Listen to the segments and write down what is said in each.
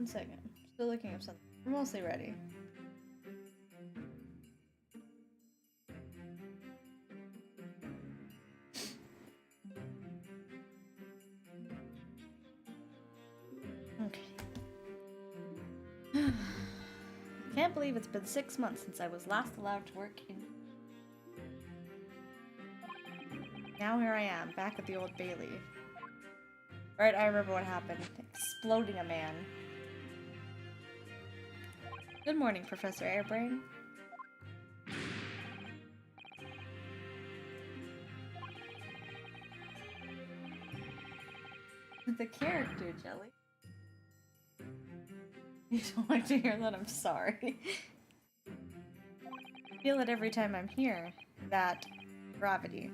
One second. Still looking up something. We're mostly ready. Okay. Can't believe it's been 6 months since I was last allowed to work in... Now here I am, back at the Old Bailey. Right, I remember what happened. Exploding a man. Good morning, Professor Airbrain. The character, Jelly. You don't like to hear that? I'm sorry. I feel it every time I'm here. That gravity.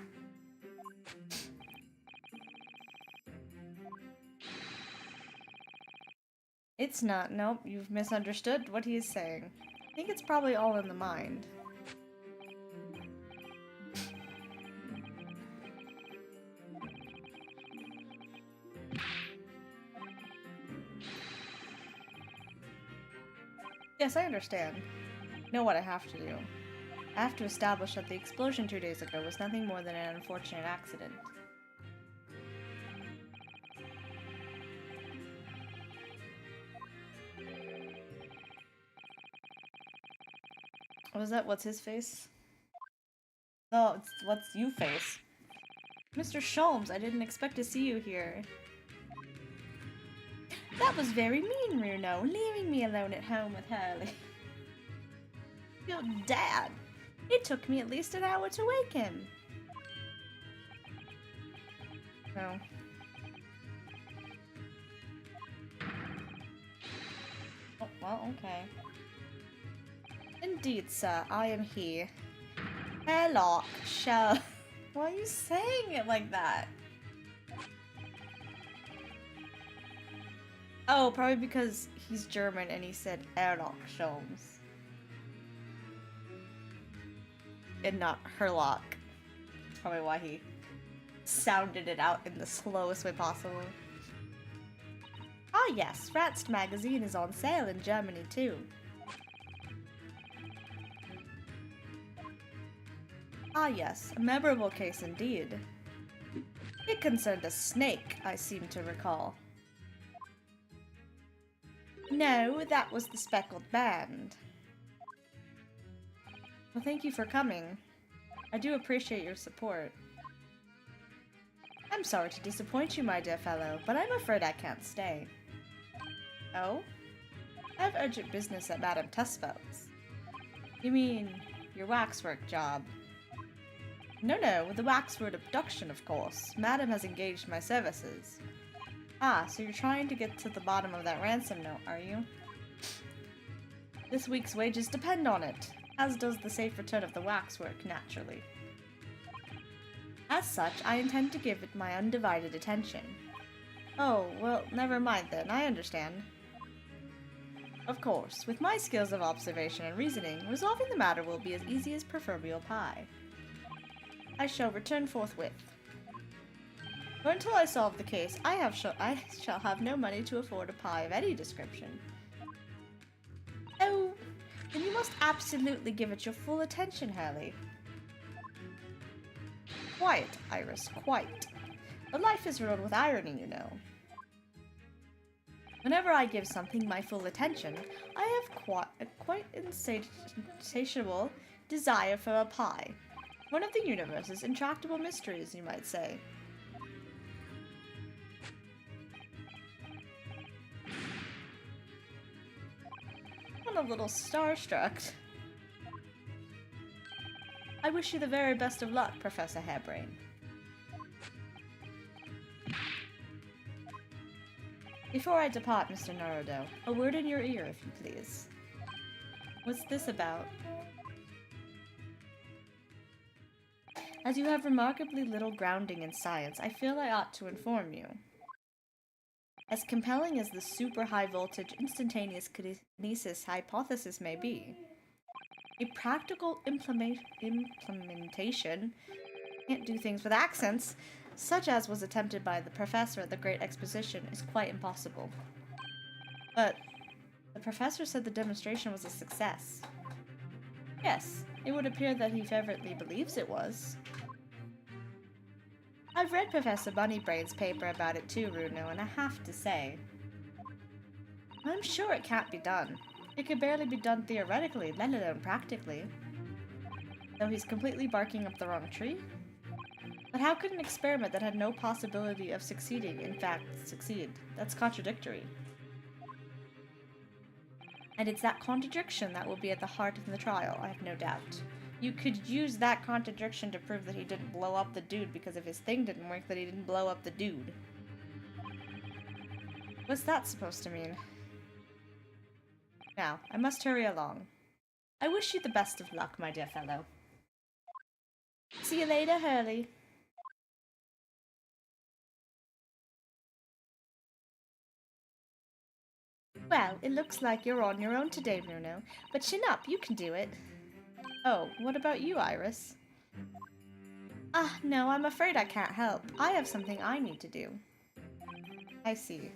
It's not. Nope, you've misunderstood what he is saying. I think it's probably all in the mind. Yes, I understand. I know what I have to do. I have to establish that the explosion 2 days ago was nothing more than an unfortunate accident. Was that what's his face? No, it's what's you face. Mr. Sholmes, I didn't expect to see you here. That was very mean, Runo, leaving me alone at home with Hurley. Your dad! It took me at least an hour to wake him. No. Oh, well, okay. Indeed, sir, I am he. Herlock, sure. Why are you saying it like that? Oh, probably because he's German and he said Herlock Sholmes. And not Herlock. That's probably why he sounded it out in the slowest way possible. Ah yes, Ratst magazine is on sale in Germany too. Ah yes, a memorable case indeed. It concerned a snake, I seem to recall. No, that was the speckled band. Well, thank you for coming. I do appreciate your support. I'm sorry to disappoint you, my dear fellow, but I'm afraid I can't stay. Oh? I have urgent business at Madame Tusfeld's. You mean your waxwork job? No, the waxwork abduction, of course. Madame has engaged my services. Ah, so you're trying to get to the bottom of that ransom note, are you? This week's wages depend on it, as does the safe return of the waxwork, naturally. As such, I intend to give it my undivided attention. Oh, well, never mind then, I understand. Of course, with my skills of observation and reasoning, resolving the matter will be as easy as proverbial pie. I shall return forthwith. But until I solve the case, I shall have no money to afford a pie of any description. Oh, then you must absolutely give it your full attention, Hurley. Quite, Iris, quite. But life is riddled with irony, you know. Whenever I give something my full attention, I have a quite insatiable desire for a pie. One of the universe's intractable mysteries, you might say. I'm a little starstruck. I wish you the very best of luck, Professor Hairbrain. Before I depart, Mr. Naruto, a word in your ear, if you please. What's this about? As you have remarkably little grounding in science, I feel I ought to inform you. As compelling as the super high voltage instantaneous kinesis hypothesis may be, a practical implementation, can't do things with accents, such as was attempted by the professor at the Great Exposition, is quite impossible. But professor said the demonstration was a success. Yes, it would appear that he fervently believes it was. I've read Professor Bunnybrain's paper about it too, Runo, and I have to say, I'm sure it can't be done. It could barely be done theoretically, let alone practically. Though he's completely barking up the wrong tree? But how could an experiment that had no possibility of succeeding, in fact, succeed? That's contradictory. And it's that contradiction that will be at the heart of the trial, I have no doubt. You could use that contradiction to prove that he didn't blow up the dude because if his thing didn't work, that he didn't blow up the dude. What's that supposed to mean? Now, I must hurry along. I wish you the best of luck, my dear fellow. See you later, Hurley. Well, it looks like you're on your own today, Bruno. But chin up, you can do it. Oh, what about you, Iris? Ah, no, I'm afraid I can't help. I have something I need to do. I see.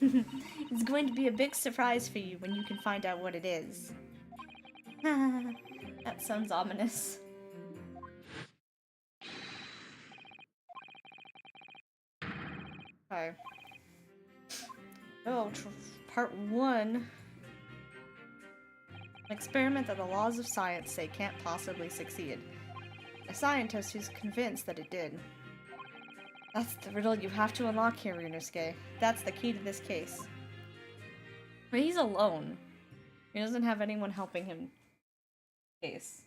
It's going to be a big surprise for you when you can find out what it is. That sounds ominous. Okay. Oh, part 1. An experiment that the laws of science say can't possibly succeed. A scientist who's convinced that it did. That's the riddle you have to unlock here, Runosuke. That's the key to this case. But he's alone. He doesn't have anyone helping him. Case.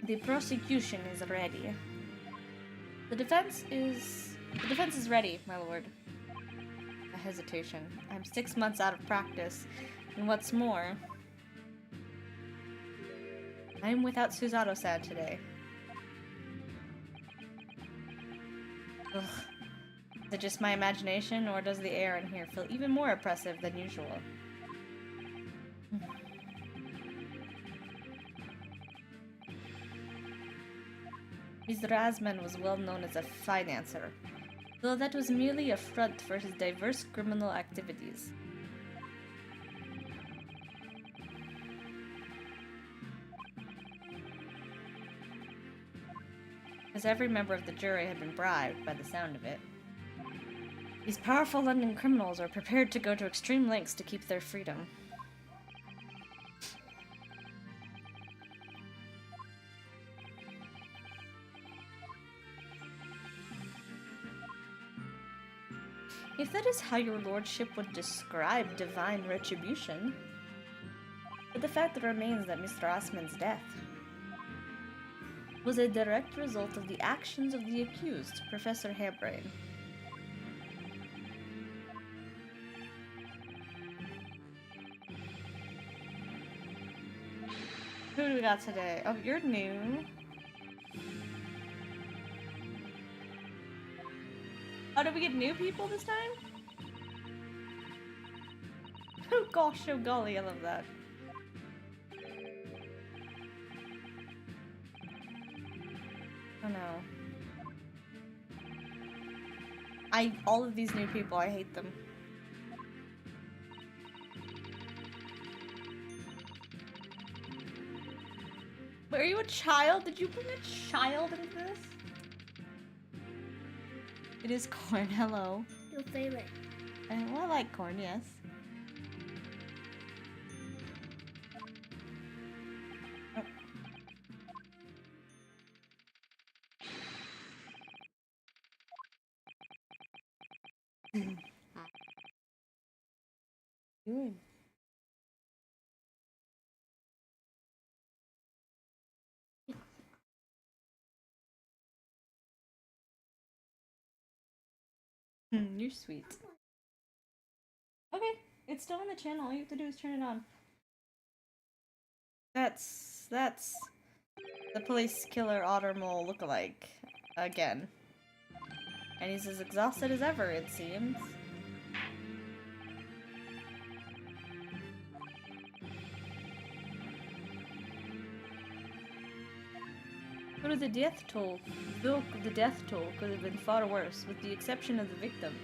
The prosecution is ready. The defense is ready, my lord. A hesitation. I'm 6 months out of practice, and what's more, I am without Suzato-san today. Ugh. Is it just my imagination, or does the air in here feel even more oppressive than usual? Mr. Asman was well known as a financier, though that was merely a front for his diverse criminal activities. As every member of the jury had been bribed by the sound of it. These powerful London criminals are prepared to go to extreme lengths to keep their freedom. If that is how your lordship would describe divine retribution, but the fact remains that Mr. Asman's death was a direct result of the actions of the accused, Professor Harebrain. Who do we got today? Oh, you're new. Oh, did we get new people this time? Oh gosh, oh golly, I love that. Oh no. All of these new people, I hate them. Wait, are you a child? Did you bring a child into this? It is corn, hello. Your favorite. Well, I like corn, yes. Oh. Good. You're sweet. Okay, it's still on the channel. All you have to do is turn it on. That's The police killer otter mole lookalike. Again. And he's as exhausted as ever, it seems. Go to the death toll. Look, the death toll could have been far worse, with the exception of the victim.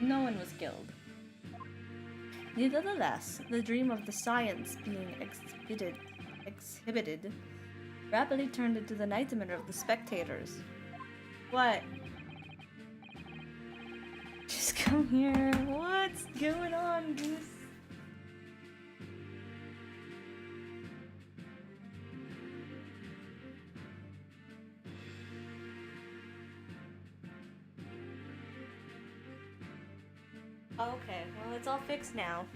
No one was killed. Nevertheless, the dream of the science being exhibited rapidly turned into the nightmare of the spectators. What? Just come here. What's going on, Goose? Okay, well, it's all fixed now.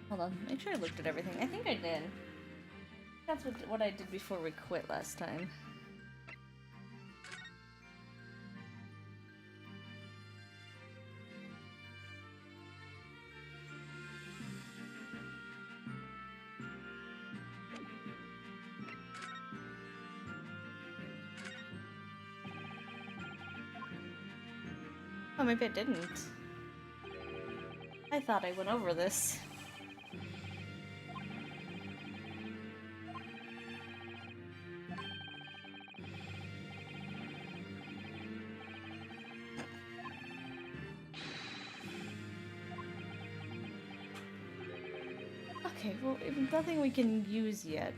Hold on, make sure I looked at everything. I think I did. That's what I did before we quit last time. Oh, maybe I didn't. I thought I went over this. Okay, well, nothing we can use yet.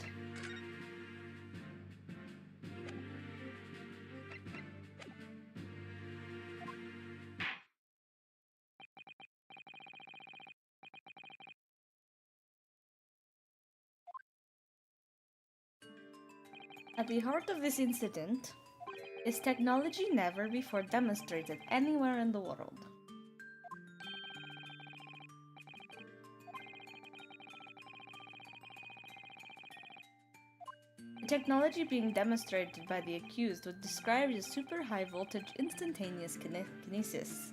At the heart of this incident is technology never before demonstrated anywhere in the world. The technology being demonstrated by the accused was described as super high voltage instantaneous kinesis.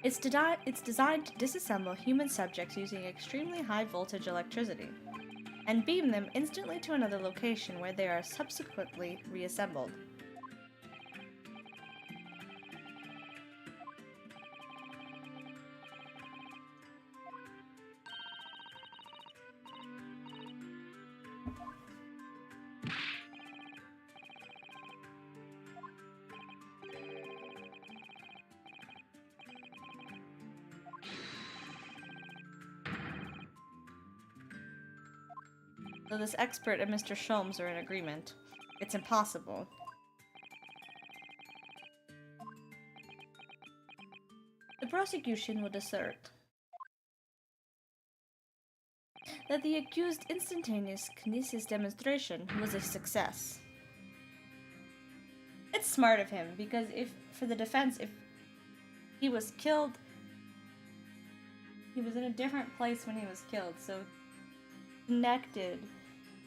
It's designed to disassemble human subjects using extremely high voltage electricity, and beam them instantly to another location where they are subsequently reassembled. So this expert and Mr. Sholmes are in agreement. It's impossible. The prosecution would assert that the accused instantaneous kinesis demonstration was a success. It's smart of him, because for the defense, if he was killed, he was in a different place when he was killed, so connected.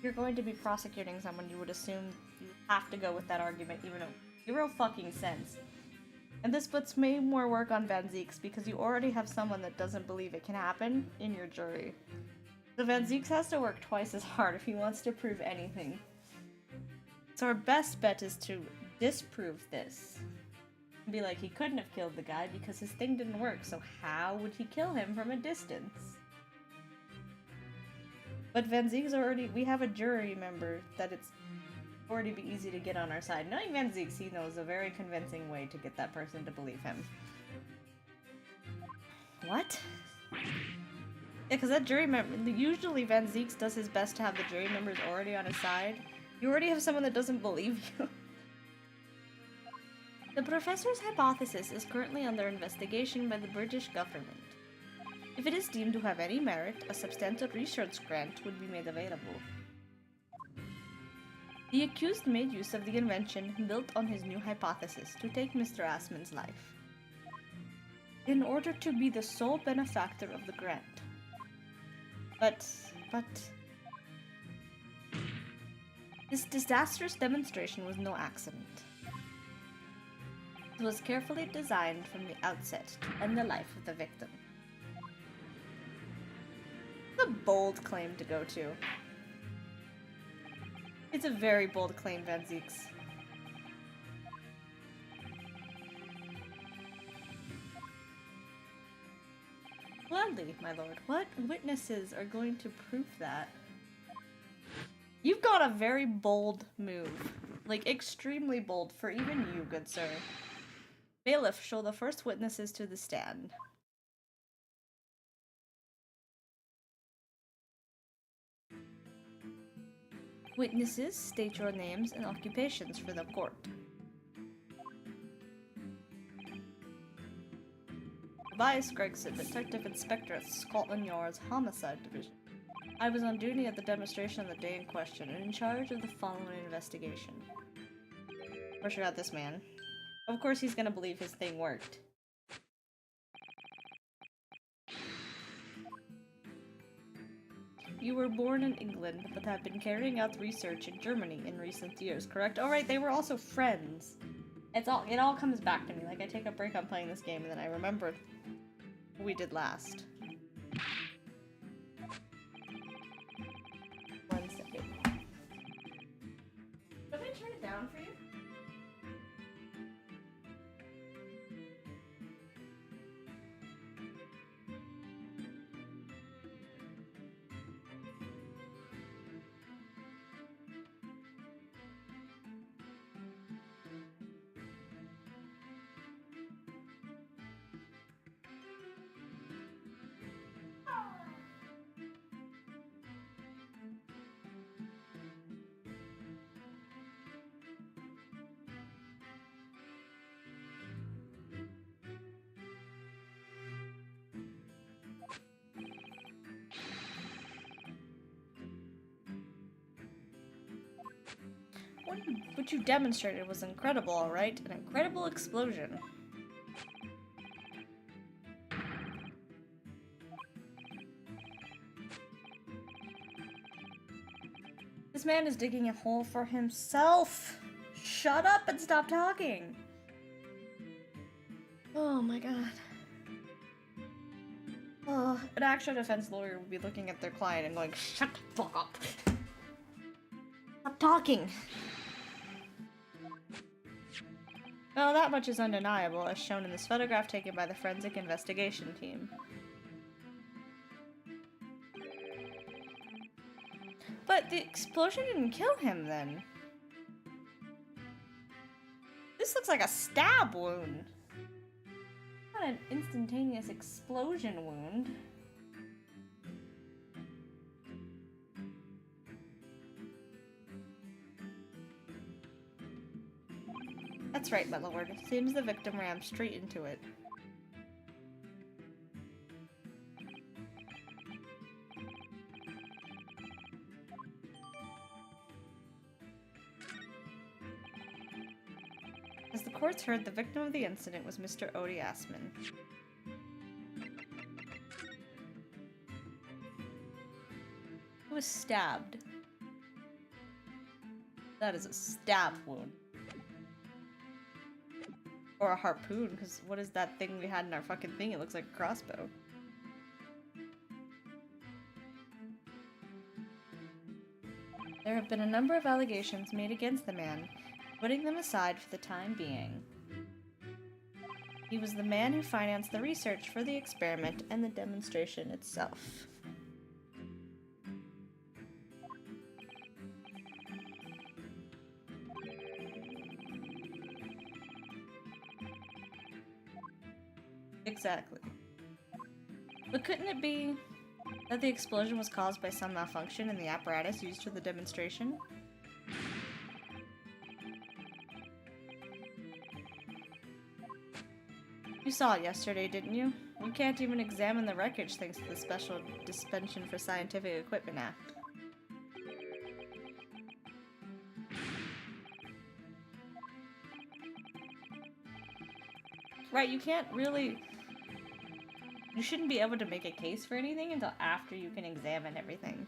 You're going to be prosecuting someone, you would assume you have to go with that argument, even though zero fucking sense. And this puts way more work on Van Zieks, because you already have someone that doesn't believe it can happen in your jury. So Van Zieks has to work twice as hard if he wants to prove anything. So our best bet is to disprove this. And be like, he couldn't have killed the guy because his thing didn't work, so how would he kill him from a distance? But Van Zieks we have a jury member that it's already be easy to get on our side. Knowing Van Zieks, he knows a very convincing way to get that person to believe him. What? Yeah, because that jury member, usually Van Zieks does his best to have the jury members already on his side. You already have someone that doesn't believe you. The professor's hypothesis is currently under investigation by the British government. If it is deemed to have any merit, a substantial research grant would be made available. The accused made use of the invention built on his new hypothesis to take Mr. Assman's life, in order to be the sole benefactor of the grant. But... This disastrous demonstration was no accident. It was carefully designed from the outset to end the life of the victim. It's a bold claim to go to. It's a very bold claim, Van Zieks. Gladly, my lord. What witnesses are going to prove that? You've got a very bold move. Like, extremely bold for even you, good sir. Bailiff, show the first witnesses to the stand. Witnesses, state your names and occupations for the court. Tobias Gregson, Detective Inspector at Scotland Yard's Homicide Division. I was on duty at the demonstration on the day in question and in charge of the following investigation. Of course, you got this man. Of course, he's gonna believe his thing worked. You were born in England, but have been carrying out research in Germany in recent years, correct? Alright, they were also friends. It all comes back to me. Like, I take a break on playing this game, and then I remember what we did last. One second. Should I turn it down for you? What you demonstrated was incredible, alright? An incredible explosion. This man is digging a hole for himself! Shut up and stop talking! Oh my god. Oh, an actual defense lawyer would be looking at their client and going, shut the fuck up! Stop talking! Well, that much is undeniable, as shown in this photograph taken by the forensic investigation team. But the explosion didn't kill him, then. This looks like a stab wound. Not an instantaneous explosion wound. That's right, my lord. It seems the victim rammed straight into it. As the courts heard, the victim of the incident was Mr. Odie Assman. He was stabbed. That is a stab wound. Or a harpoon, because what is that thing we had in our fucking thing? It looks like a crossbow. There have been a number of allegations made against the man, putting them aside for the time being. He was the man who financed the research for the experiment and the demonstration itself. Exactly. But couldn't it be that the explosion was caused by some malfunction in the apparatus used for the demonstration? You saw it yesterday, didn't you? You can't even examine the wreckage thanks to the Special Dispensation for Scientific Equipment Act. Right, you can't really... You shouldn't be able to make a case for anything until after you can examine everything.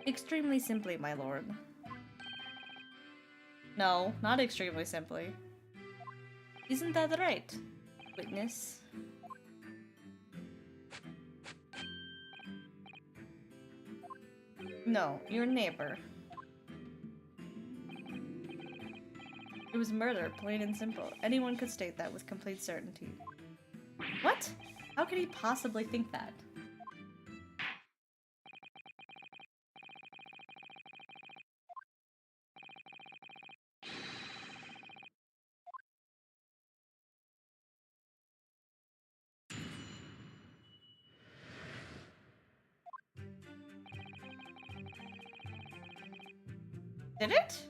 Extremely simply, my lord. No, not extremely simply. Isn't that right, witness? No, your neighbor. It was murder, plain and simple. Anyone could state that with complete certainty. What? How could he possibly think that? Did it?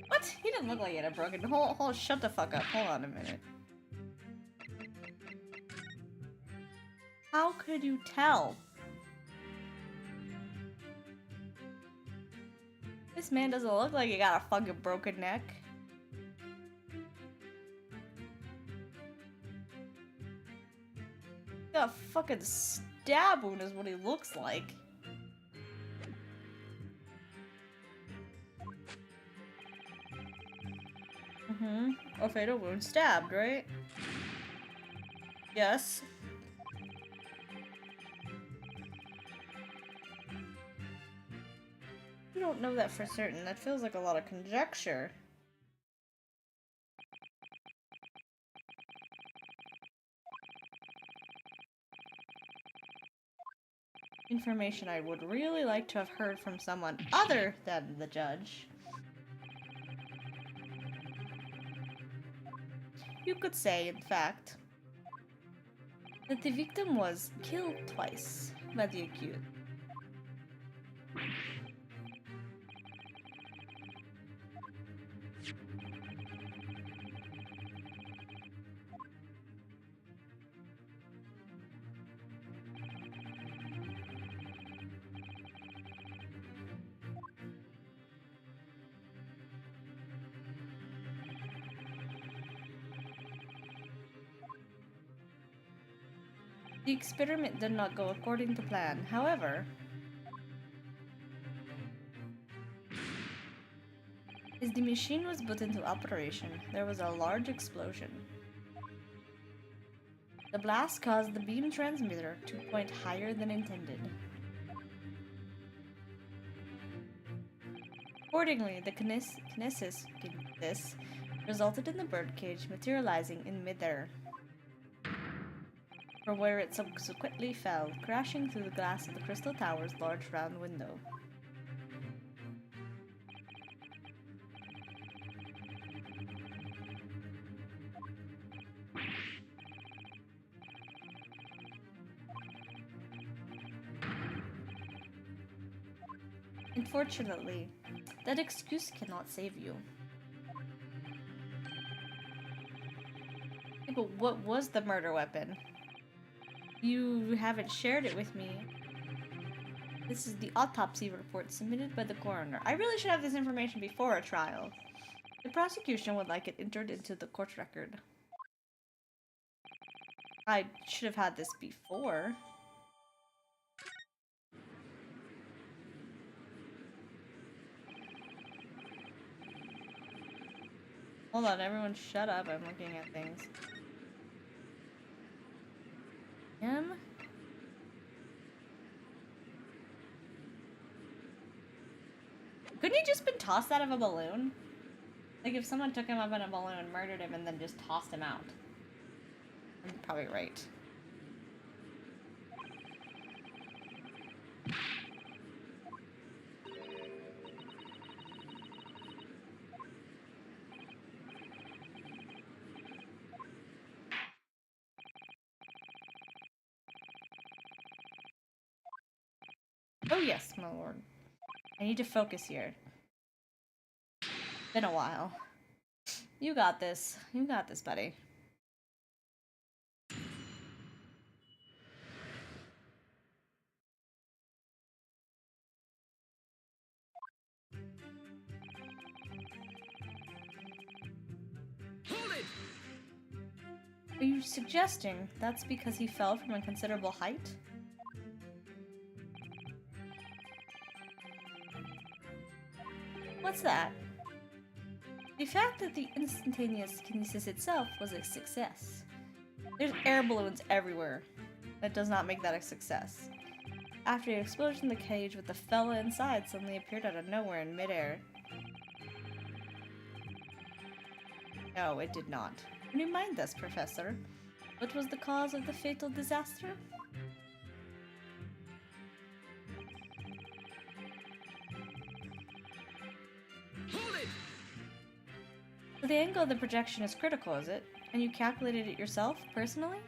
What? He didn't look like he had a broken... Hold, shut the fuck up. Hold on a minute. How could you tell? This man doesn't look like he got a fucking broken neck. He got a fucking stab wound is what he looks like. A fatal wound. Stabbed, right? Yes. We don't know that for certain. That feels like a lot of conjecture. Information I would really like to have heard from someone other than the judge. You could say, in fact, that the victim was killed twice by the accused. The experiment did not go according to plan. However, as the machine was put into operation, there was a large explosion. The blast caused the beam transmitter to point higher than intended. Accordingly, the kinesis resulted in the birdcage materializing in midair, from where it subsequently fell, crashing through the glass of the Crystal Tower's large round window. Unfortunately, that excuse cannot save you. But what was the murder weapon? You haven't shared it with me. This is the autopsy report submitted by the coroner. I really should have this information before a trial. The prosecution would like it entered into the court record. I should have had this before. Hold on, everyone shut up. I'm looking at things. Couldn't he just been tossed out of a balloon? Like if someone took him up in a balloon, murdered him, and then just tossed him out. I'm probably right. Oh yes, my lord. I need to focus here. Been a while. You got this. You got this, buddy. Hold it! Are you suggesting that's because he fell from a considerable height? Besides that, the fact that the instantaneous kinesis itself was a success. There's air balloons everywhere. That does not make that a success. After the explosion, the cage with the fella inside suddenly appeared out of nowhere in midair. No, it did not. Remind us, Professor. What was the cause of the fatal disaster? Hold it! So the angle of the projection is critical, is it? And you calculated it yourself, personally?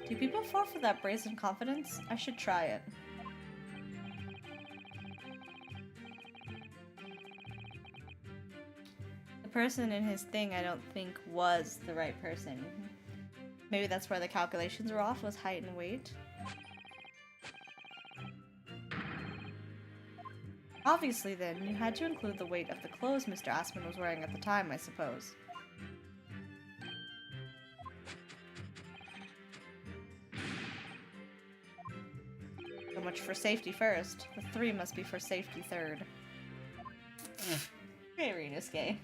Do people fall for that brazen confidence? I should try it. The person in his thing I don't think was the right person. Maybe that's where the calculations were off, was height and weight. Obviously then, you had to include the weight of the clothes Mr. Aspen was wearing at the time, I suppose. So much for safety first. The 3 must be for safety third. Very risque.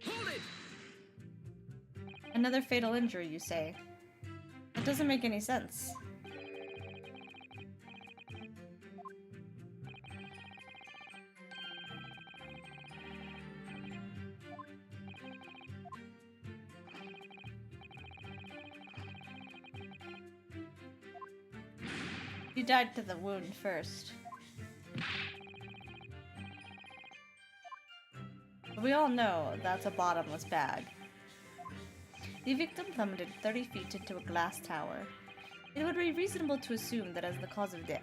Hold it! Another fatal injury, you say? That doesn't make any sense. You died to the wound first. We all know that's a bottomless bag. The victim plummeted 30 feet into a glass tower. It would be reasonable to assume that as the cause of death.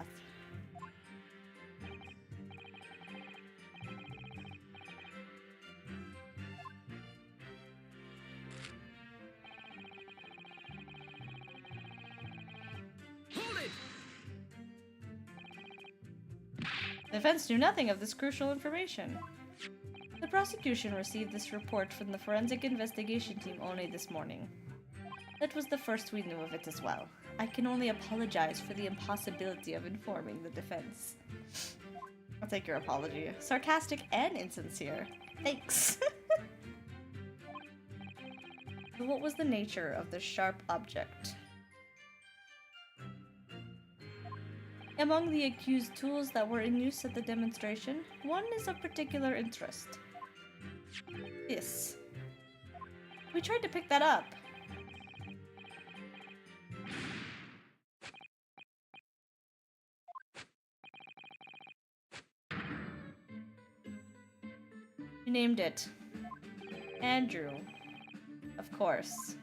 Hold it! The defense knew nothing of this crucial information. The prosecution received this report from the forensic investigation team only this morning. That was the first we knew of it as well. I can only apologize for the impossibility of informing the defense. I'll take your apology. Sarcastic and insincere. Thanks. What was the nature of the sharp object? Among the accused tools that were in use at the demonstration, one is of particular interest. This. We tried to pick that up. You named it. Andrew. Of course.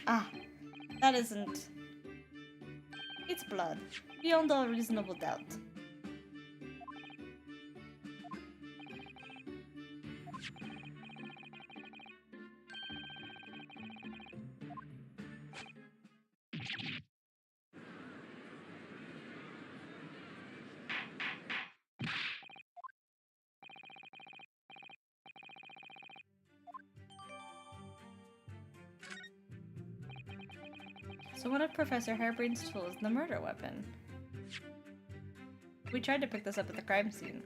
Ah, that isn't... It's blood, beyond all reasonable doubt. So one of Professor Harebrain's tools is the murder weapon. We tried to pick this up at the crime scene.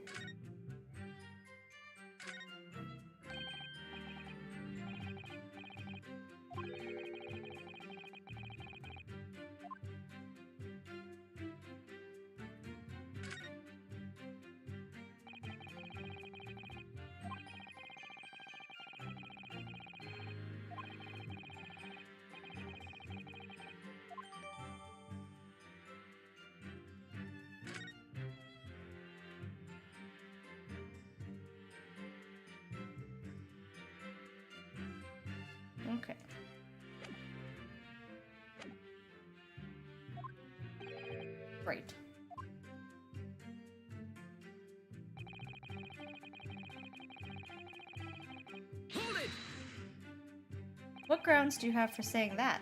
Okay. Great. Hold it! What grounds do you have for saying that?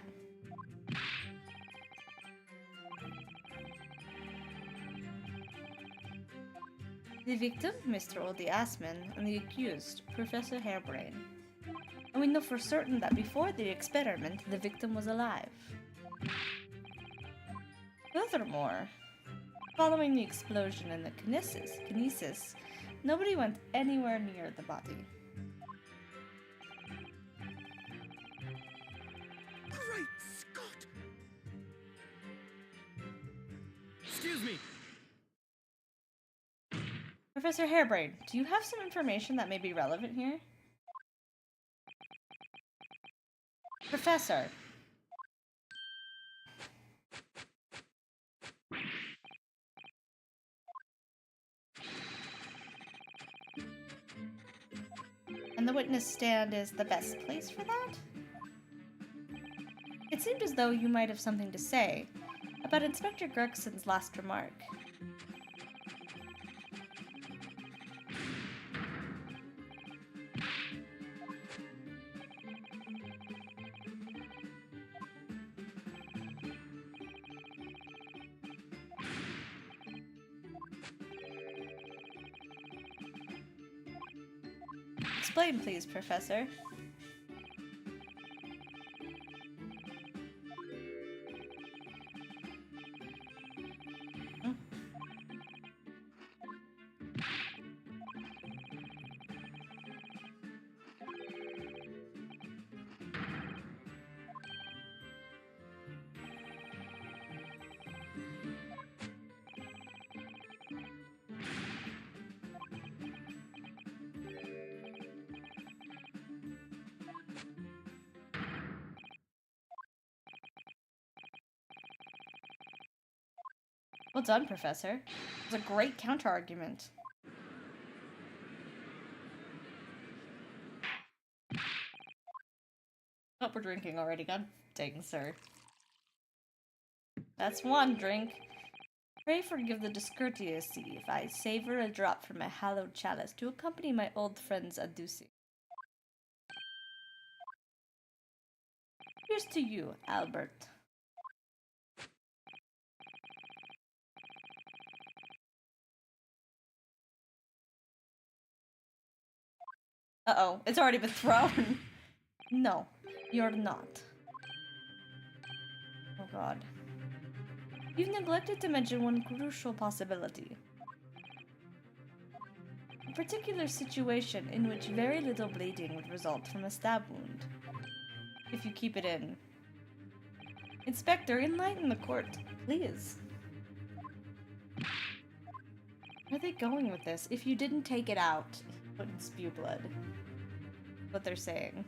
The victim, Mr. Oldie Assman, and the accused, Professor Harebrain. And we know for certain that before the experiment, the victim was alive. Furthermore, following the explosion and the kinesis, nobody went anywhere near the body. Great Scott! Excuse me. Professor Harebrain, do you have some information that may be relevant here? Professor! And the witness stand is the best place for that? It seemed as though you might have something to say about Inspector Gregson's last remark. Explain, please, Professor. Well done, Professor. It was a great counter-argument. Oh, we're drinking already. God dang, sir. That's one drink. Pray forgive the discourtesy if I savor a drop from my hallowed chalice to accompany my old friend's adducing. Here's to you, Albert. Uh-oh, it's already been thrown. No, you're not. Oh god. You've neglected to mention one crucial possibility. A particular situation in which very little bleeding would result from a stab wound. If you keep it in. Inspector, enlighten the court, please. Where are they going with this? If you didn't take it out, you wouldn't spew blood. What they're saying.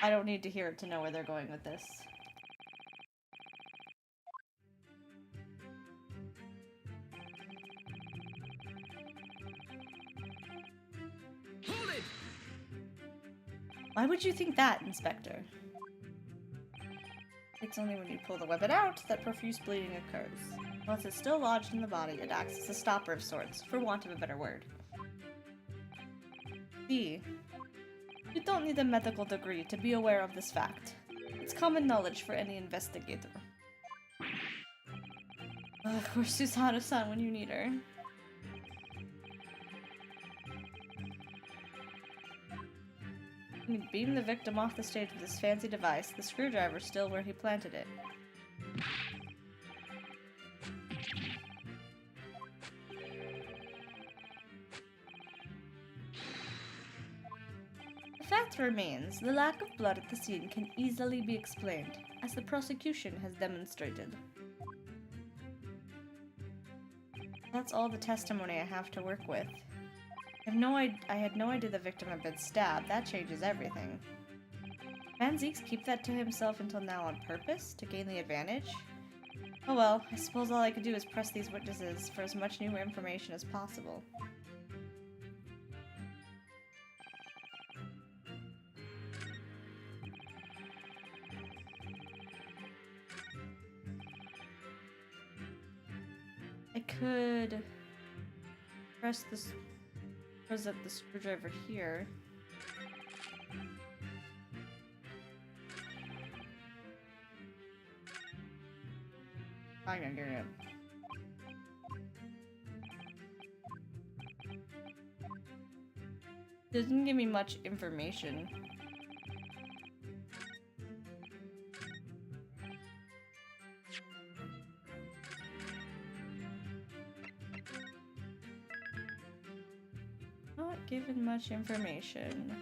I don't need to hear it to know where they're going with this. Hold it! Why would you think that, Inspector? It's only when you pull the weapon out that profuse bleeding occurs. Once it's still lodged in the body, it acts as a stopper of sorts, for want of a better word. D. You don't need a medical degree to be aware of this fact. It's common knowledge for any investigator. Ugh, where's Susanna-san when you need her? He beamed the victim off the stage with his fancy device, the screwdriver still where he planted it. The fact remains, the lack of blood at the scene can easily be explained, as the prosecution has demonstrated. That's all the testimony I have to work with. I had no idea the victim had been stabbed. That changes everything. Man Zieks keep that to himself until now on purpose? To gain the advantage? Oh well, I suppose all I could do is press these witnesses for as much new information as possible. I could press this, present the screwdriver here. I'm gonna get it. Doesn't give me much information. Not given much information.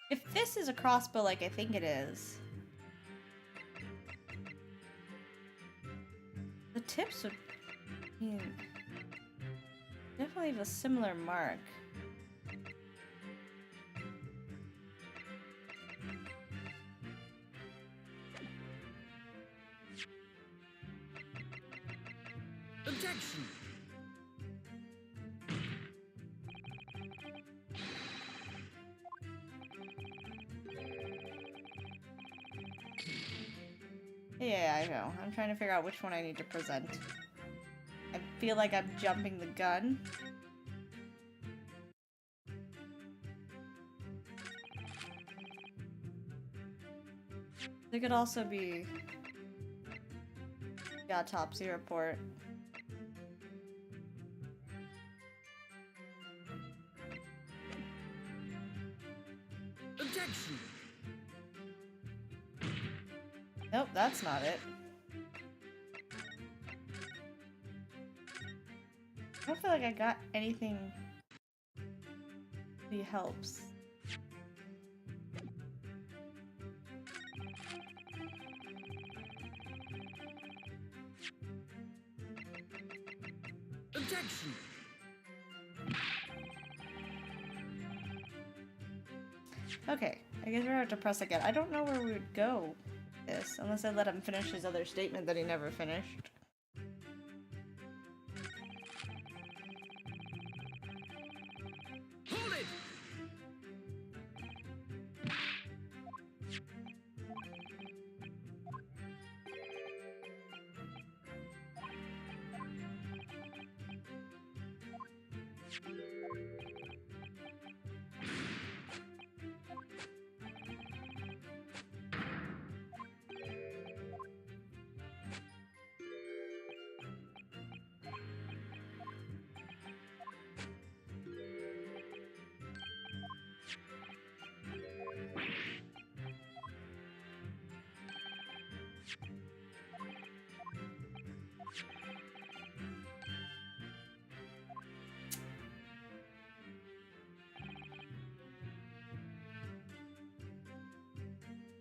If this is a crossbow like I think it is, the tips would definitely have a similar mark. Objection! Yeah, I know. I'm trying to figure out which one I need to present. I feel like I'm jumping the gun. There could also be the autopsy report. Objection! Nope, that's not it. I don't feel like I got anything that helps. Objection! Okay, I guess we're gonna have to press again. I don't know where we would go with this, unless I let him finish his other statement that he never finished. Hold it!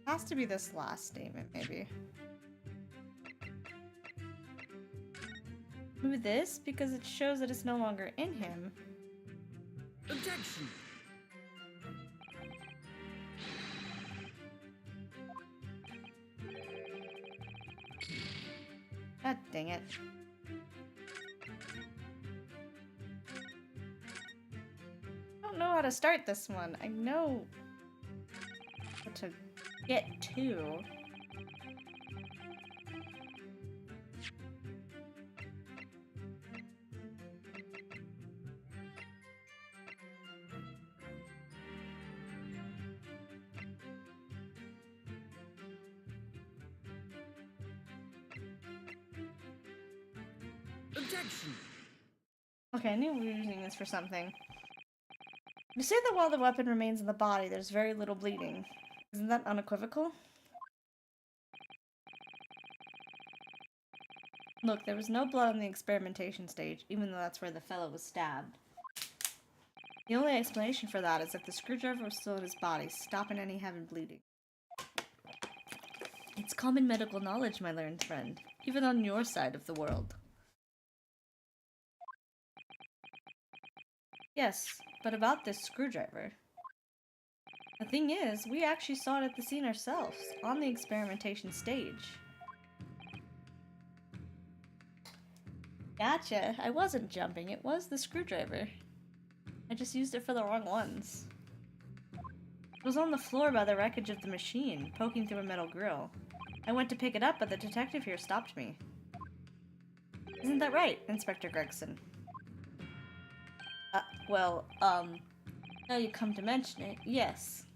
Has to be this last statement, maybe. Maybe this, because it shows that it's no longer in him. Objection! God dang it. I don't know how to start this one. I know what to get to. Objection! Okay, I knew we were using this for something. You say that while the weapon remains in the body, there's very little bleeding. Isn't that unequivocal? Look, there was no blood on the experimentation stage, even though that's where the fellow was stabbed. The only explanation for that is if the screwdriver was still in his body, stopping any heavy bleeding. It's common medical knowledge, my learned friend, even on your side of the world. Yes, but about this screwdriver. The thing is, we actually saw it at the scene ourselves, on the experimentation stage. Gotcha, I wasn't jumping, it was the screwdriver. I just used it for the wrong ones. It was on the floor by the wreckage of the machine, poking through a metal grill. I went to pick it up, but the detective here stopped me. Isn't that right, Inspector Gregson? Now you come to mention it, yes.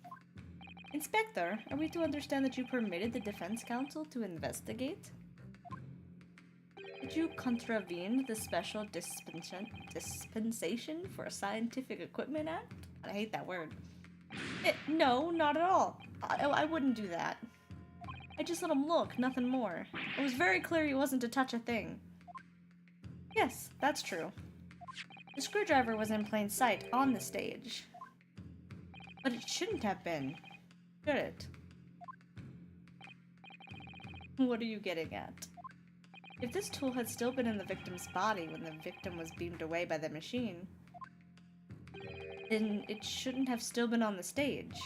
Inspector, are we to understand that you permitted the defense counsel to investigate? Did you contravene the Special Dispensation for Scientific Equipment Act? I hate that word. No, not at all. I wouldn't do that. I just let him look, nothing more. It was very clear he wasn't to touch a thing. Yes, that's true. The screwdriver was in plain sight on the stage. But it shouldn't have been, should it? What are you getting at? If this tool had still been in the victim's body when the victim was beamed away by the machine, then it shouldn't have still been on the stage.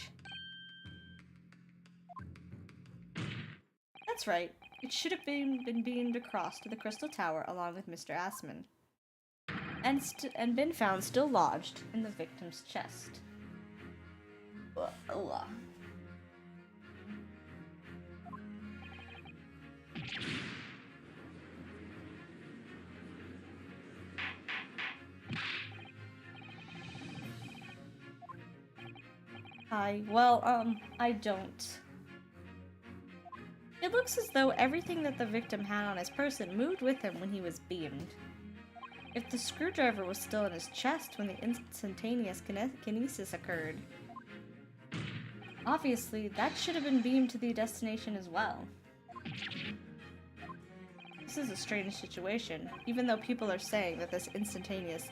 That's right. It should have been beamed across to the Crystal Tower along with Mr. Assman, and been found still lodged in the victim's chest. I don't. It looks as though everything that the victim had on his person moved with him when he was beamed. If the screwdriver was still in his chest when the instantaneous kinesis occurred, obviously that should have been beamed to the destination as well. This is a strange situation, even though people are saying that this instantaneous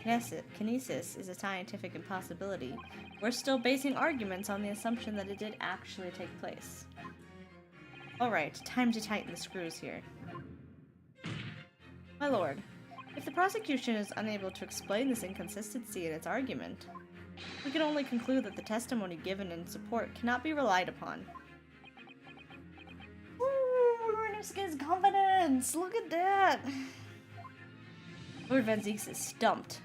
kinesis is a scientific impossibility. We're still basing arguments on the assumption that it did actually take place. Alright, time to tighten the screws here. My lord, if the prosecution is unable to explain this inconsistency in its argument, we can only conclude that the testimony given in support cannot be relied upon. Ooh, Renuska's confidence! Look at that! Lord Van Zieks is stumped.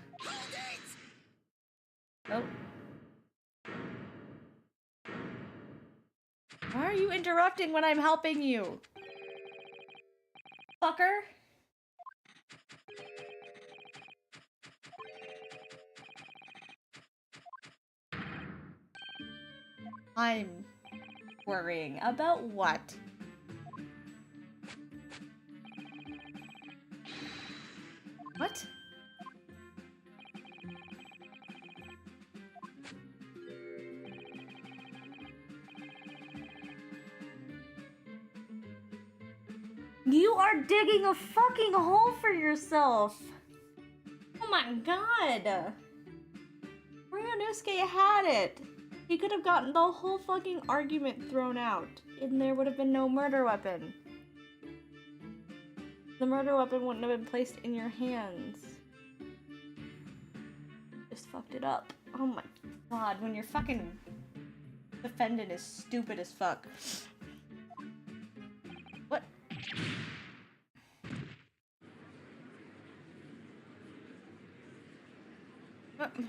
Oh. Why are you interrupting when I'm helping you? Fucker? I'm worrying about what? What? You are digging a fucking hole for yourself! Oh my god! Ryunosuke had it! He could have gotten the whole fucking argument thrown out, and there would have been no murder weapon. The murder weapon wouldn't have been placed in your hands. Just fucked it up. Oh my god, when your fucking defendant is stupid as fuck. What?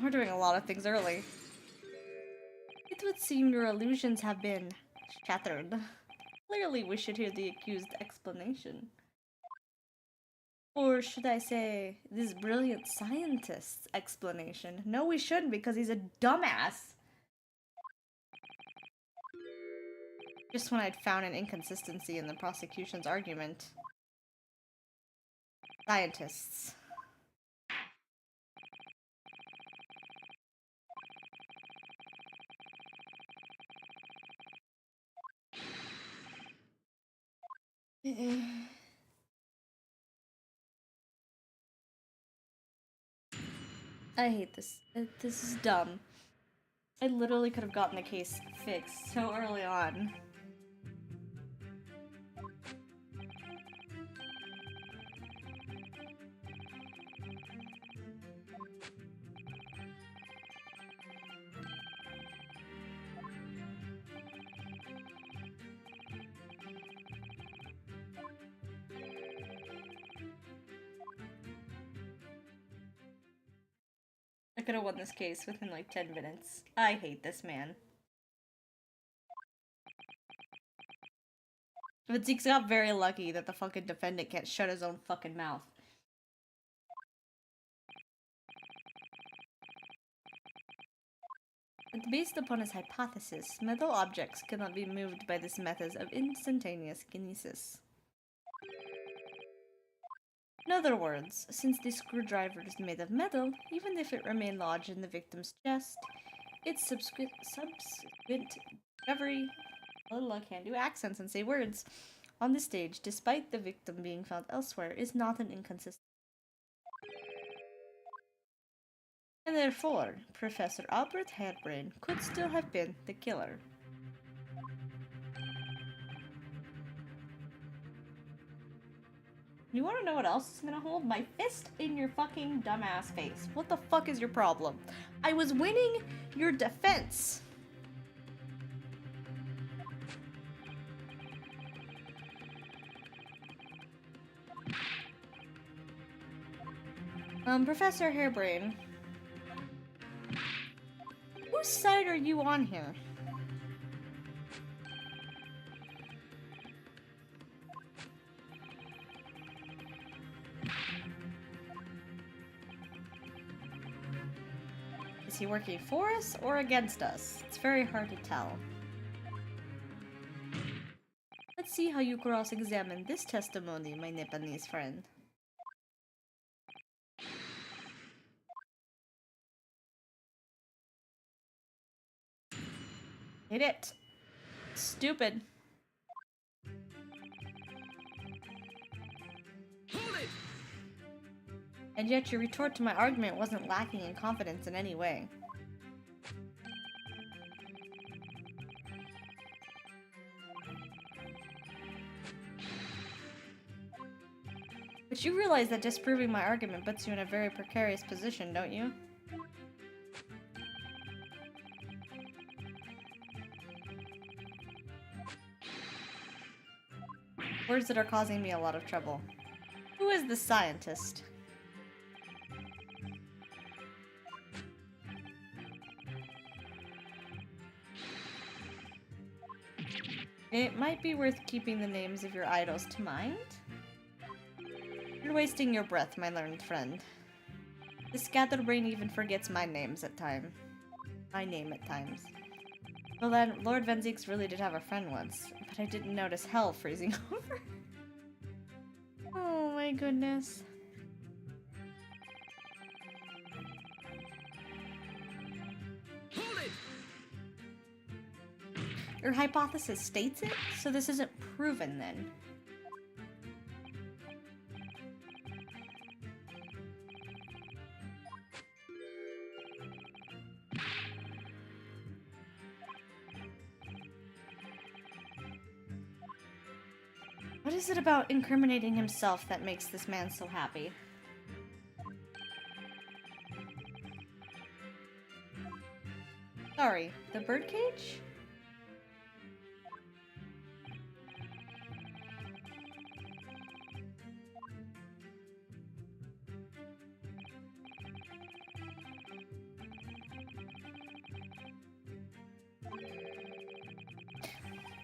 We're doing a lot of things early. It would seem your illusions have been shattered. Clearly we should hear the accused's explanation. Or should I say, this brilliant scientist's explanation? No, we shouldn't, because he's a dumbass. Just when I'd found an inconsistency in the prosecution's argument. Scientists. I hate this. This is dumb. I literally could have gotten the case fixed so early on. I could have won this case within like 10 minutes. I hate this man. But Zieks got very lucky that the fucking defendant can't shut his own fucking mouth. But based upon his hypothesis, metal objects cannot be moved by this method of instantaneous kinesis. In other words, since the screwdriver is made of metal, even if it remained lodged in the victim's chest, its subsequent discovery... Oh, I can't do accents and say words. On the stage, despite the victim being found elsewhere, is not an inconsistency. And therefore, Professor Albert Hairbrain could still have been the killer. You want to know what else is gonna hold? My fist in your fucking dumbass face. What the fuck is your problem? I was winning your defense. Professor Hairbrain. Whose side are you on here? Is he working for us or against us? It's very hard to tell. Let's see how you cross-examine this testimony, my Nepalese friend. Hit it. Stupid. Hold it! And yet your retort to my argument wasn't lacking in confidence in any way. But you realize that disproving my argument puts you in a very precarious position, don't you? Words that are causing me a lot of trouble. Who is the scientist? It might be worth keeping the names of your idols to mind. You're wasting your breath, my learned friend. The scatterbrain even forgets my name at times. Well then, Lord Van Zieks really did have a friend once, but I didn't notice hell freezing over. Oh my goodness. Hold it! Your hypothesis states it, so this isn't proven then. What is it about incriminating himself that makes this man so happy? Sorry, the birdcage?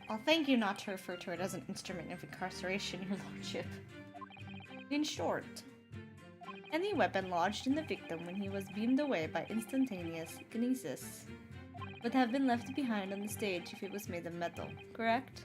I'll thank you not to refer to it as an instrument of incarceration, your lordship. In short, any weapon lodged in the victim when he was beamed away by instantaneous kinesis would have been left behind on the stage if it was made of metal, correct?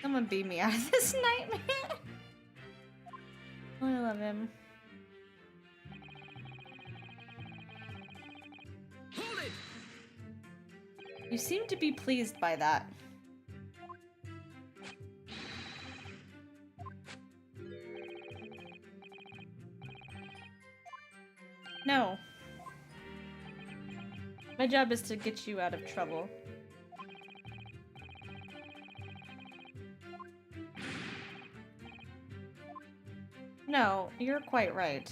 Someone beat me out of this nightmare. Oh, I love him. Hold it! You seem to be pleased by that. No. My job is to get you out of trouble. No, you're quite right.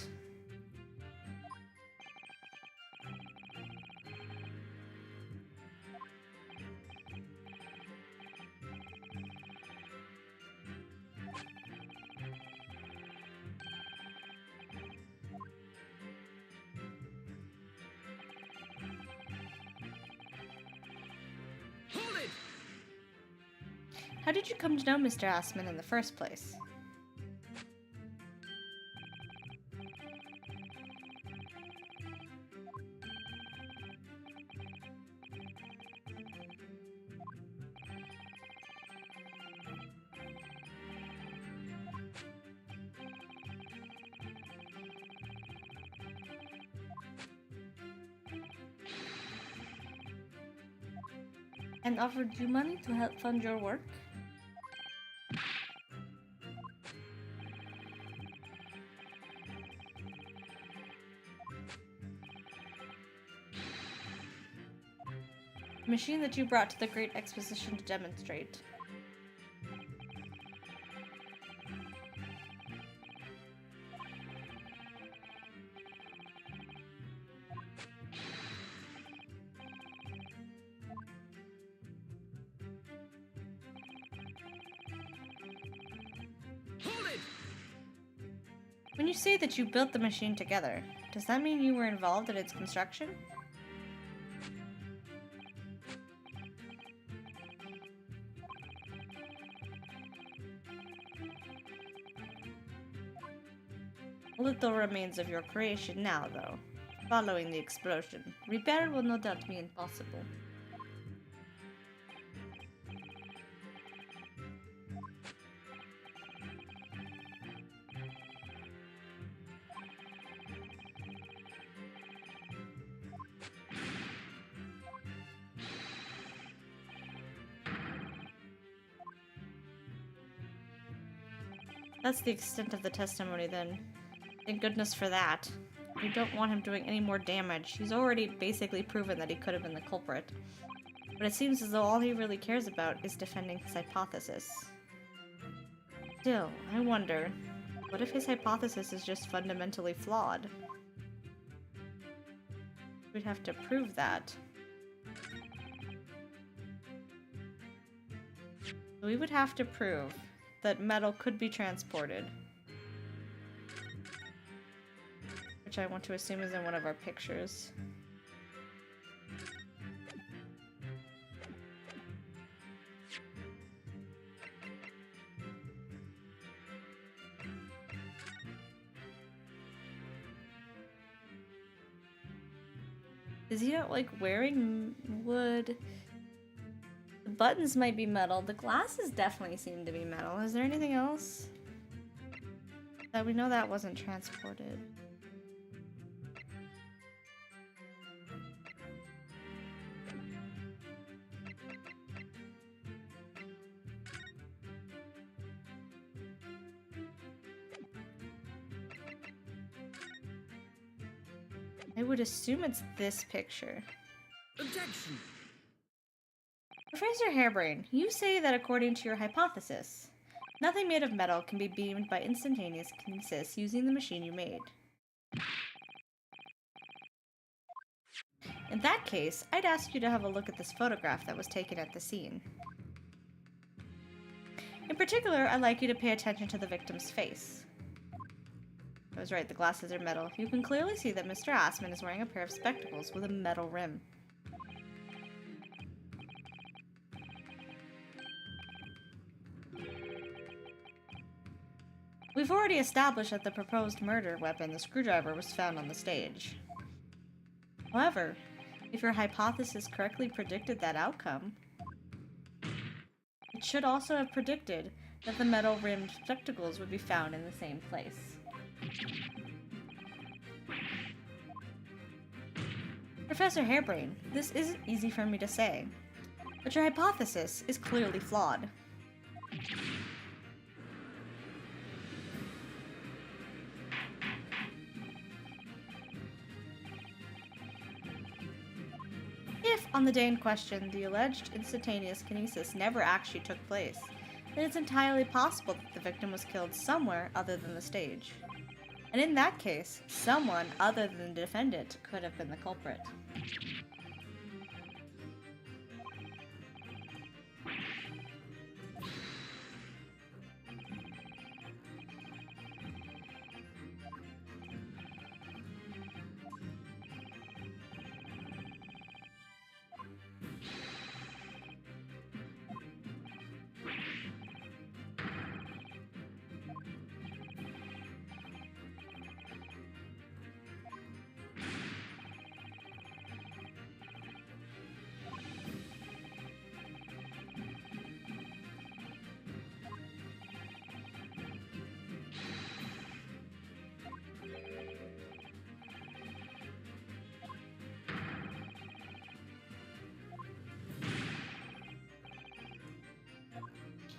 How did you come to know Mr. Assman in the first place? And offered you money to help fund your work? The machine that you brought to the Great Exposition to demonstrate. Hold it! When you say that you built the machine together, does that mean you were involved in its construction? Little remains of your creation now, though. Following the explosion, repair will no doubt be impossible. That's the extent of the testimony, then. Thank goodness for that. We don't want him doing any more damage. He's already basically proven that he could have been the culprit. But it seems as though all he really cares about is defending his hypothesis. Still, I wonder, what if his hypothesis is just fundamentally flawed? We'd have to prove that. We would have to prove that metal could be transported. Which I want to assume is in one of our pictures. Is he not like wearing wood? The buttons might be metal. The glasses definitely seem to be metal. Is there anything else? That we know that wasn't transported. I would assume it's this picture. Objection! Professor Harebrain, you say that according to your hypothesis, nothing made of metal can be beamed by instantaneous kinesis using the machine you made. In that case, I'd ask you to have a look at this photograph that was taken at the scene. In particular, I'd like you to pay attention to the victim's face. I was right, the glasses are metal. You can clearly see that Mr. Assman is wearing a pair of spectacles with a metal rim. We've already established that the proposed murder weapon, the screwdriver, was found on the stage. However, if your hypothesis correctly predicted that outcome, it should also have predicted that the metal-rimmed spectacles would be found in the same place. Professor Harebrain, this isn't easy for me to say, but your hypothesis is clearly flawed. If, on the day in question, the alleged instantaneous kinesis never actually took place, then it's entirely possible that the victim was killed somewhere other than the stage. And in that case, someone other than the defendant could have been the culprit.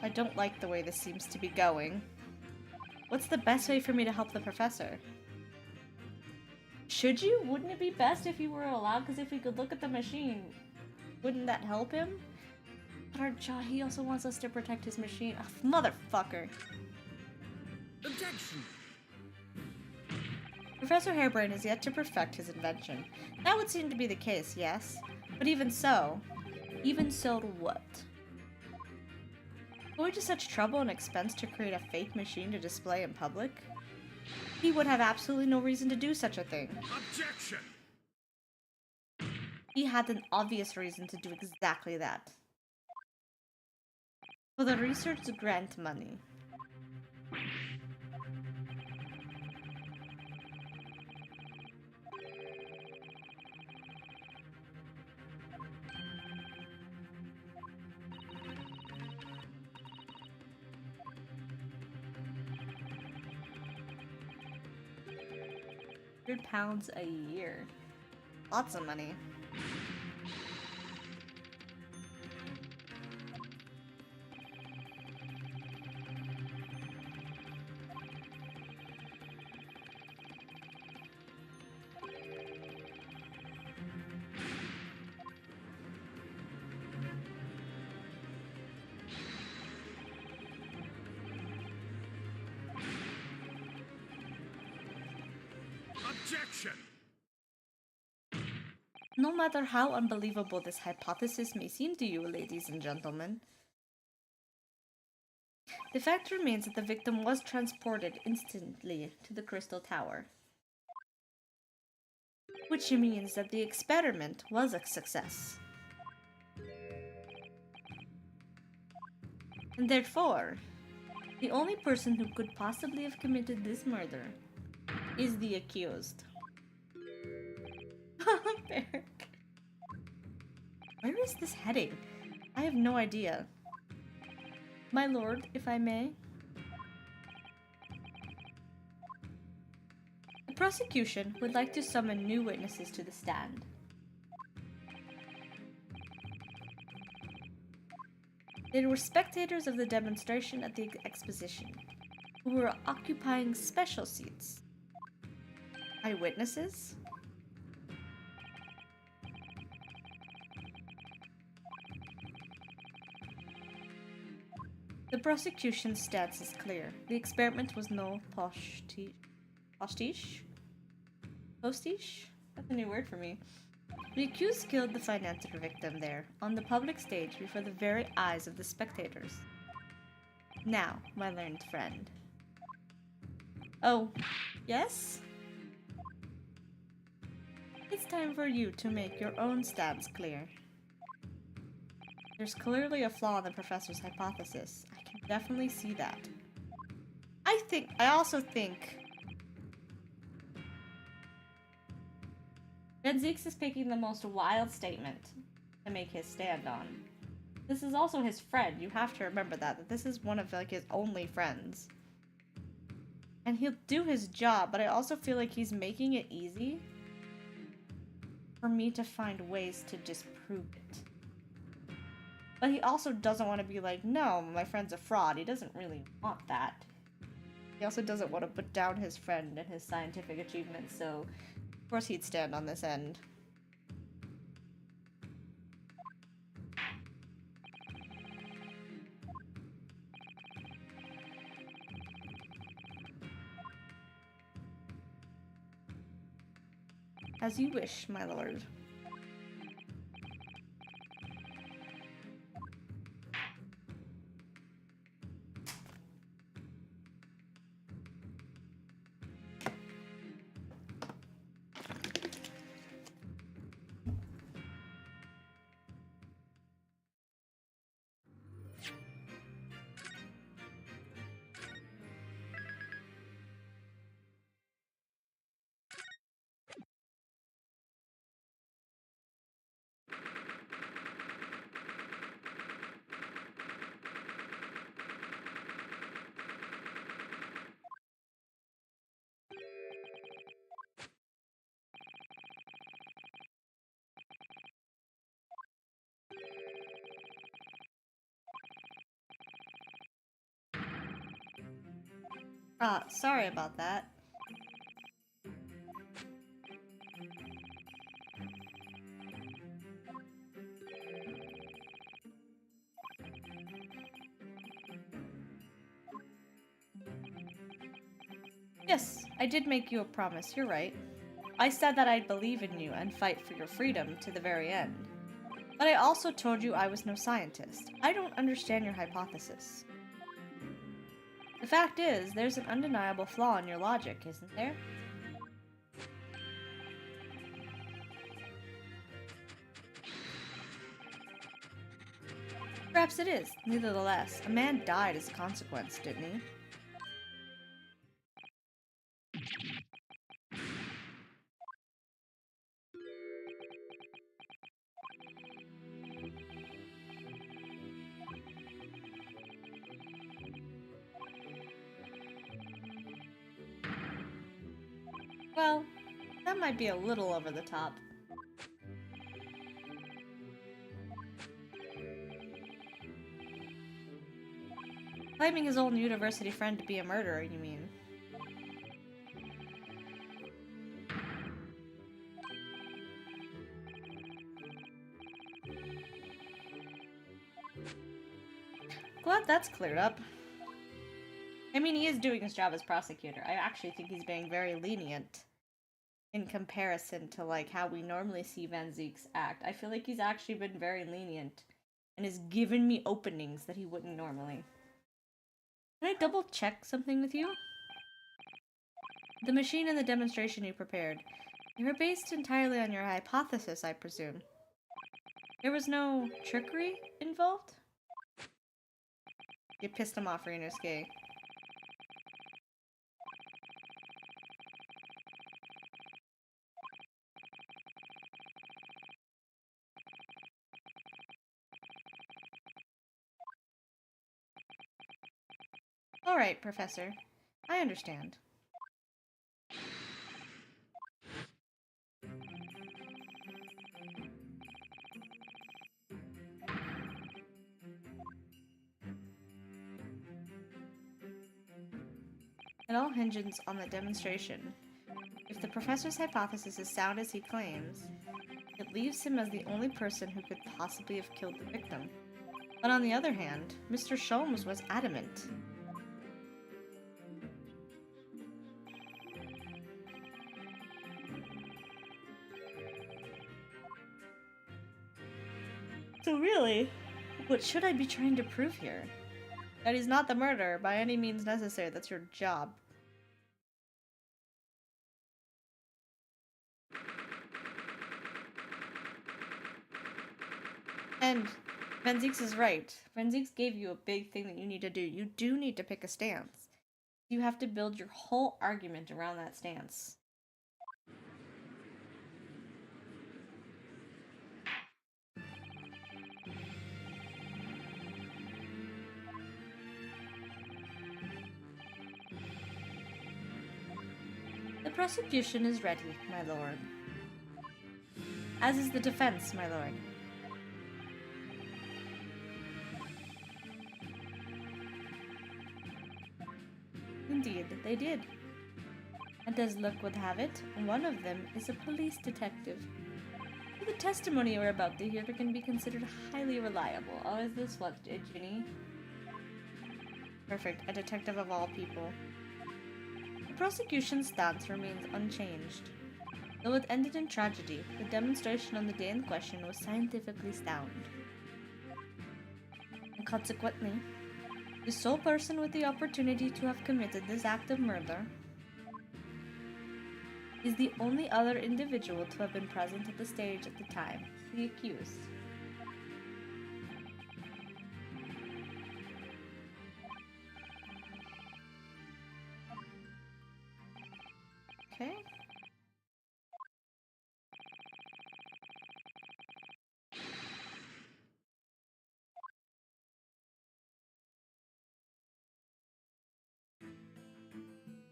I don't like the way this seems to be going. What's the best way for me to help the professor? Should you? Wouldn't it be best if you were allowed? Because if we could look at the machine, wouldn't that help him? But our he also wants us to protect his machine. Oh, motherfucker. Objection! Professor Harebrain is yet to perfect his invention. That would seem to be the case, yes. But even so what? Going to such trouble and expense to create a fake machine to display in public? He would have absolutely no reason to do such a thing. Objection! He had an obvious reason to do exactly that. For the research grant money. £100 a year. Lots of money. Objection! No matter how unbelievable this hypothesis may seem to you, ladies and gentlemen, the fact remains that the victim was transported instantly to the Crystal Tower. Which means that the experiment was a success. And therefore, the only person who could possibly have committed this murder is the accused. Beric. Where is this heading? I have no idea. My lord, if I may. The prosecution would like to summon new witnesses to the stand. They were spectators of the demonstration at the exposition, who were occupying special seats. Eyewitnesses? The prosecution's stance is clear. The experiment was no postiche? Postiche? That's a new word for me. The accused killed the financier victim there, on the public stage before the very eyes of the spectators. Now, my learned friend. Oh, yes? It's time for you to make your own stance clear. There's clearly a flaw in the professor's hypothesis. I can definitely see that. I also think that Zieks is picking the most wild statement to make his stand on. This is also his friend. You have to remember that this is one of like his only friends. And he'll do his job, but I also feel like he's making it easy for me to find ways to disprove it. But he also doesn't want to be like, no, my friend's a fraud. He doesn't really want that. He also doesn't want to put down his friend and his scientific achievements, so of course he'd stand on this end. As you wish, my lord. Ah, sorry about that. Yes, I did make you a promise, you're right. I said that I'd believe in you and fight for your freedom to the very end. But I also told you I was no scientist. I don't understand your hypothesis. The fact is, there's an undeniable flaw in your logic, isn't there? Perhaps it is. Nevertheless, a man died as a consequence, didn't he? Well, that might be a little over the top. Claiming his old university friend to be a murderer, you mean? Glad that's cleared up. I mean, he is doing his job as prosecutor. I actually think he's being very lenient in comparison to, like, how we normally see Van Zieks act. I feel like he's actually been very lenient and has given me openings that he wouldn't normally. Can I double check something with you? The machine and the demonstration you prepared, they were based entirely on your hypothesis, I presume. There was no trickery involved? You pissed him off, Ryunosuke. Alright, Professor. I understand. It all hinges on the demonstration. If the professor's hypothesis is sound as he claims, it leaves him as the only person who could possibly have killed the victim. But on the other hand, Mr. Sholmes was adamant. So really, what should I be trying to prove here? That he's not the murderer by any means necessary. That's your job. And Van Zieks is right. Van Zieks gave you a big thing that you need to do. You do need to pick a stance. You have to build your whole argument around that stance. The prosecution is ready, my lord. As is the defense, my lord. Indeed, they did. And as luck would have it, one of them is a police detective. The testimony we're about to hear can be considered highly reliable. Oh, is this what, Ginny? Perfect, a detective of all people. The prosecution's stance remains unchanged. Though it ended in tragedy, the demonstration on the day in question was scientifically sound. And consequently, the sole person with the opportunity to have committed this act of murder is the only other individual to have been present at the stage at the time, the accused. Okay.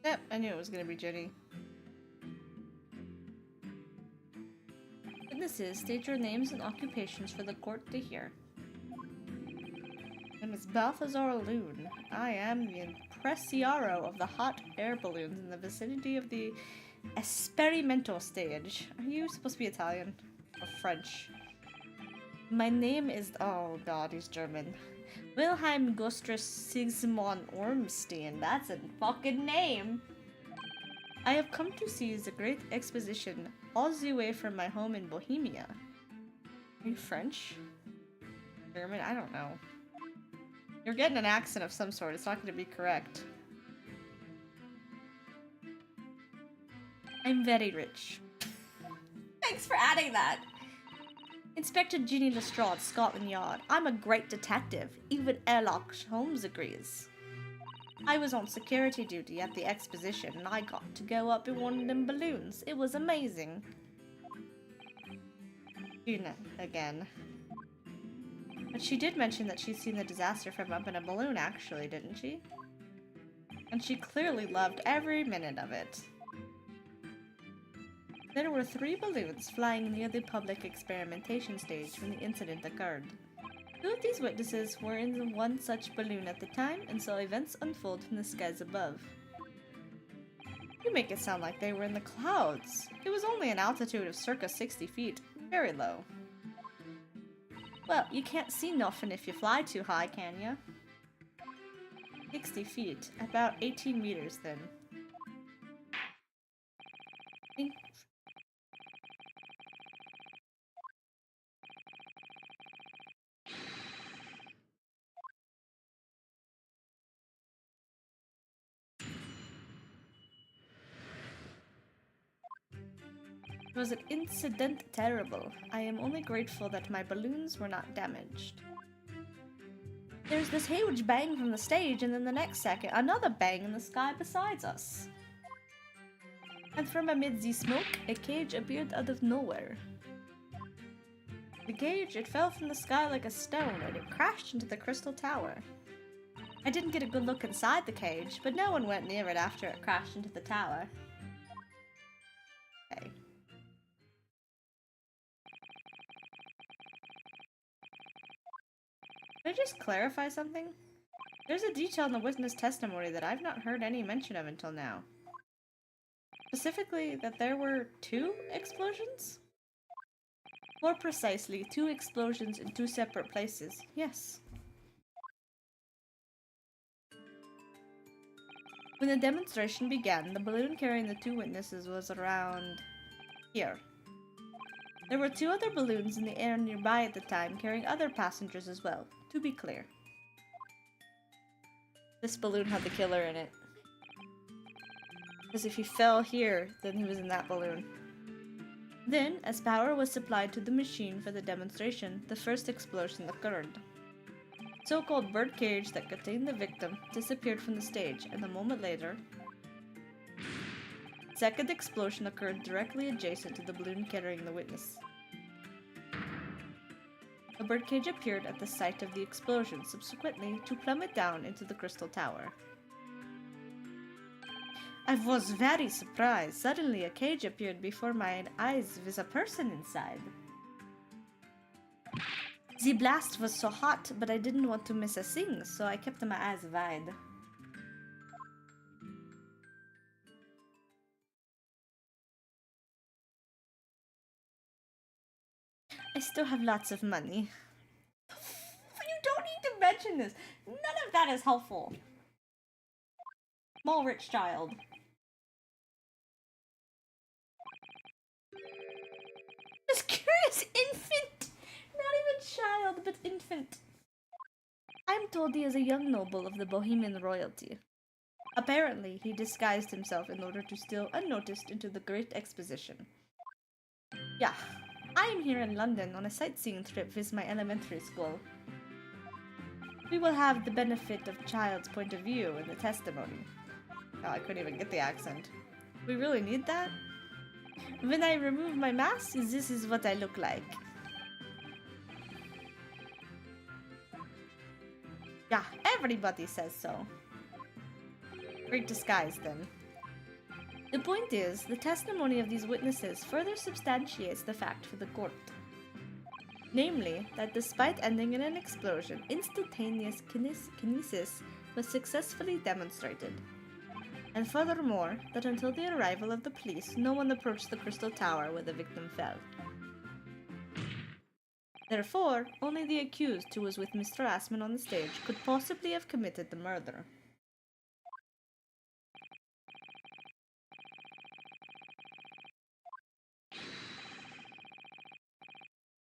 Yep, I knew it was gonna be Jenny. Witnesses, state your names and occupations for the court to hear. My name is Balthazar Loon. I am the impresario of the hot air balloons in the vicinity of the experimental stage. Are you supposed to be Italian? Or French? My name is... oh god, he's German. Wilhelm Gustris Sigismund Ormstein. That's a fucking name! I have come to seize the Great Exposition all the way from my home in Bohemia. Are you French? German? I don't know. You're getting an accent of some sort. It's not going to be correct. I'm very rich. Thanks for adding that! Inspector Ginny Lestrade, Scotland Yard. I'm a great detective. Even Sherlock Holmes agrees. I was on security duty at the exposition and I got to go up in one of them balloons. It was amazing. Gina again. But she did mention that she'd seen the disaster from up in a balloon actually, didn't she? And she clearly loved every minute of it. There were 3 balloons flying near the public experimentation stage when the incident occurred. 2 of these witnesses were in one such balloon at the time and saw events unfold from the skies above. You make it sound like they were in the clouds. It was only an altitude of circa 60 feet, very low. Well, you can't see nothing if you fly too high, can ya? 60 feet, about 18 meters then. Was an incident terrible? I am only grateful that my balloons were not damaged. There's this huge bang from the stage, and then the next second, another bang in the sky beside us. And from amid the smoke, a cage appeared out of nowhere. The cage, it fell from the sky like a stone, and it crashed into the crystal tower. I didn't get a good look inside the cage, but no one went near it after it crashed into the tower. Okay. Can I just clarify something? There's a detail in the witness testimony that I've not heard any mention of until now. Specifically, that there were 2 explosions? More precisely, 2 explosions in 2 separate places. Yes. When the demonstration began, the balloon carrying the 2 witnesses was around here. There were 2 other balloons in the air nearby at the time carrying other passengers as well, to be clear. This balloon had the killer in it. Because if he fell here, then he was in that balloon. Then, as power was supplied to the machine for the demonstration, the first explosion occurred. The so-called birdcage that contained the victim disappeared from the stage, and a moment later, the second explosion occurred directly adjacent to the balloon carrying the witness. A birdcage appeared at the site of the explosion, subsequently to plummet down into the crystal tower. I was very surprised. Suddenly a cage appeared before my eyes with a person inside. The blast was so hot, but I didn't want to miss a thing, so I kept my eyes wide. I still have lots of money. You don't need to mention this. None of that is helpful. Small rich child. This curious infant! Not even child, but infant. I'm told he is a young noble of the Bohemian royalty. Apparently, he disguised himself in order to steal unnoticed into the Great Exposition. Yeah, I am here in London on a sightseeing trip with my elementary school. We will have the benefit of child's point of view in the testimony. Oh, I couldn't even get the accent. We really need that? When I remove my mask, this is what I look like. Yeah, everybody says so. Great disguise, then. The point is, the testimony of these witnesses further substantiates the fact for the court. Namely, that despite ending in an explosion, instantaneous kinesis was successfully demonstrated. And furthermore, that until the arrival of the police, no one approached the crystal tower where the victim fell. Therefore, only the accused, who was with Mr. Assman on the stage, could possibly have committed the murder.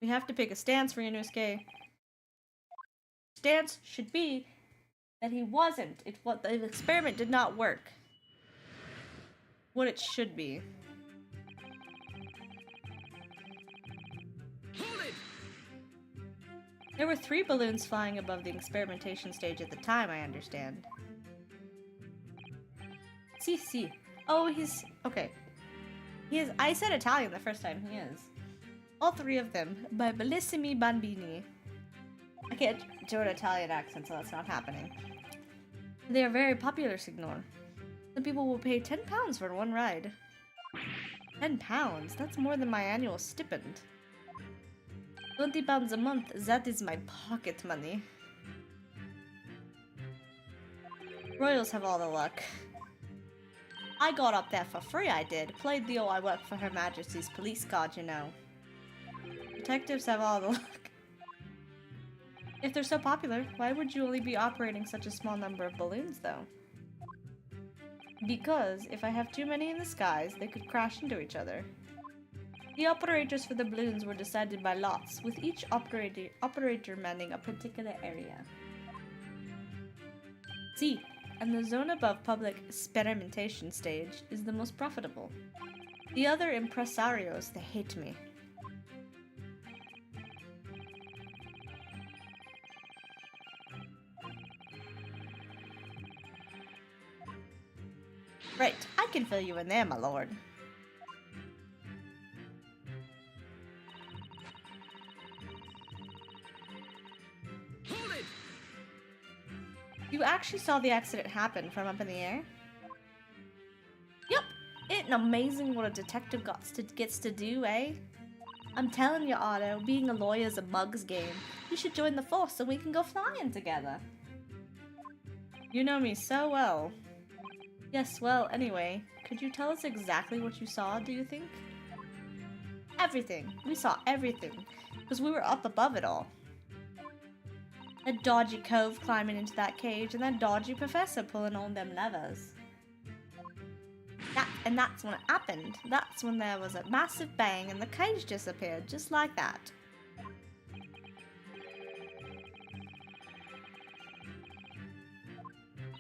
We have to pick a stance for Inosuke. Stance should be that he wasn't. The experiment did not work. What it should be. Hold it! There were 3 balloons flying above the experimentation stage at the time, I understand. Si. Oh, he's... okay. He is... I said Italian the first time. He is. All 3 of them, by Bellissimi Bambini. I can't do an Italian accent, so that's not happening. They are very popular, signor. Some people will pay £10 for one ride. £10? That's more than my annual stipend. £20 a month, that is my pocket money. Royals have all the luck. I got up there for free, I did. Played the I work for Her Majesty's police card, you know. Detectives have all the luck. If they're so popular, why would you only be operating such a small number of balloons, though? Because if I have too many in the skies, they could crash into each other. The operators for the balloons were decided by lots, with each operator manning a particular area. See, and the zone above public experimentation stage is the most profitable. The other impresarios, they hate me. Right, I can fill you in there, my lord. Hold it! You actually saw the accident happen from up in the air? Yup! Isn't it amazing what a detective gets to do, eh? I'm telling you, Otto, being a lawyer's a mug's game. You should join the force so we can go flying together. You know me so well. Yes, well, anyway, could you tell us exactly what you saw, do you think? Everything. We saw everything, because we were up above it all. That dodgy cove climbing into that cage, and that dodgy professor pulling on them levers. And that's when it happened. That's when there was a massive bang and the cage disappeared, just like that.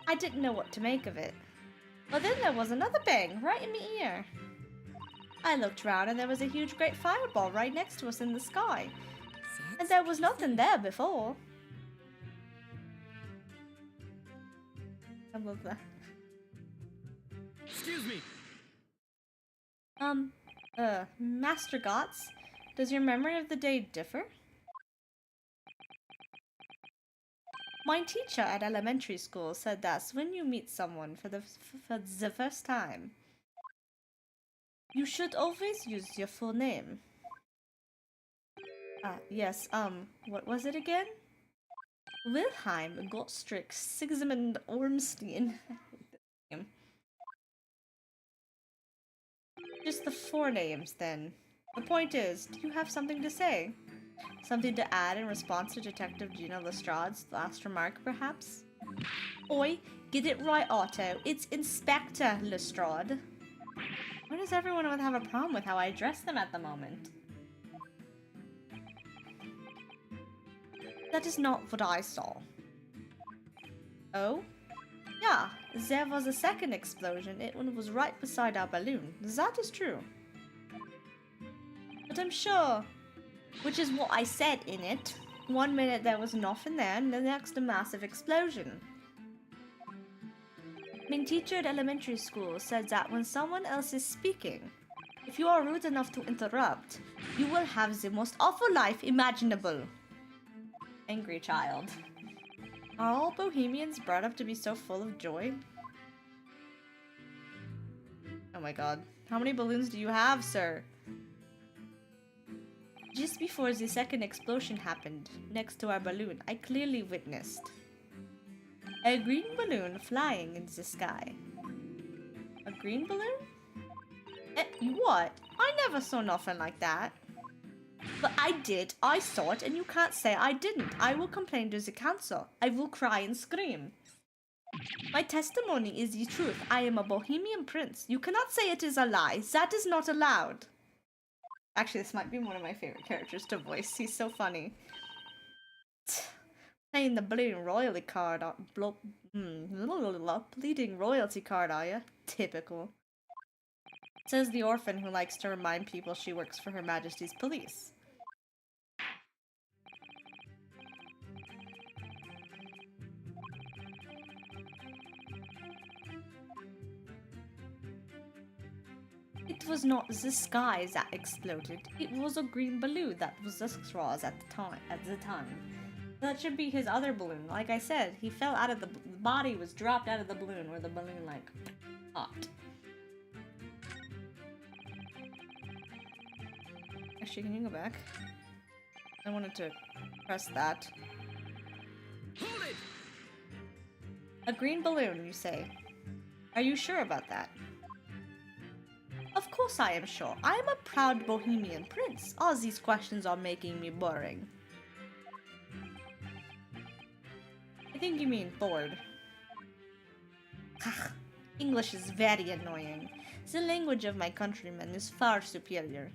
I didn't know what to make of it. But then there was another bang, right in my ear. I looked round and there was a huge great fireball right next to us in the sky. And there was nothing there before. I love that. Excuse me! Master Gotts, does your memory of the day differ? My teacher at elementary school said that when you meet someone for the first time, you should always use your full name. Yes, what was it again? Wilhelm Gottstrick Sigismund Ormstein. Just the 4 names, then. The point is, do you have something to say? Something to add in response to Detective Gina Lestrade's last remark, perhaps? Oi, get it right, Otto. It's Inspector Lestrade. Why does everyone have a problem with how I address them at the moment? That is not what I saw. Oh? Yeah, there was a second explosion. It was right beside our balloon. That is true. But I'm sure, which is what I said in it. 1 minute there was nothing there, and the next a massive explosion. My teacher at elementary school said that when someone else is speaking, if you are rude enough to interrupt, you will have the most awful life imaginable. Angry child. Are all Bohemians brought up to be so full of joy? Oh my god. How many balloons do you have, sir? Just before the second explosion happened, next to our balloon, I clearly witnessed. A green balloon flying in the sky. A green balloon? You what? I never saw nothing like that. But I did. I saw it, and you can't say I didn't. I will complain to the council. I will cry and scream. My testimony is the truth. I am a Bohemian prince. You cannot say it is a lie. That is not allowed. Actually, this might be one of my favorite characters to voice. He's so funny. Playing the bleeding royalty card. Bleeding royalty card, are you? Typical. Says the orphan who likes to remind people she works for Her Majesty's police. It was not the sky that exploded. It was a green balloon that was the straws at the time. That should be his other balloon. Like I said, he fell out of the body was dropped out of the balloon where the balloon like popped. Actually, can you go back? I wanted to press that. Hold it! A green balloon, you say? Are you sure about that? Of course I am sure. I am a proud Bohemian prince. All these questions are making me boring. I think you mean bored. English is very annoying. The language of my countrymen is far superior.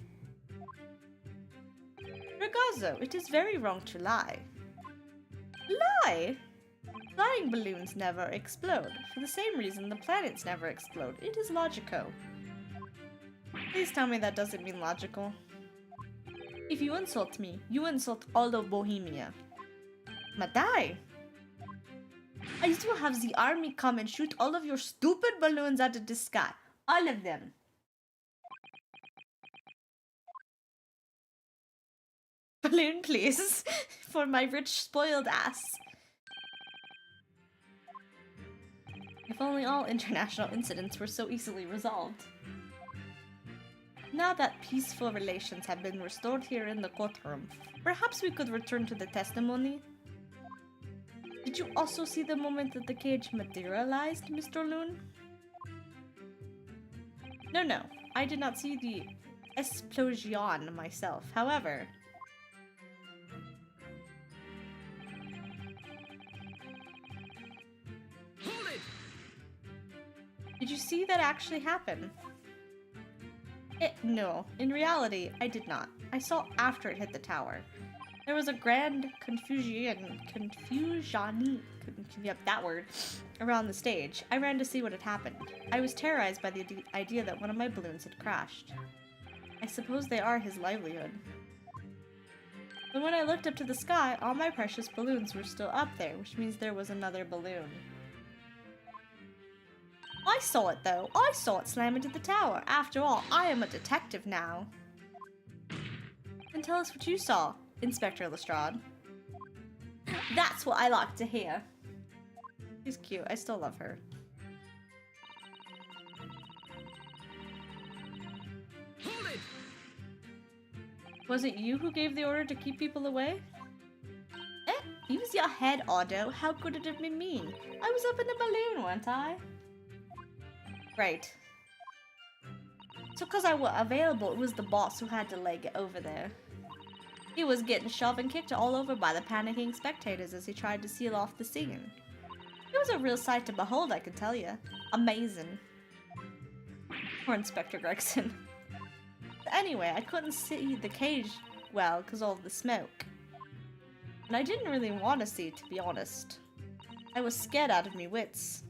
Ragazzo, it is very wrong to lie. Lie? Flying balloons never explode. For the same reason the planets never explode. It is logico. Please tell me that doesn't mean logical. If you insult me, you insult all of Bohemia. Madai! I will have the army come and shoot all of your stupid balloons out of the sky. All of them. Balloon, please. For my rich, spoiled ass. If only all international incidents were so easily resolved. Now that peaceful relations have been restored here in the courtroom, perhaps we could return to the testimony? Did you also see the moment that the cage materialized, Mr. Loon? No, I did not see the explosion myself. However, Hold it! did you see that actually happen? No, in reality, I did not. I saw after it hit the tower. There was a grand confusion, yep, that word, around the stage. I ran to see what had happened. I was terrorized by the idea that one of my balloons had crashed. I suppose they are his livelihood. But when I looked up to the sky, all my precious balloons were still up there, which means there was another balloon. I saw it, though. I saw it slam into the tower. After all, I am a detective now. And tell us what you saw, Inspector Lestrade. That's what I like to hear. She's cute. I still love her. Hold it! Was it you who gave the order to keep people away? Use your head, Otto. How could it have been me? I was up in a balloon, weren't I? Right. So because I was available, it was the boss who had to leg it over there. He was getting shoved and kicked all over by the panicking spectators as he tried to seal off the scene. It was a real sight to behold, I can tell you. Amazing. Poor Inspector Gregson. But anyway, I couldn't see the cage well because of all the smoke. And I didn't really want to see it, to be honest. I was scared out of me wits.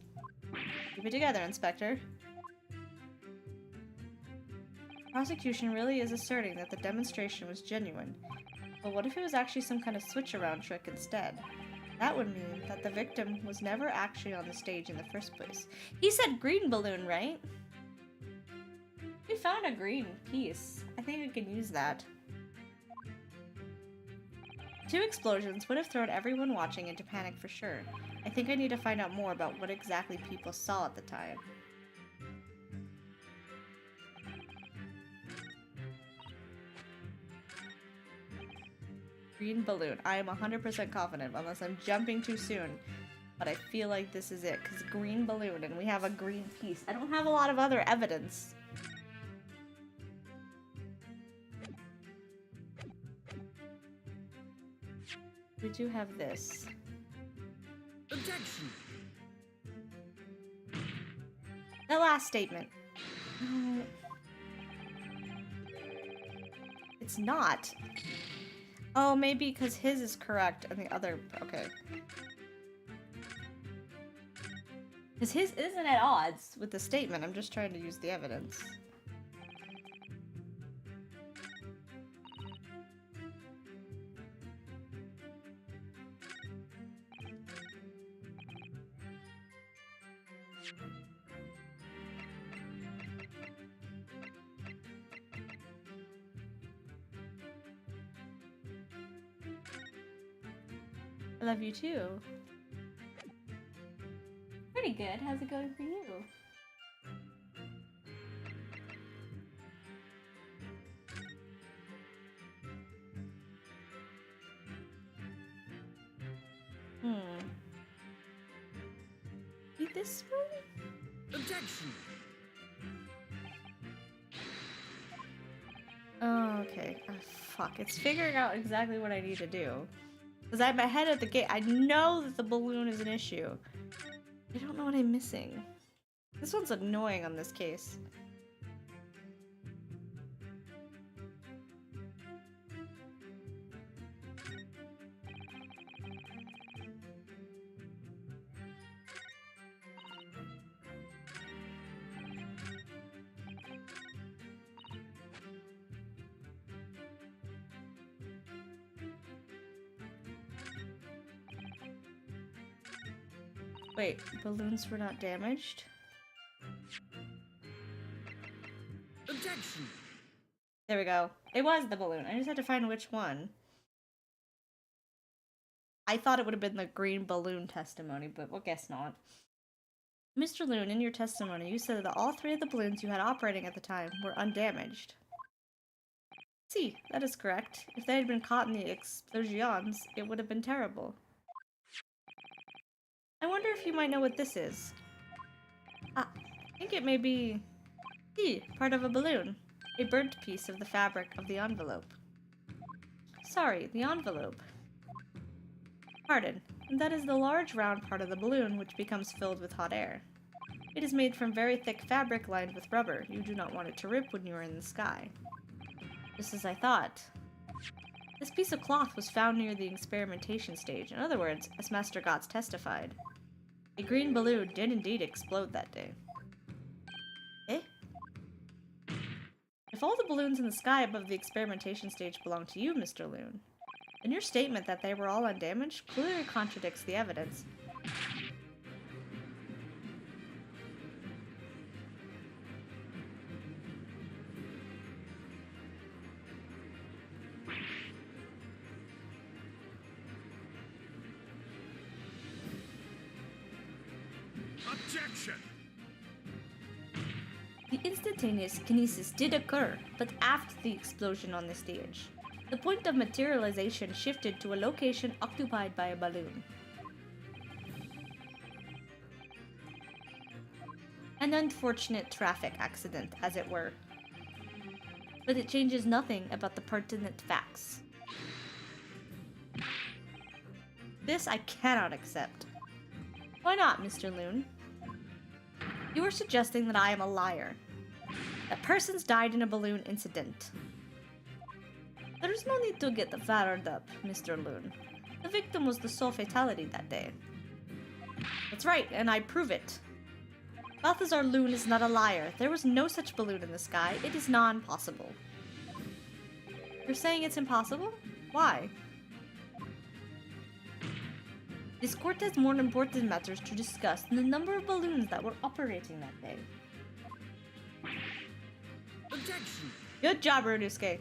Keep it together, Inspector. Prosecution really is asserting that the demonstration was genuine. But what if it was actually some kind of switch-around trick instead? That would mean that the victim was never actually on the stage in the first place. He said green balloon, right? We found a green piece. I think we can use that. 2 explosions would have thrown everyone watching into panic for sure. I think I need to find out more about what exactly people saw at the time. Green balloon. I am 100% confident, unless I'm jumping too soon. But I feel like this is it, because green balloon, and we have a green piece. I don't have a lot of other evidence. We do have this. Objection. The last statement. No. It's not. Oh, maybe because his is correct and the other... Okay. Because his isn't at odds with the statement. I'm just trying to use the evidence. I love you too. Pretty good. How's it going for you? Be this way? Objection. Oh, okay. Oh, fuck. It's figuring out exactly what I need to do. Because I'm ahead of the gate. I know that the balloon is an issue. I don't know what I'm missing. This one's annoying on this case. Wait, balloons were not damaged? Objection. There we go. It was the balloon. I just had to find which one. I thought it would have been the green balloon testimony, but we'll guess not. Mr. Loon, in your testimony, you said that all three of the balloons you had operating at the time were undamaged. See, that is correct. If they had been caught in the explosions, it would have been terrible. I wonder if you might know what this is. Ah, I think it may be... part of a balloon. A burnt piece of the fabric of the envelope. Sorry, the envelope. Pardon, that is the large round part of the balloon which becomes filled with hot air. It is made from very thick fabric lined with rubber. You do not want it to rip when you are in the sky. Just as I thought. This piece of cloth was found near the experimentation stage. In other words, as Master Gotts testified, a green balloon did indeed explode that day. Eh? If all the balloons in the sky above the experimentation stage belong to you, Mr. Loon, then your statement that they were all undamaged clearly contradicts the evidence. Objection. The instantaneous kinesis did occur, but after the explosion on the stage. The point of materialization shifted to a location occupied by a balloon. An unfortunate traffic accident, as it were. But it changes nothing about the pertinent facts. This I cannot accept. Why not, Mr. Loon? You are suggesting that I am a liar. That persons died in a balloon incident. There is no need to get fired up, Mr. Loon. The victim was the sole fatality that day. That's right, and I prove it. Balthazar Loon is not a liar. There was no such balloon in the sky. It is non-possible. You're saying it's impossible? Why? This court has more important matters to discuss than the number of balloons that were operating that day. Objection. Good job, Rudusuke.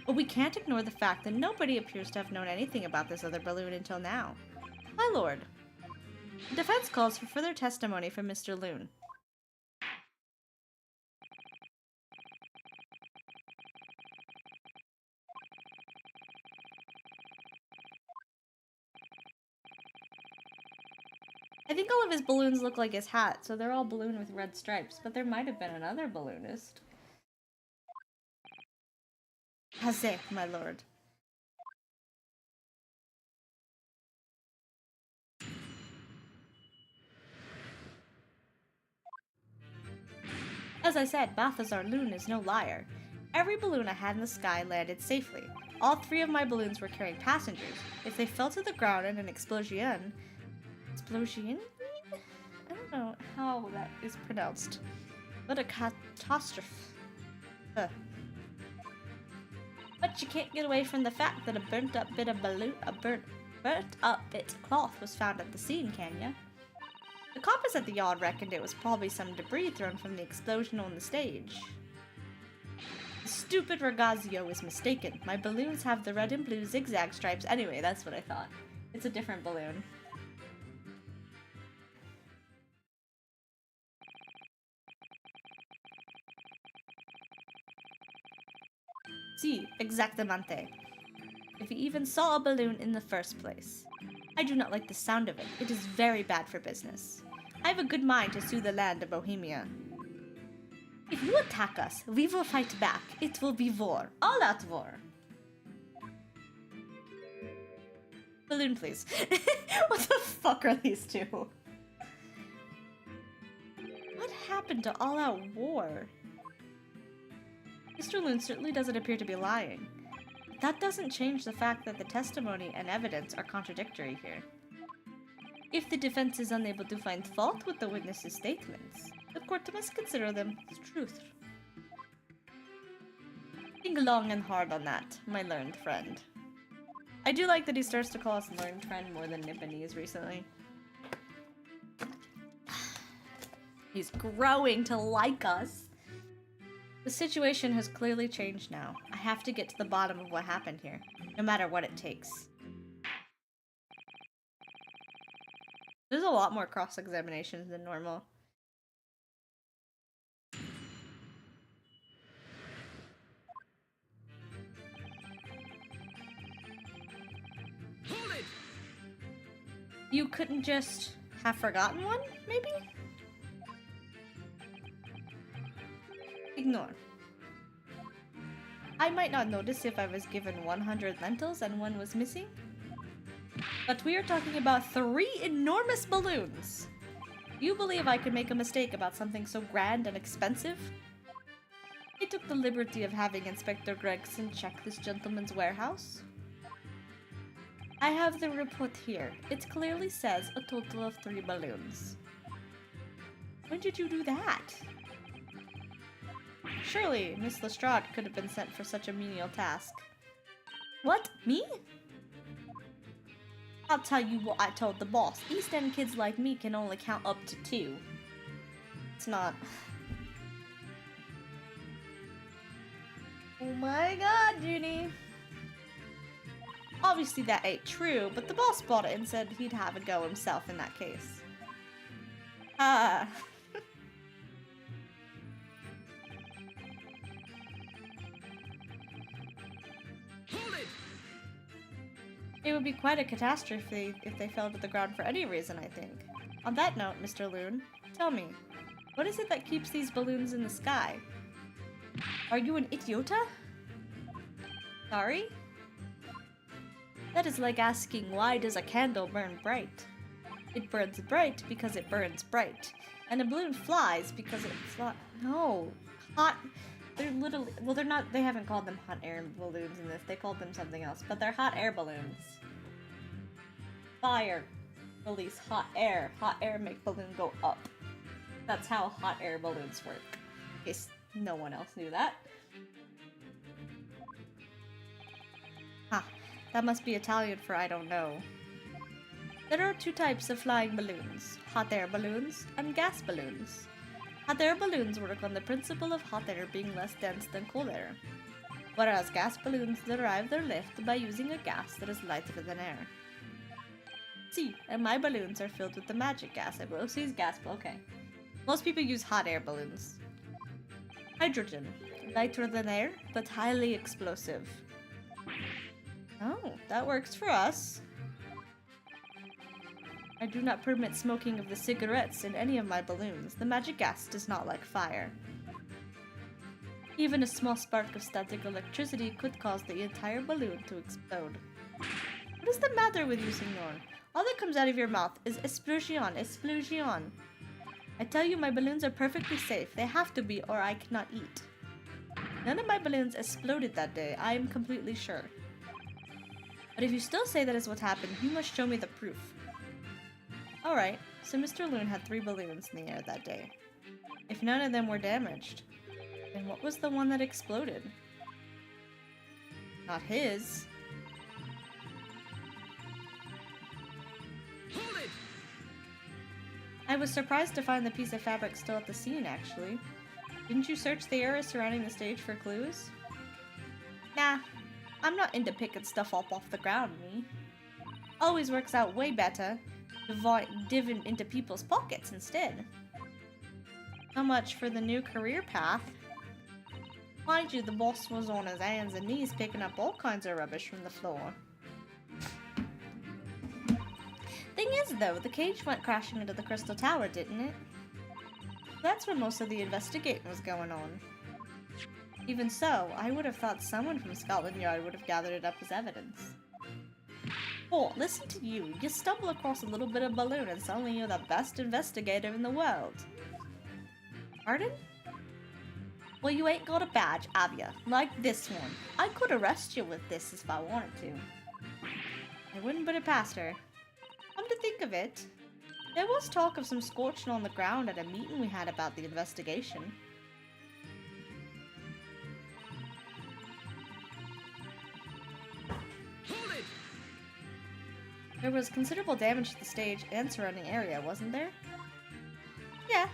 But we can't ignore the fact that nobody appears to have known anything about this other balloon until now. My lord, the defense calls for further testimony from Mr. Loon. I think all of his balloons look like his hat, so they're all balloon with red stripes, but there might have been another balloonist. Haze, my lord. As I said, Balthazar Loon is no liar. Every balloon I had in the sky landed safely. All 3 of my balloons were carrying passengers. If they fell to the ground in an explosion... Explosion? I don't know how that is pronounced. What a catastrophe. But you can't get away from the fact that a burnt up bit of cloth was found at the scene, can ya? The coppers at the yard reckoned it was probably some debris thrown from the explosion on the stage. The stupid Ragazio is mistaken. My balloons have the red and blue zigzag stripes anyway, that's what I thought. It's a different balloon. Si, exactamente. If he even saw a balloon in the first place. I do not like the sound of it. It is very bad for business. I have a good mind to sue the land of Bohemia. If you attack us, we will fight back. It will be war. All out war. Balloon, please. What the fuck are these two? What happened to all out war? Mr. Loon certainly doesn't appear to be lying. That doesn't change the fact that the testimony and evidence are contradictory here. If the defense is unable to find fault with the witnesses' statements, the court must consider them as truth. Think long and hard on that, my learned friend. I do like that he starts to call us learned friend more than Nipponese recently. He's growing to like us. The situation has clearly changed now. I have to get to the bottom of what happened here, no matter what it takes. There's a lot more cross-examinations than normal. Hold it! You couldn't just have forgotten one, maybe? Ignore. I might not notice if I was given 100 lentils and one was missing. But we are talking about 3 enormous balloons. Do you believe I could make a mistake about something so grand and expensive? I took the liberty of having Inspector Gregson check this gentleman's warehouse. I have the report here. It clearly says a total of 3 balloons. When did you do that? Surely Miss Lestrade could have been sent for such a menial task. What? Me? I'll tell you what I told the boss. East End kids like me can only count up to 2. It's not... Oh my god, Junie. Obviously that ain't true, but the boss bought it and said he'd have a go himself in that case. Ah. Hold it! It would be quite a catastrophe if they fell to the ground for any reason, I think. On that note, Mr. Loon, tell me, what is it that keeps these balloons in the sky? Are you an idiota? Sorry? That is like asking, why does a candle burn bright? It burns bright because it burns bright. And a balloon flies because it flies. No. Hot. They're literally, well, they're not, they haven't called them hot air balloons in this. They called them something else, but they're hot air balloons. Fire. Release hot air. Hot air make balloon go up. That's how hot air balloons work. In case no one else knew that. Huh. That must be Italian for I don't know. There are 2 types of flying balloons. Hot air balloons and gas balloons. Hot air balloons work on the principle of hot air being less dense than cold air, whereas gas balloons derive their lift by using a gas that is lighter than air. See, and my balloons are filled with the magic gas. Oh, so use gas, okay. Most people use hot air balloons. Hydrogen. Lighter than air, but highly explosive. Oh, that works for us. I do not permit smoking of the cigarettes in any of my balloons. The magic gas does not like fire. Even a small spark of static electricity could cause the entire balloon to explode. What is the matter with you, senor? All that comes out of your mouth is explosion, explosion. I tell you, my balloons are perfectly safe. They have to be, or I cannot eat. None of my balloons exploded that day, I am completely sure. But if you still say that is what happened, you must show me the proof. Alright, so Mr. Loon had 3 balloons in the air that day. If none of them were damaged, then what was the one that exploded? Not his. Hold it! I was surprised to find the piece of fabric still at the scene, actually. Didn't you search the area surrounding the stage for clues? Nah, I'm not into picking stuff up off the ground, me. Always works out way better diving into people's pockets instead. How much for the new career path? Mind you, the boss was on his hands and knees picking up all kinds of rubbish from the floor. Thing is, though, the cage went crashing into the Crystal Tower, didn't it? That's where most of the investigating was going on. Even so, I would have thought someone from Scotland Yard would have gathered it up as evidence. Oh, listen to you. You stumble across a little bit of balloon and suddenly you're the best investigator in the world. Pardon? Well, you ain't got a badge, have ya? Like this one. I could arrest you with this if I wanted to. I wouldn't put it past her. Come to think of it, there was talk of some scorching on the ground at a meeting we had about the investigation. Hold it! There was considerable damage to the stage and surrounding area, wasn't there? Yeah.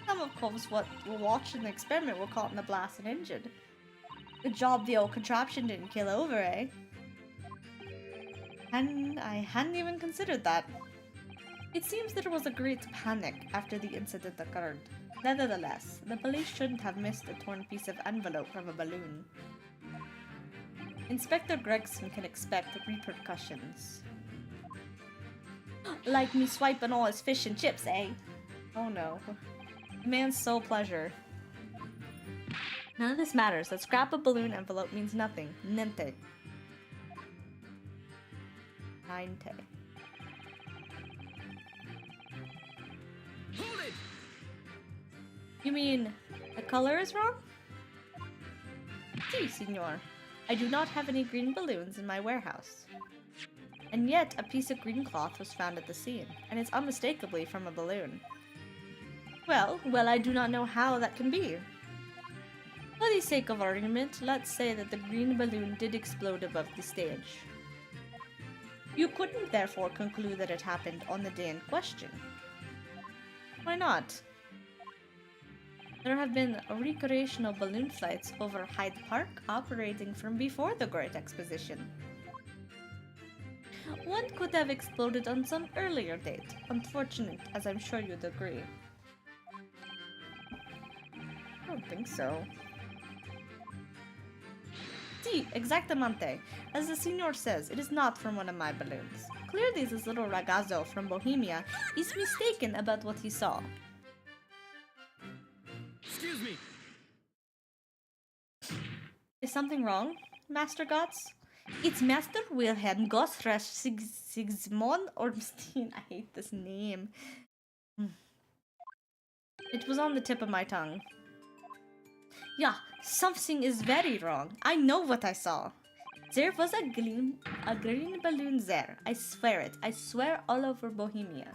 Some of course what were watching the experiment were caught in the blast and injured. Good job the old contraption didn't kill over, eh? And I hadn't even considered that. It seems there was a great panic after the incident occurred. Nevertheless, the police shouldn't have missed a torn piece of envelope from a balloon. Inspector Gregson can expect repercussions. Like me swiping all his fish and chips, eh? Oh no. The man's sole pleasure. None of this matters. That scrap of balloon envelope means nothing. Niente. Niente. Hold it! You mean the color is wrong? Si, senor. I do not have any green balloons in my warehouse. And yet, a piece of green cloth was found at the scene, and it's unmistakably from a balloon. Well, I do not know how that can be. For the sake of argument, let's say that the green balloon did explode above the stage. You couldn't therefore conclude that it happened on the day in question. Why not? There have been recreational balloon flights over Hyde Park operating from before the Great Exposition. One could have exploded on some earlier date, unfortunate as I'm sure you'd agree. I don't think so. Si, exactamente. As the senor says, it is not from one of my balloons. Clearly this little ragazzo from Bohemia is mistaken about what he saw. Excuse me! Is something wrong, Master Gotts? It's Master Wilhelm Gottfried Sigismund Ormstein. I hate this name. It was on the tip of my tongue. Yeah, something is very wrong. I know what I saw. There was a green balloon there. I swear it. I swear all over Bohemia.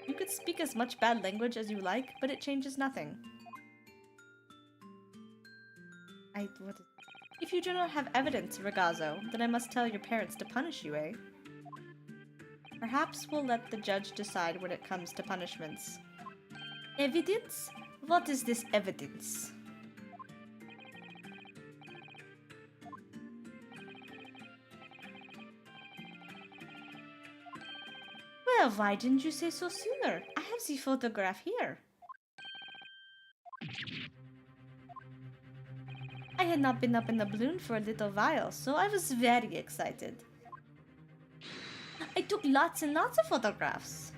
You could speak as much bad language as you like, but it changes nothing. If you do not have evidence, Ragazzo, then I must tell your parents to punish you, eh? Perhaps we'll let the judge decide when it comes to punishments. Evidence? What is this evidence? Well, why didn't you say so sooner? I have the photograph here. I had not been up in the balloon for a little while, so I was very excited. I took lots and lots of photographs.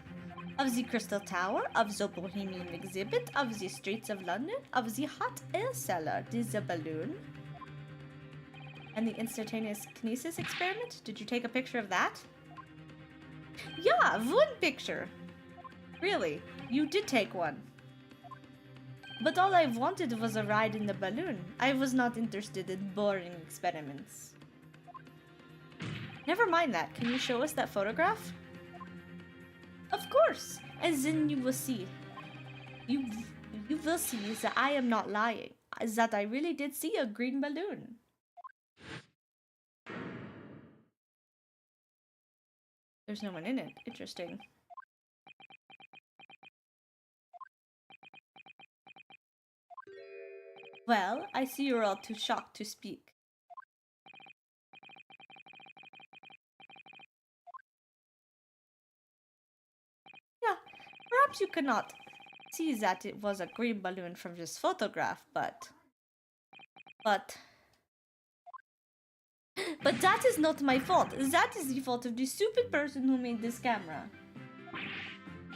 Of the Crystal Tower, of the Bohemian exhibit, of the streets of London, of the hot air cellar, the balloon. And the instantaneous kinesis experiment? Did you take a picture of that? Yeah, one picture. Really, you did take one. But all I wanted was a ride in the balloon. I was not interested in boring experiments. Never mind that. Can you show us that photograph? Of course. And then you will see. You will see that I am not lying. That I really did see a green balloon. There's no one in it. Interesting. Well, I see you're all too shocked to speak. Yeah, perhaps you cannot see that it was a green balloon from this photograph, but that is not my fault. That is the fault of the stupid person who made this camera.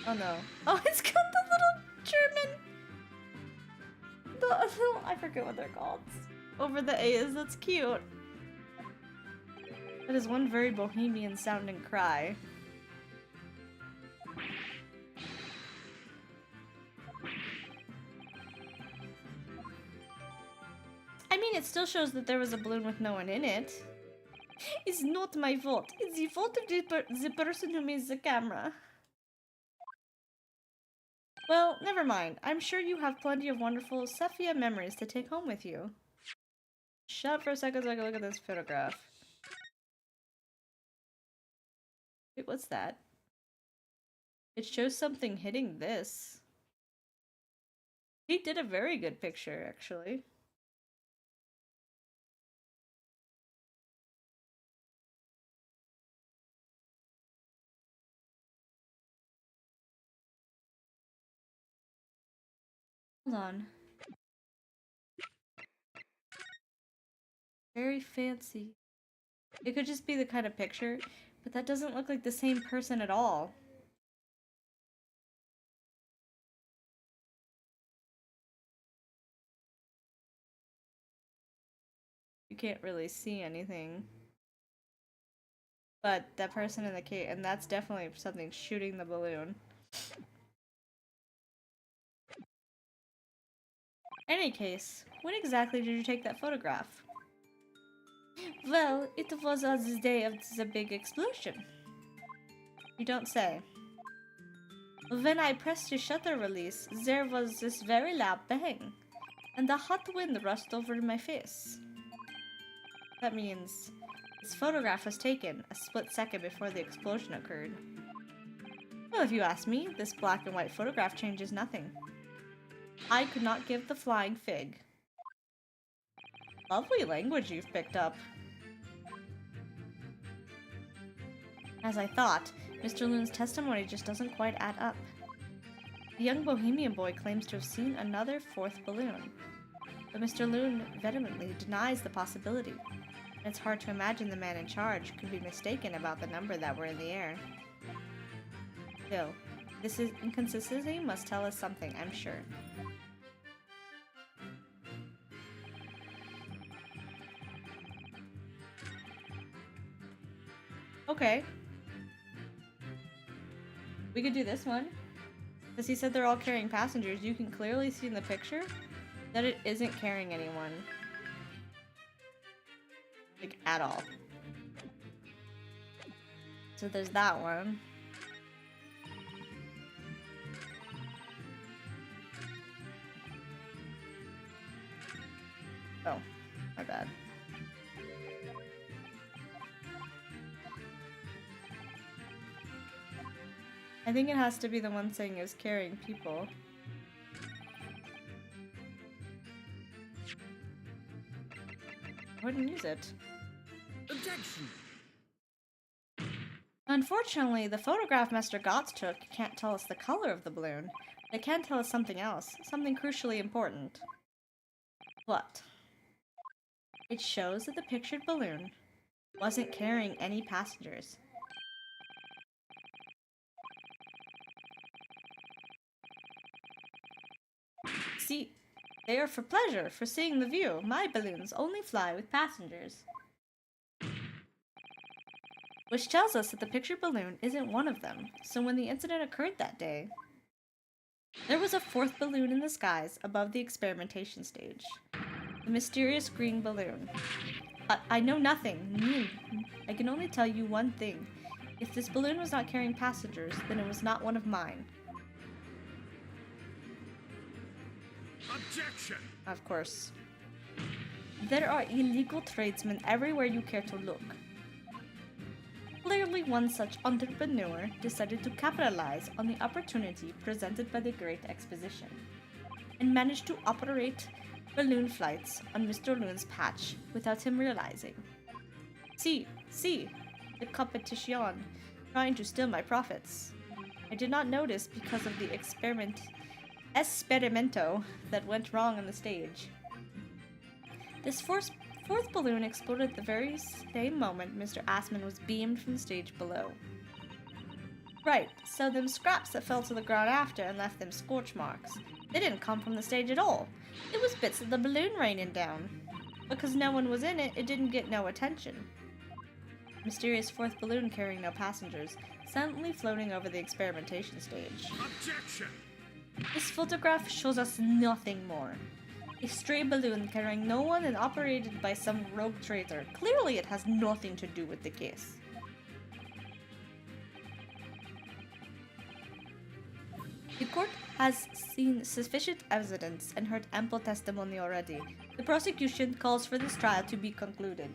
Oh no. Oh, it's got the little German... I forget what they're called. Over the A's, that's cute. That is one very bohemian sounding cry. I mean, it still shows that there was a balloon with no one in it. It's not my fault. It's the fault of the person who made the camera. Well, never mind. I'm sure you have plenty of wonderful sepia memories to take home with you. Shut up for a second so I can look at this photograph. Wait, what's that? It shows something hitting this. He did a very good picture, actually. Hold on. Very fancy. It could just be the kind of picture, but that doesn't look like the same person at all. You can't really see anything. But that person in the cave, and that's definitely something shooting the balloon. In any case, when exactly did you take that photograph? Well, it was on the day of the big explosion. You don't say. When I pressed the shutter release, there was this very loud bang, and the hot wind rushed over my face. That means this photograph was taken a split second before the explosion occurred. Well, if you ask me, this black and white photograph changes nothing. I could not give the flying fig. Lovely language you've picked up. As I thought, Mr. Loon's testimony just doesn't quite add up. The young bohemian boy claims to have seen another fourth balloon, but Mr. Loon vehemently denies the possibility. And it's hard to imagine the man in charge could be mistaken about the number that were in the air. Still, this inconsistency must tell us something, I'm sure. Okay. We could do this one. Because he said they're all carrying passengers. You can clearly see in the picture that it isn't carrying anyone. Like, at all. So there's that one. Oh, my bad. I think it has to be the one saying it was carrying people. I wouldn't use it. Objection! Unfortunately, the photograph Master Gotts took can't tell us the color of the balloon. It can tell us something else, something crucially important. What? It shows that the pictured balloon wasn't carrying any passengers. See, they are for pleasure, for seeing the view. My balloons only fly with passengers. Which tells us that the pictured balloon isn't one of them. So when the incident occurred that day, there was a fourth balloon in the skies above the experimentation stage. The mysterious green balloon. I know nothing. I can only tell you one thing. If this balloon was not carrying passengers, then it was not one of mine. Objection! Of course. There are illegal tradesmen everywhere you care to look. Clearly one such entrepreneur decided to capitalize on the opportunity presented by the Great Exposition, and managed to operate balloon flights on Mr. Loon's patch without him realizing. See, the competition trying to steal my profits. I did not notice because of the experimento that went wrong on the stage. This fourth balloon exploded at the very same moment Mr. Assman was beamed from the stage below. Right, so them scraps that fell to the ground after and left them scorch marks, they didn't come from the stage at all. It was bits of the balloon raining down. Because no one was in it, it didn't get no attention. Mysterious fourth balloon carrying no passengers, silently floating over the experimentation stage. Objection! This photograph shows us nothing more. A stray balloon carrying no one and operated by some rogue traitor. Clearly it has nothing to do with the case. The court has seen sufficient evidence and heard ample testimony already. The prosecution calls for this trial to be concluded.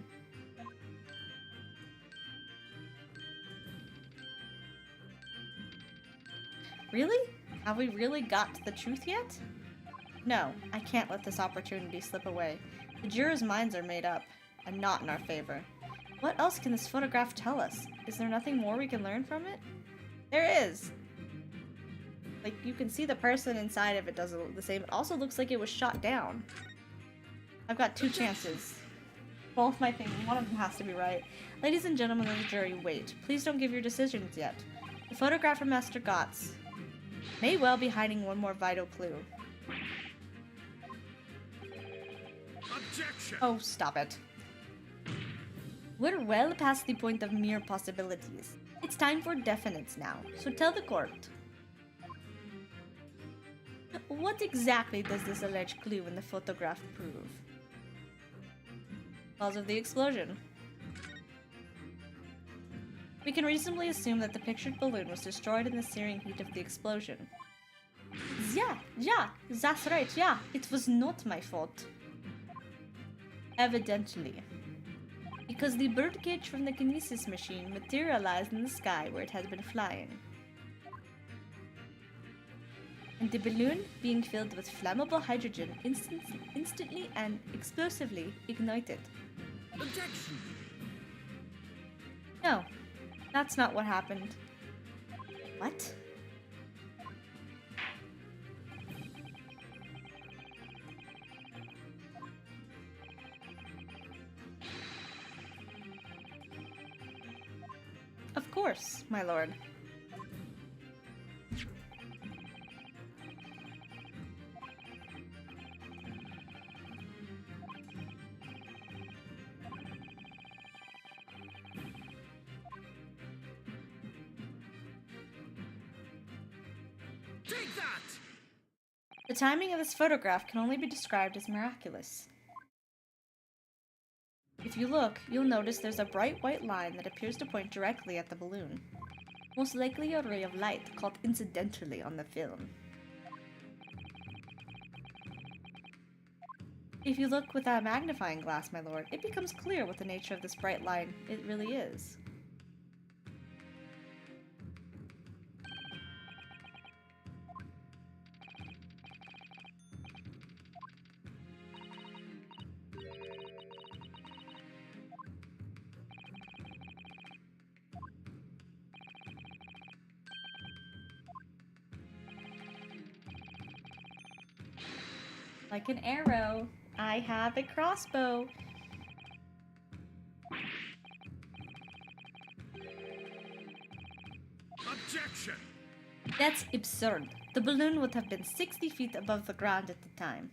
Really? Have we really got to the truth yet? No, I can't let this opportunity slip away. The jurors' minds are made up, and not in our favor. What else can this photograph tell us? Is there nothing more we can learn from it? There is! Like, you can see the person inside of it doesn't look the same. It also looks like it was shot down. I've got two chances. Both my things, one of them has to be right. Ladies and gentlemen of the jury, wait. Please don't give your decisions yet. The photographer Master Gotts may well be hiding one more vital clue. Objection! Oh, stop it. We're well past the point of mere possibilities. It's time for definites now, so tell the court. What exactly does this alleged clue in the photograph prove? Cause of the explosion. We can reasonably assume that the pictured balloon was destroyed in the searing heat of the explosion. Yeah, that's right, yeah, it was not my fault. Evidently. Because the birdcage from the kinesis machine materialized in the sky where it had been flying. And the balloon, being filled with flammable hydrogen, instantly and explosively ignited. Objection! No, that's not what happened. What? Of course, my lord. Take that! The timing of this photograph can only be described as miraculous. If you look, you'll notice there's a bright white line that appears to point directly at the balloon. Most likely a ray of light caught incidentally on the film. If you look with a magnifying glass, my lord, it becomes clear what the nature of this bright line it really is. Like an arrow, I have a crossbow. Objection! That's absurd. The balloon would have been 60 feet above the ground at the time.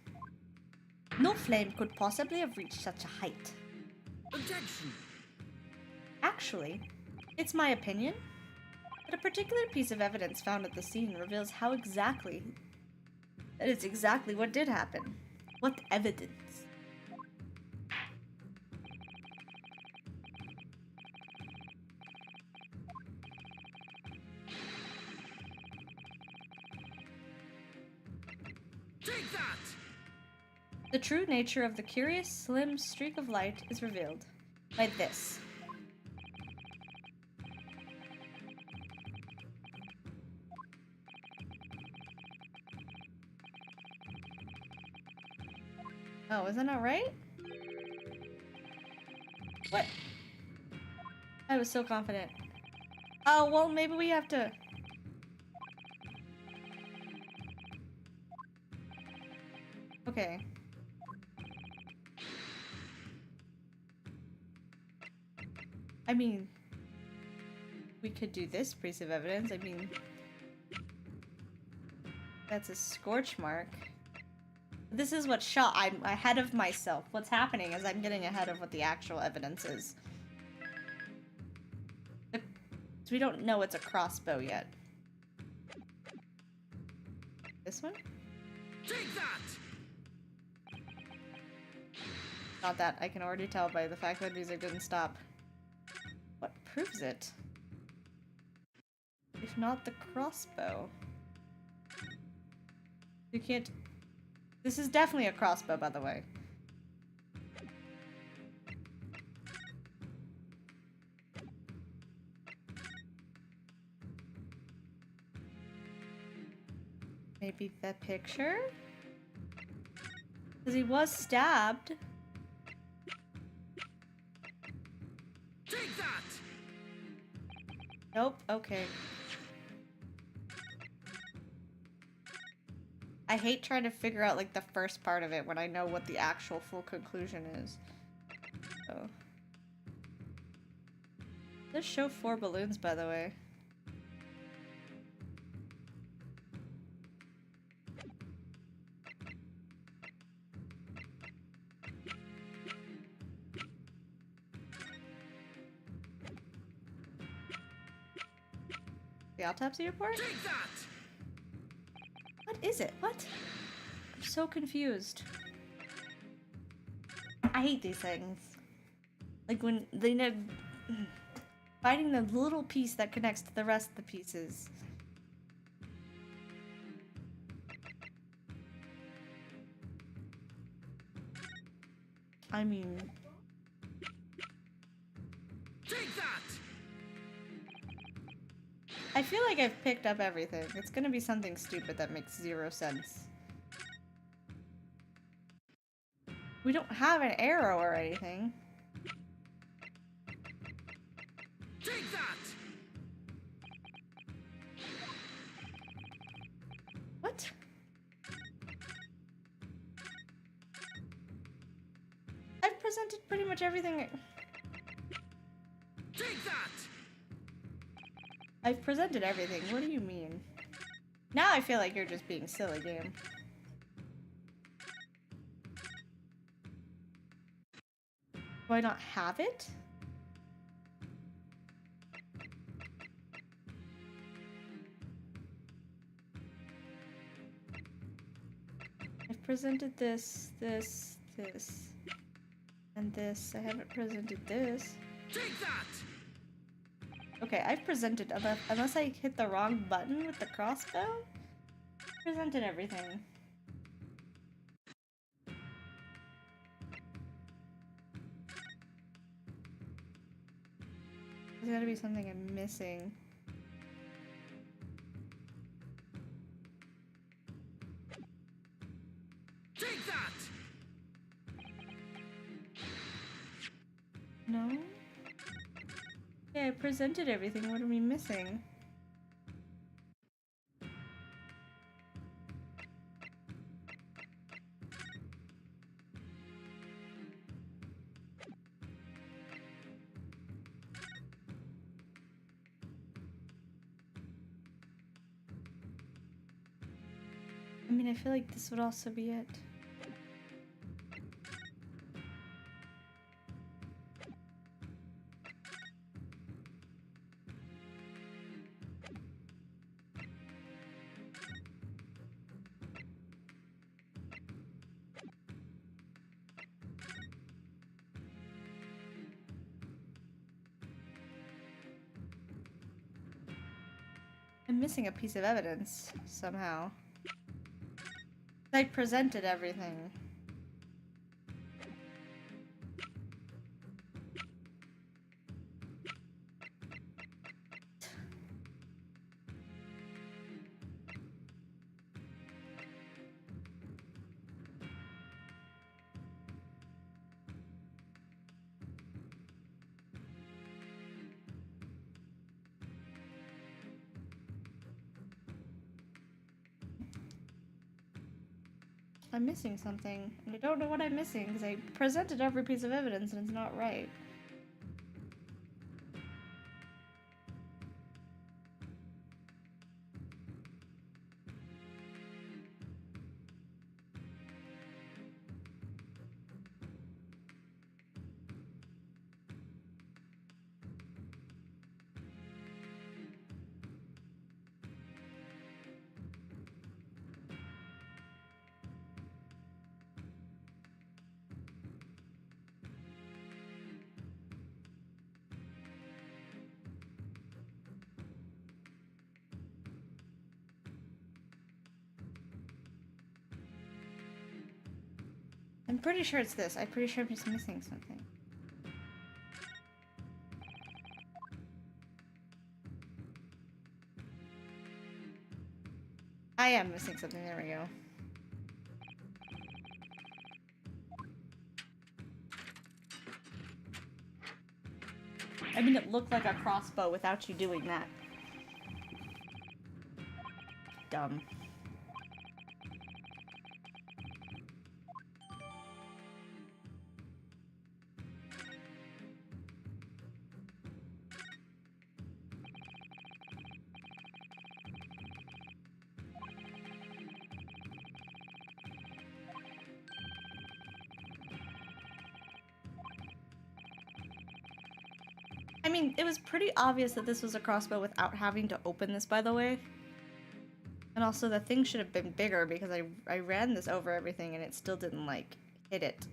No flame could possibly have reached such a height. Objection! Actually, it's my opinion that a particular piece of evidence found at the scene reveals that it's exactly what did happen. What evidence? Take that! The true nature of the curious, slim streak of light is revealed by this. Oh, isn't that right? What? I was so confident. Oh, well, maybe we have to... Okay. I mean... we could do this piece of evidence. I mean... that's a scorch mark. This is what shot. I'm ahead of myself. What's happening is I'm getting ahead of what the actual evidence is. We don't know it's a crossbow yet. This one? Take that! Not that. I can already tell by the fact that music didn't stop. What proves it? If not the crossbow. You can't... This is definitely a crossbow, by the way. Maybe the picture? Because he was stabbed. Take that! Nope, okay. I hate trying to figure out, like, the first part of it when I know what the actual full conclusion is. So. Let's show 4 balloons, by the way. The autopsy report? Take that! What is it? What? I'm so confused. I hate these things. Like when they know finding the little piece that connects to the rest of the pieces. I mean... Take that! I feel like I've picked up everything. It's gonna be something stupid that makes 0 sense. We don't have an arrow or anything. Take that! What? I've presented pretty much everything. Take that! I've presented everything. What do you mean? Now I feel like you're just being silly, game. Do I not have it? I've presented this, this, and this. I haven't presented this. Take that! Okay, I've presented, unless I hit the wrong button with the crossbow, I've presented everything. There's gotta be something I'm missing. Take that! No? Yeah, I presented everything. What are we missing? I mean, I feel like this would also be it. I'm missing a piece of evidence, somehow. I presented everything. I'm missing something, and I don't know what I'm missing because I presented every piece of evidence and it's not right. I'm pretty sure it's this. I'm pretty sure I'm just missing something. I am missing something. There we go. I mean, it looked like a crossbow without you doing that. Dumb. I mean, it was pretty obvious that this was a crossbow without having to open this, by the way. And also, the thing should have been bigger because I ran this over everything and it still didn't, like, hit it.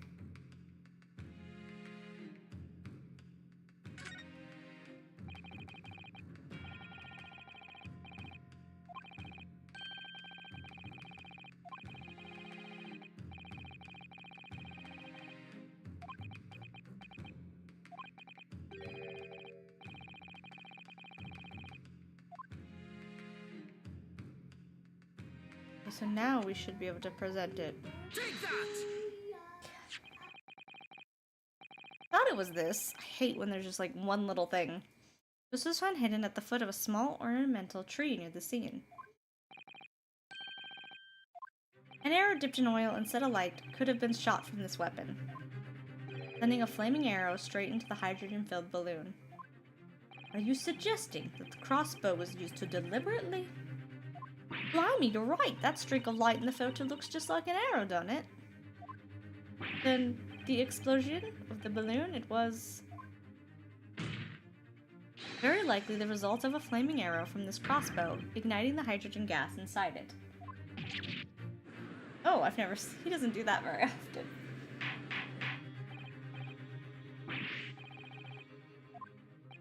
So now we should be able to present it. Take that! Thought it was this. I hate when there's just like one little thing. This was found hidden at the foot of a small ornamental tree near the scene. An arrow dipped in oil and set alight could have been shot from this weapon, sending a flaming arrow straight into the hydrogen-filled balloon. Are you suggesting that the crossbow was used to deliberately? Blimey, you're right. That streak of light in the photo looks just like an arrow, doesn't it? Then the explosion of the balloon, it was very likely the result of a flaming arrow from this crossbow, igniting the hydrogen gas inside it. Oh, he doesn't do that very often.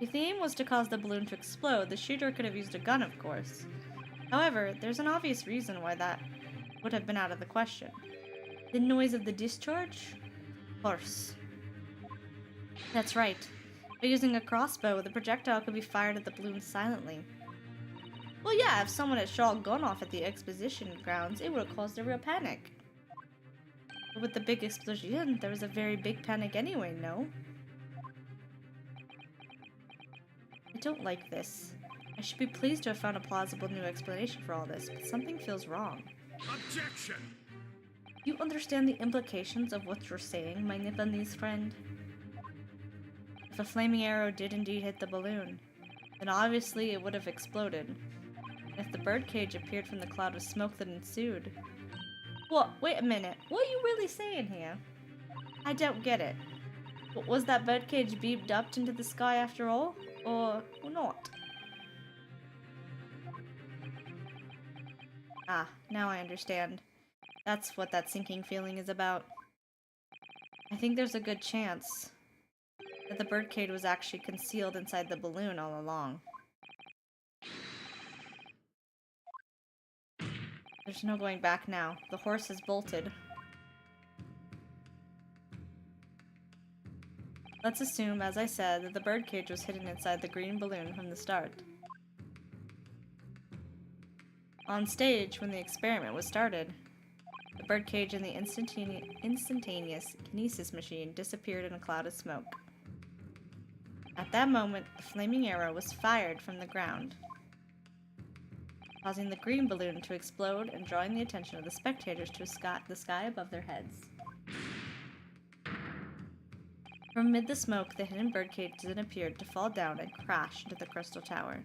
If the aim was to cause the balloon to explode, the shooter could have used a gun, of course. However, there's an obvious reason why that would have been out of the question. The noise of the discharge? Of course. That's right. By using a crossbow, the projectile could be fired at the balloon silently. Well, yeah, if someone had shot a gun off at the exposition grounds, it would have caused a real panic. But with the big explosion, there was a very big panic anyway, no? I don't like this. I should be pleased to have found a plausible new explanation for all this, but something feels wrong. Objection! You understand the implications of what you're saying, my Nipponese friend? If a flaming arrow did indeed hit the balloon, then obviously it would have exploded. And if the birdcage appeared from the cloud of smoke that ensued, What? Wait a minute. What are you really saying here? I don't get it. Was that birdcage beamed up into the sky after all? Or not? Ah, now I understand. That's what that sinking feeling is about. I think there's a good chance that the birdcage was actually concealed inside the balloon all along. There's no going back now. The horse has bolted. Let's assume, as I said, that the birdcage was hidden inside the green balloon from the start. On stage, when the experiment was started, the birdcage and the instantaneous kinesis machine disappeared in a cloud of smoke. At that moment, the flaming arrow was fired from the ground, causing the green balloon to explode and drawing the attention of the spectators to the sky above their heads. From amid the smoke, the hidden birdcage then appeared to fall down and crash into the crystal tower.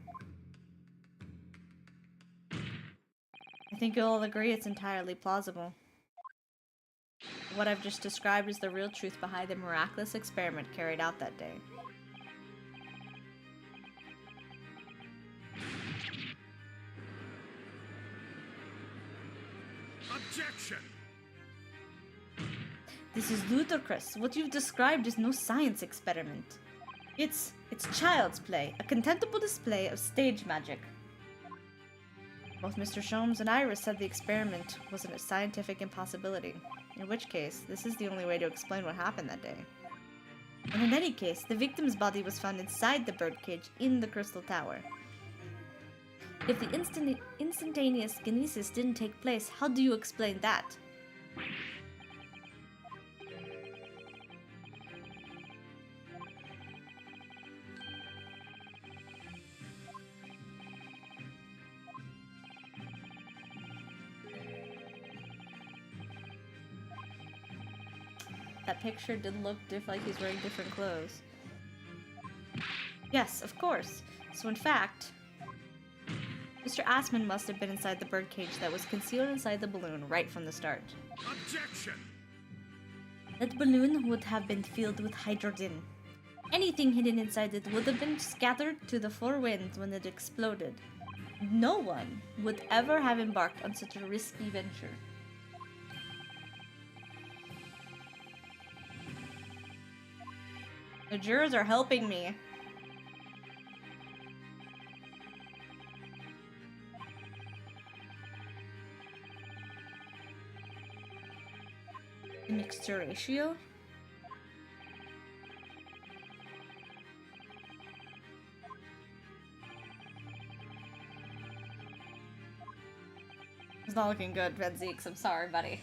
I think you'll all agree it's entirely plausible. What I've just described is the real truth behind the miraculous experiment carried out that day. Objection! This is ludicrous. What you've described is no science experiment. It's child's play, a contemptible display of stage magic. Both Mr. Sholmes and Iris said the experiment was a scientific impossibility, in which case, this is the only way to explain what happened that day. And in any case, the victim's body was found inside the birdcage in the crystal tower. If the instantaneous kinesis didn't take place, how do you explain that? That picture did look like he's wearing different clothes. Yes, of course. So in fact, Mr. Assman must have been inside the birdcage that was concealed inside the balloon right from the start. Objection! That balloon would have been filled with hydrogen. Anything hidden inside it would have been scattered to the four winds when it exploded. No one would ever have embarked on such a risky venture. The jurors are helping me. The mixture ratio? It's not looking good, Zieks. I'm sorry, buddy.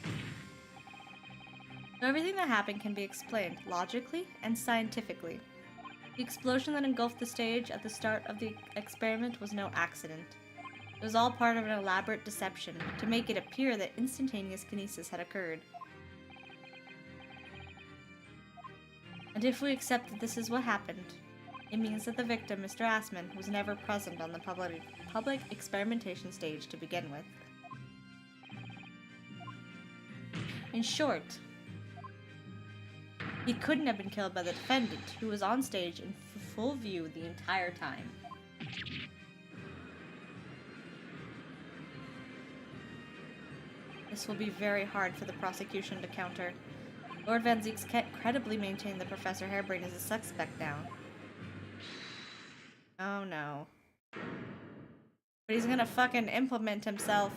Everything that happened can be explained logically and scientifically. The explosion that engulfed the stage at the start of the experiment was no accident. It was all part of an elaborate deception to make it appear that instantaneous kinesis had occurred. And if we accept that this is what happened, it means that the victim, Mr. Assman, was never present on the public experimentation stage to begin with. In short, he couldn't have been killed by the defendant, who was on stage in full view the entire time. This will be very hard for the prosecution to counter. Lord Van Zieks can't credibly maintain that Professor Harebrained is a suspect now. Oh no. But he's gonna fucking implement himself.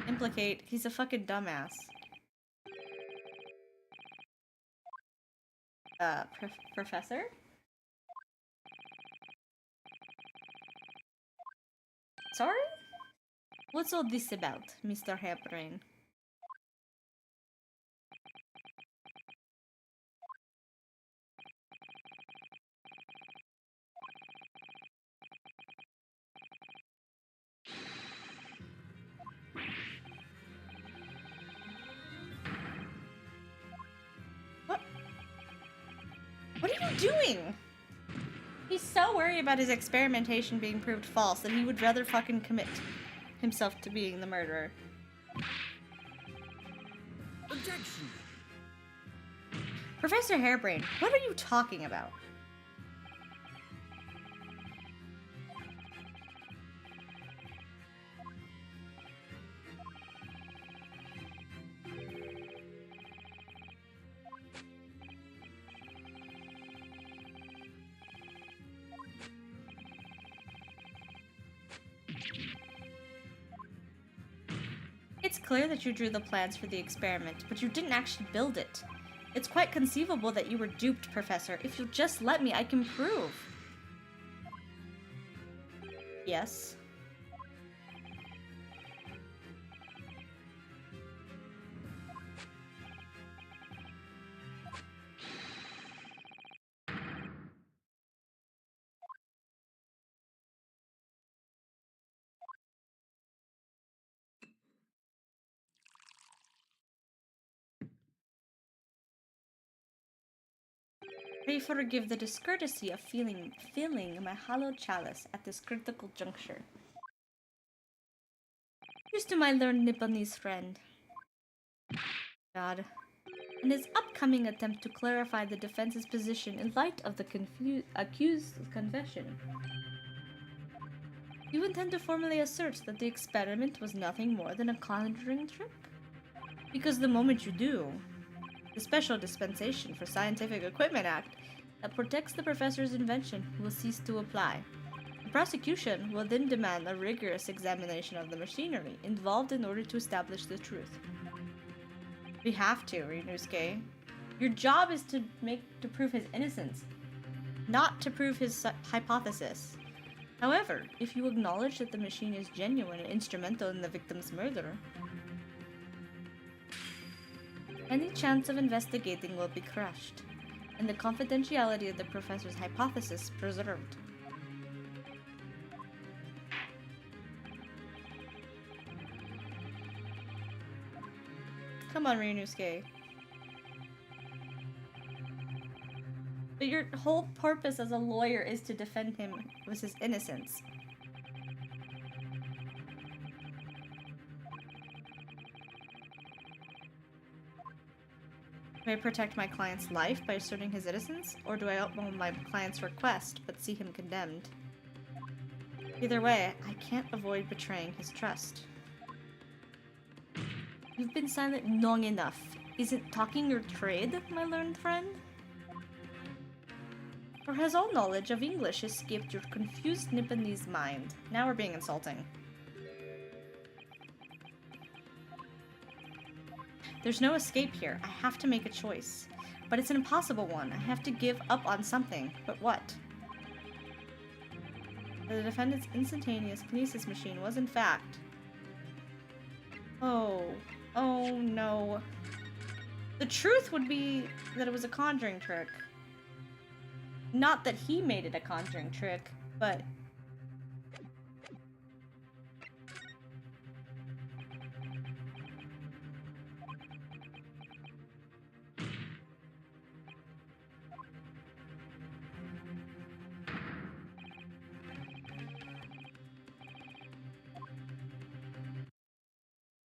Implicate. He's a fucking dumbass. Professor? Sorry? What's all this about, Mr. Harebrained? What are you doing? He's so worried about his experimentation being proved false that he would rather fucking commit himself to being the murderer. Objection! Professor Hairbrain, what are you talking about? It's clear that you drew the plans for the experiment, but you didn't actually build it. It's quite conceivable that you were duped, Professor. If you'll just let me, I can prove. Yes. Pray forgive the discourtesy of filling my hollow chalice at this critical juncture. Here's to my learned Nipponese friend. God. In his upcoming attempt to clarify the defense's position in light of the accused's confession. You intend to formally assert that the experiment was nothing more than a conjuring trick? Because the moment you do, the Special Dispensation for Scientific Equipment Act that protects the professor's invention will cease to apply. The prosecution will then demand a rigorous examination of the machinery involved in order to establish the truth. We have to, Ryunosuke. Your job is to prove his innocence, not to prove his hypothesis. However, if you acknowledge that the machine is genuine and instrumental in the victim's murder, any chance of investigating will be crushed, and the confidentiality of the professor's hypothesis preserved. Come on, Ryunosuke. But your whole purpose as a lawyer is to defend him with his innocence. Do I protect my client's life by asserting his innocence, or do I uphold my client's request but see him condemned? Either way, I can't avoid betraying his trust. You've been silent long enough. Isn't talking your trade, my learned friend? Or has all knowledge of English escaped your confused Nipponese mind? Now we're being insulting. There's no escape here. I have to make a choice. But it's an impossible one. I have to give up on something. But what? The defendant's instantaneous kinesis machine was in fact... Oh no. The truth would be that it was a conjuring trick. Not that he made it a conjuring trick, but...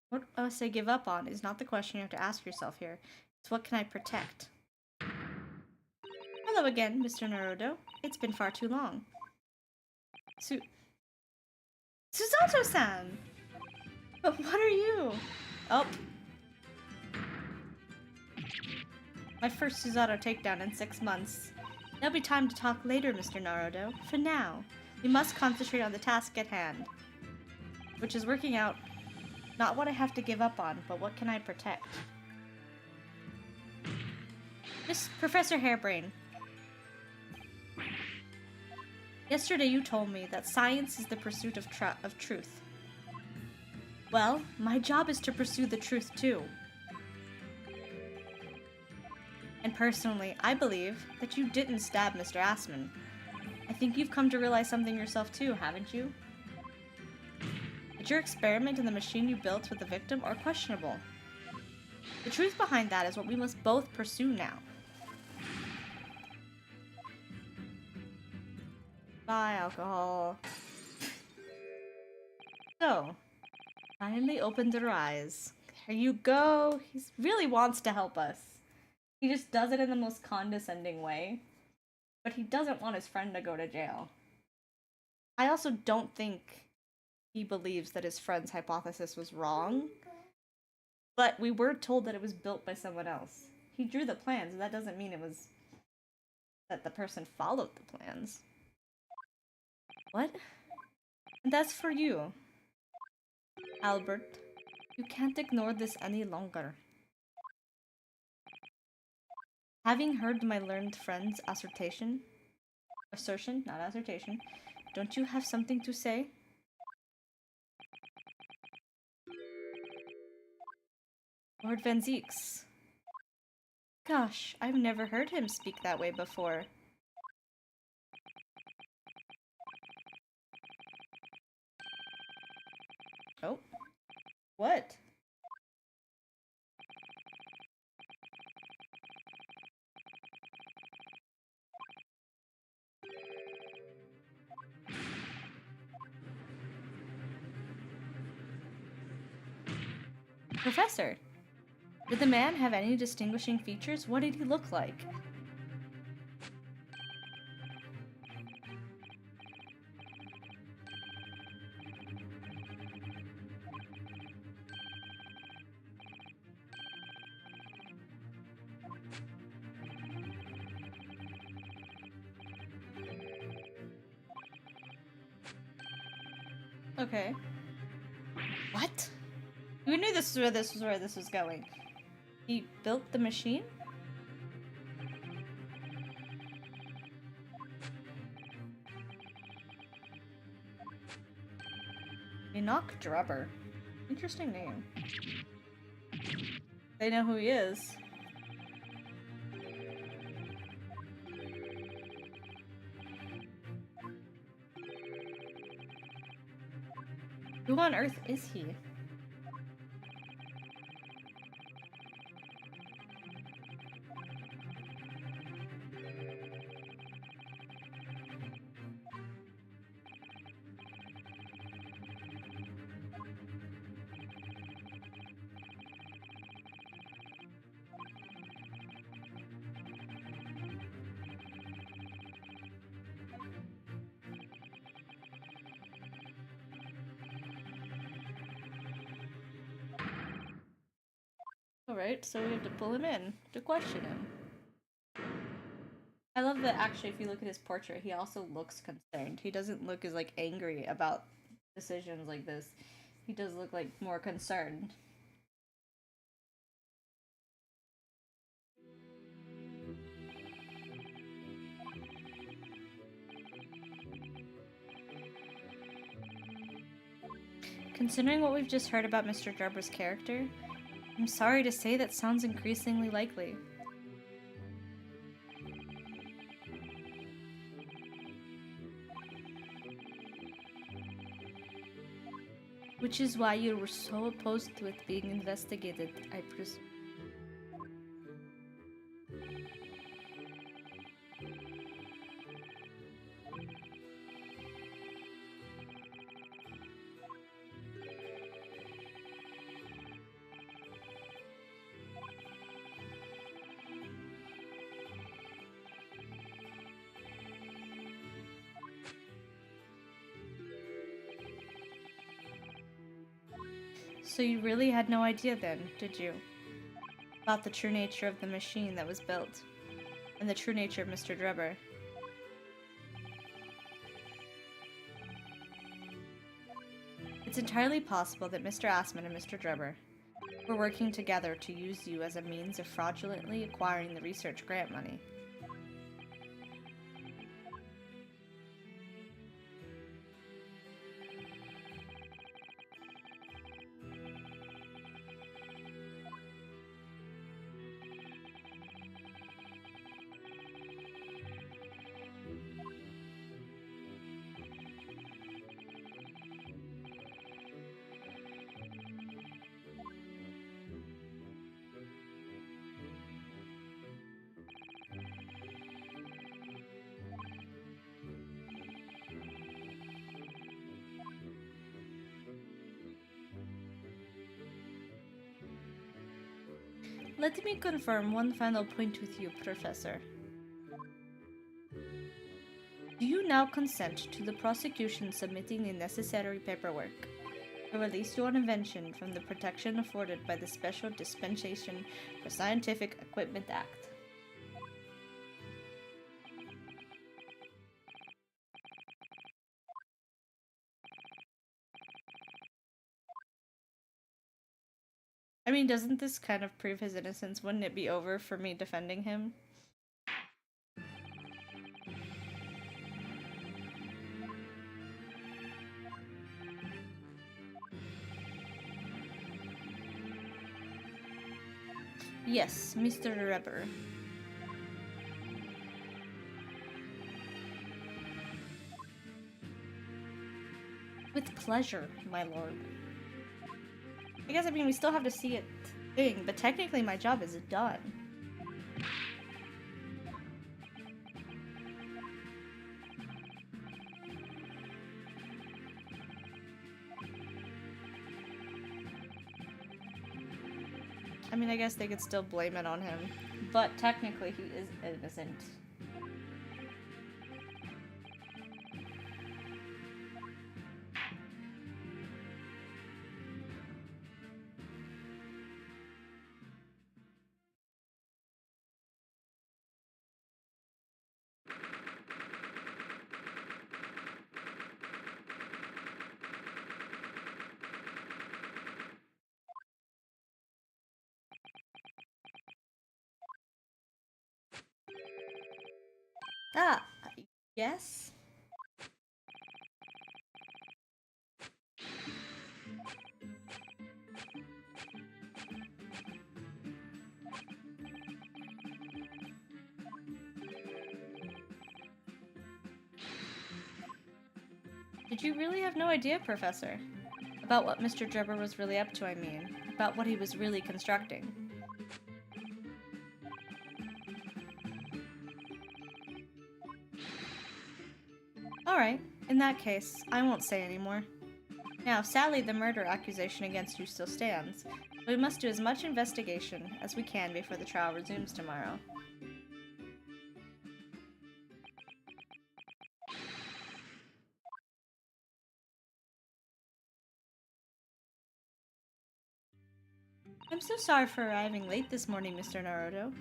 What must I give up on is not the question you have to ask yourself here. It's what can I protect? Hello again, Mr. Naruto. It's been far too long. Susato-san! But what are you? Oh. My first Susato takedown in 6 months. There'll be time to talk later, Mr. Naruto. For now, we must concentrate on the task at hand. Which is working out not what I have to give up on, but what can I protect. Miss Professor Hairbrain. Yesterday you told me that science is the pursuit of truth. Well, my job is to pursue the truth too. And personally, I believe that you didn't stab Mr. Assman. I think you've come to realize something yourself too, haven't you? That your experiment and the machine you built with the victim are questionable. The truth behind that is what we must both pursue now. Bye, alcohol. So, finally opened her eyes. Here you go. He really wants to help us. He just does it in the most condescending way. But he doesn't want his friend to go to jail. I also don't think he believes that his friend's hypothesis was wrong. But we were told that it was built by someone else. He drew the plans, and that doesn't mean it was that the person followed the plans. What? And that's for you. Albert, you can't ignore this any longer. Having heard my learned friend's assertion, not assertion, don't you have something to say? Lord Van Zieks. Gosh, I've never heard him speak that way before. Oh. What? Professor, did the man have any distinguishing features? What did he look like? Okay. What? We knew this was where this was going. He built the machine? Enoch Drubber. Interesting name. They know who he is. Who on earth is he? Alright, so we have to pull him in to question him. I love that actually if you look at his portrait, he also looks concerned. He doesn't look as like angry about decisions like this. He does look like more concerned. Considering what we've just heard about Mr. Drubber's character, I'm sorry to say that sounds increasingly likely. Which is why you were so opposed to it being investigated, I presume. So you really had no idea then, did you? About the true nature of the machine that was built, and the true nature of Mr. Drubber. It's entirely possible that Mr. Assman and Mr. Drubber were working together to use you as a means of fraudulently acquiring the research grant money. Let me confirm one final point with you, Professor. Do you now consent to the prosecution submitting the necessary paperwork to release your invention from the protection afforded by the Special Dispensation for Scientific Equipment Act? I mean, doesn't this kind of prove his innocence? Wouldn't it be over for me defending him? Yes, Mr. Reber. With pleasure, my lord. I guess, I mean, we still have to see it thing, but technically my job is done. I mean, I guess they could still blame it on him, but technically he is innocent. Ah, yes? Did you really have no idea, Professor? About what Mr. Drebber was really up to, I mean. About what he was really constructing. Alright, in that case, I won't say anymore. Now, sadly, the murder accusation against you still stands. We must do as much investigation as we can before the trial resumes tomorrow. I'm so sorry for arriving late this morning, Mr. Naruto.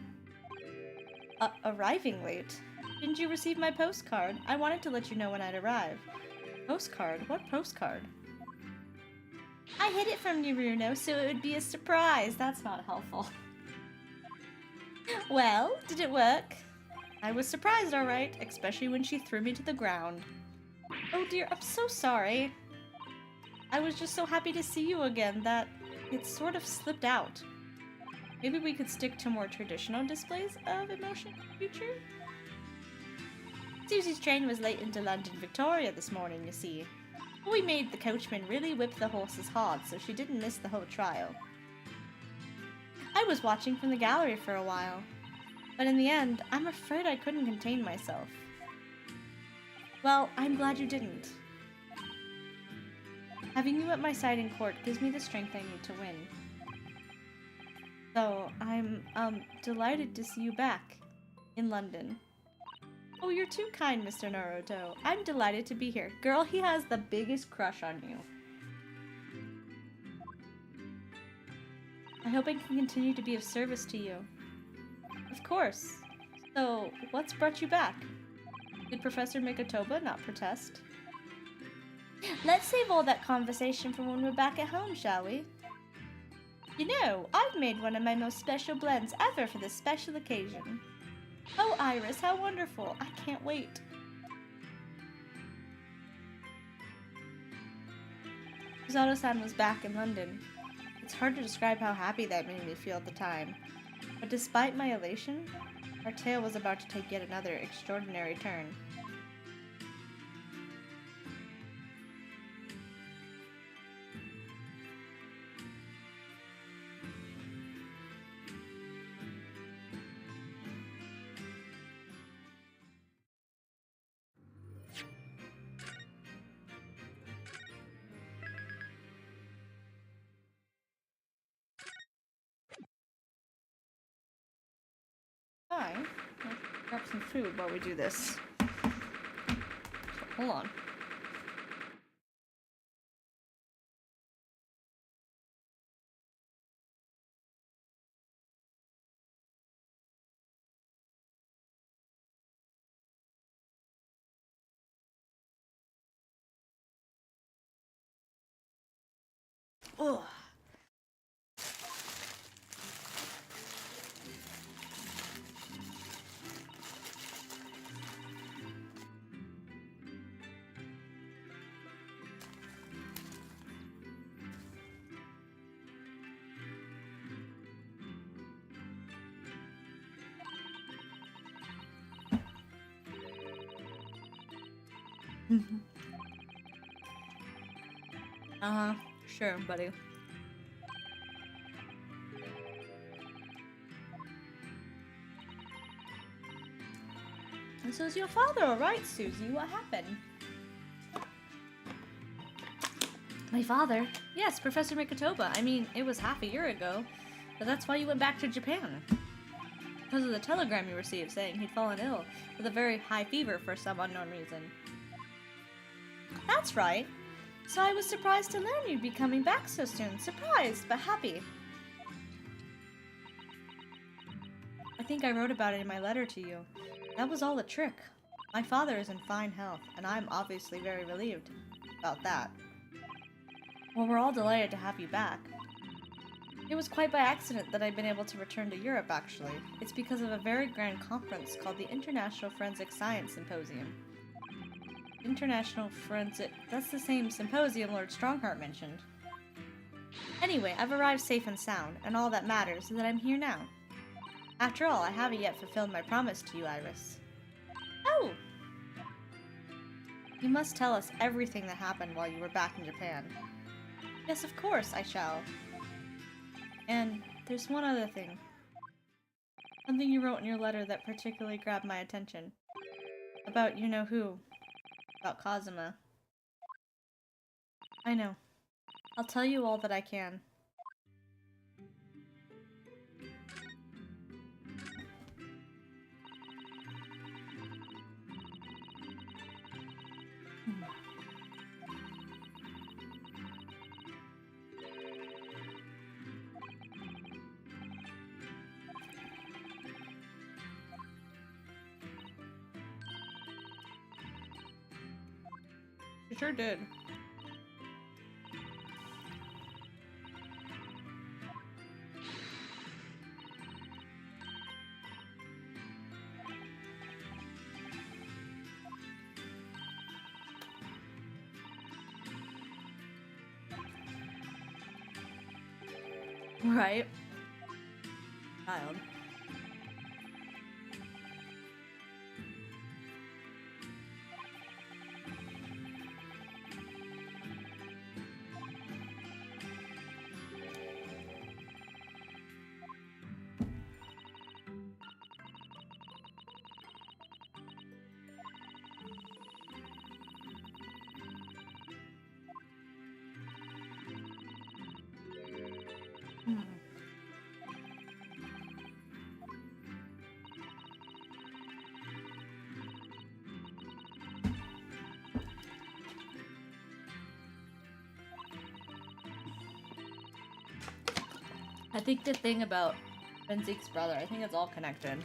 Arriving late? Didn't you receive my postcard? I wanted to let you know when I'd arrive. Postcard? What postcard? I hid it from Naruto so it would be a surprise. That's not helpful. Well, did it work? I was surprised, alright, especially when she threw me to the ground. Oh dear, I'm so sorry. I was just so happy to see you again that it sort of slipped out. Maybe we could stick to more traditional displays of emotion in the future? Susie's train was late into London Victoria this morning, you see. We made the coachman really whip the horses hard so she didn't miss the whole trial. I was watching from the gallery for a while, but in the end, I'm afraid I couldn't contain myself. Well, I'm glad you didn't. Having you at my side in court gives me the strength I need to win. So, I'm, delighted to see you back in London. Oh, you're too kind, Mr. Naruto. I'm delighted to be here. Girl, he has the biggest crush on you. I hope I can continue to be of service to you. Of course. So, what's brought you back? Did Professor Mikotoba not protest? Let's save all that conversation for when we're back at home, shall we? You know, I've made one of my most special blends ever for this special occasion. Oh, Iris, how wonderful. I can't wait. Misato-san was back in London. It's hard to describe how happy that made me feel at the time. But despite my elation, our tale was about to take yet another extraordinary turn. food while we do this. Hold on. Ugh. Uh-huh. Sure, buddy. And so is your father alright, Susie? What happened? My father? Yes, Professor Mikotoba. I mean, it was half a year ago. But that's why you went back to Japan. Because of the telegram you received saying he'd fallen ill with a very high fever for some unknown reason. That's right. So I was surprised to learn you'd be coming back so soon. Surprised, but happy. I think I wrote about it in my letter to you. That was all a trick. My father is in fine health, and I'm obviously very relieved about that. Well, we're all delighted to have you back. It was quite by accident that I've been able to return to Europe, actually. It's because of a very grand conference called the International Forensic Science Symposium. International Forensic... That's the same symposium Lord Strongheart mentioned. Anyway, I've arrived safe and sound, and all that matters is that I'm here now. After all, I haven't yet fulfilled my promise to you, Iris. Oh! You must tell us everything that happened while you were back in Japan. Yes, of course, I shall. And there's one other thing. Something you wrote in your letter that particularly grabbed my attention. About you-know-who. About Kazuma. I know. I'll tell you all that I can. You sure did. Right. Child. I think the thing about Zieks' brother, I think it's all connected.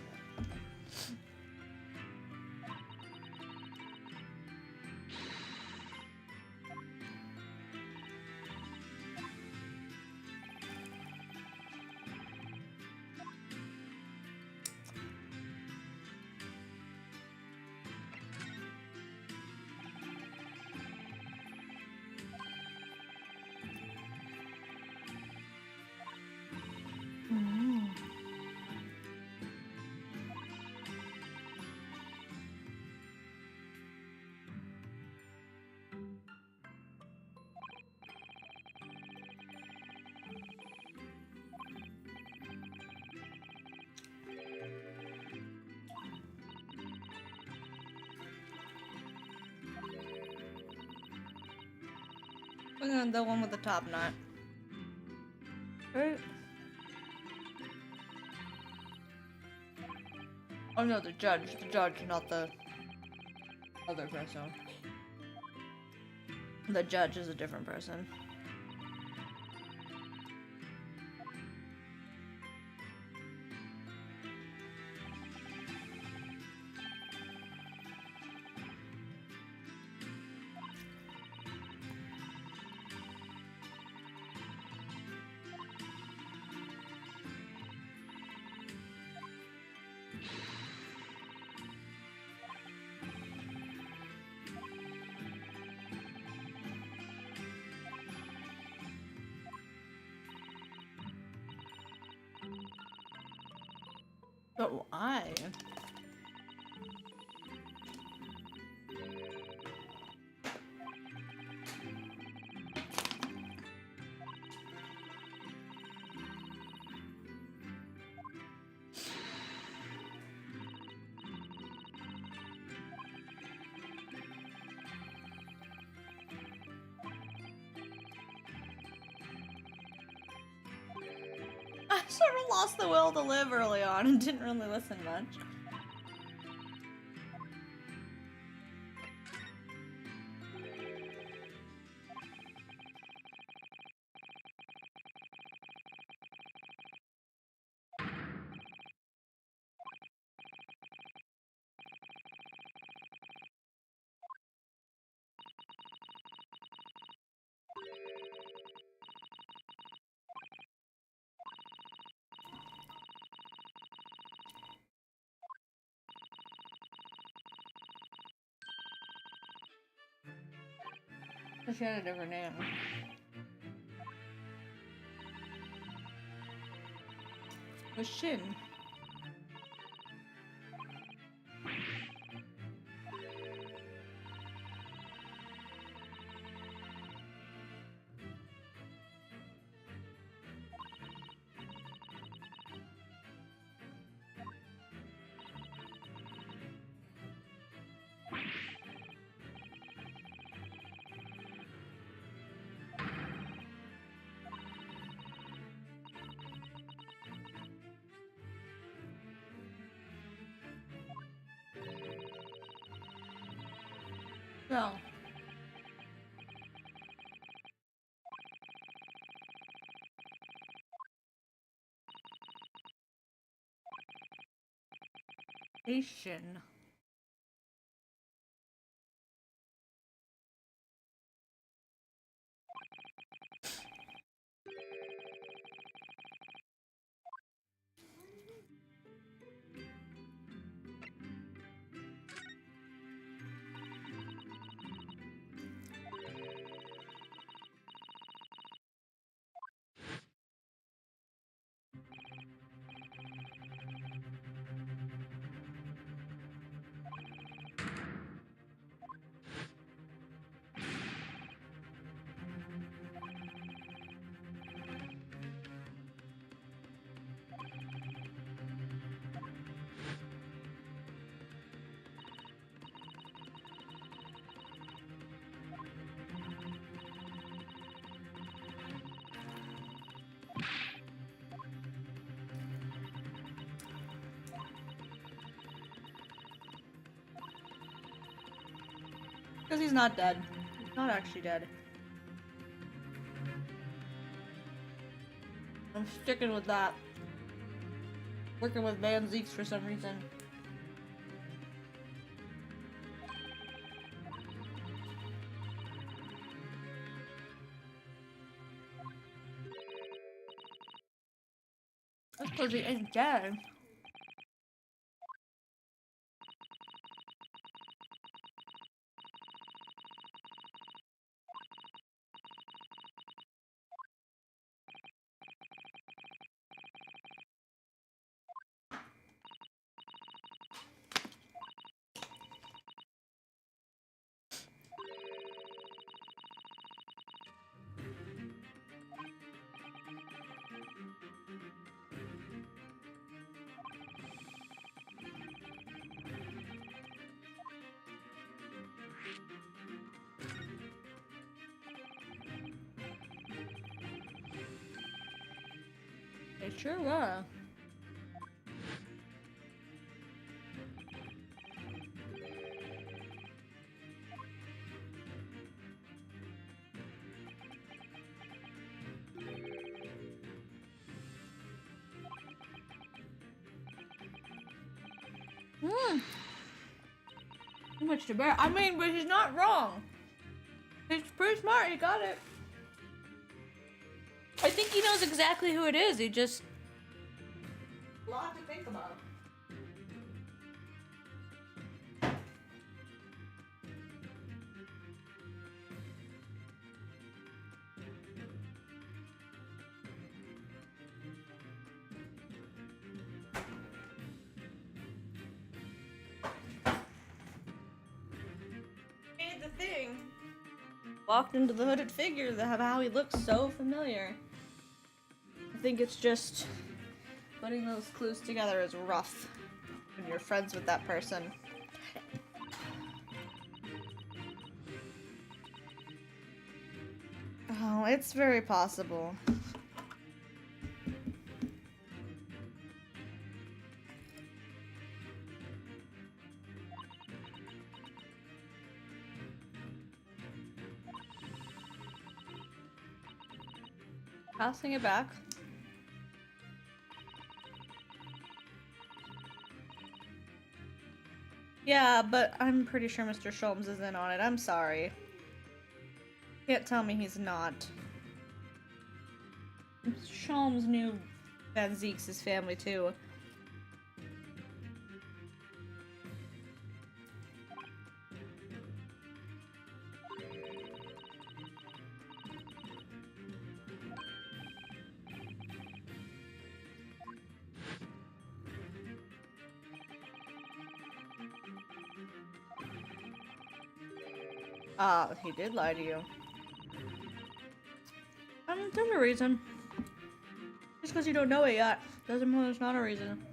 The one with the top knot. Right. Oh no, the judge, not the other person. The judge is a different person. But why? I sort of lost the will to live early on and didn't really listen much. She had a different name. It was Shin. No. Asian. Because he's not dead. He's not actually dead. I'm sticking with that. Working with Van Zieks for some reason. That's because he ain't dead. They sure were. Too much to bear. I mean, but he's not wrong. He's pretty smart. He got it. I think he knows exactly who it is. He just... a lot to think about. Made the thing. Walked into the hooded figure. How he looks so familiar. I think it's just putting those clues together is rough when you're friends with that person. Oh, it's very possible. Passing it back. Yeah, but I'm pretty sure Mr. Sholmes is in on it. I'm sorry. Can't tell me he's not. Mr. Sholmes knew Van Zieks' family too. He did lie to you. There's a reason. Just because you don't know it yet doesn't mean there's not a reason.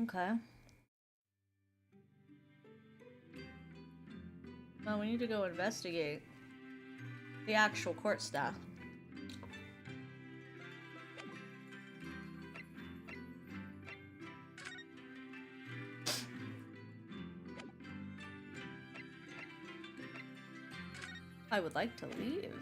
Okay. Well, we need to go investigate the actual court staff. I would like to leave.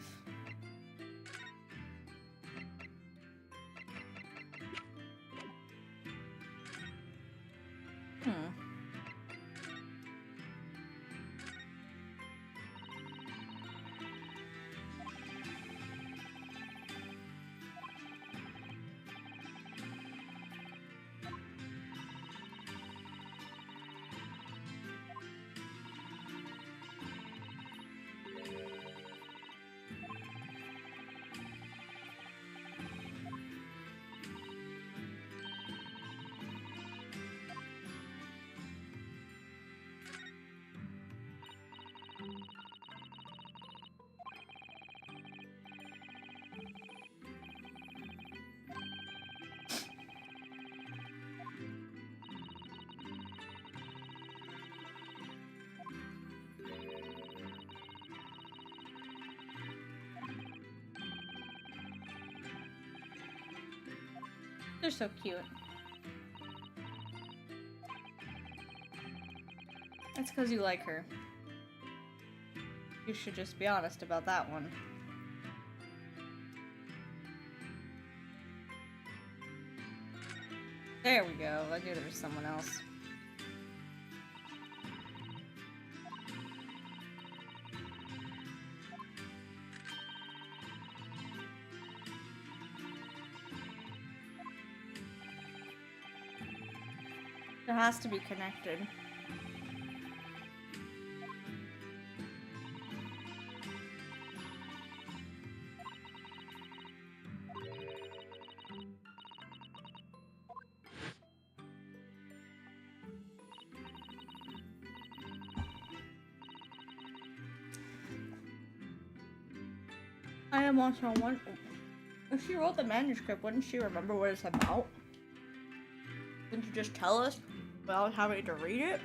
They're so cute. That's because you like her. You should just be honest about that one. There we go. I knew there was someone else. It has to be connected. I am also one. If she wrote the manuscript, wouldn't she remember what it's about? Didn't you just tell us without having to read it?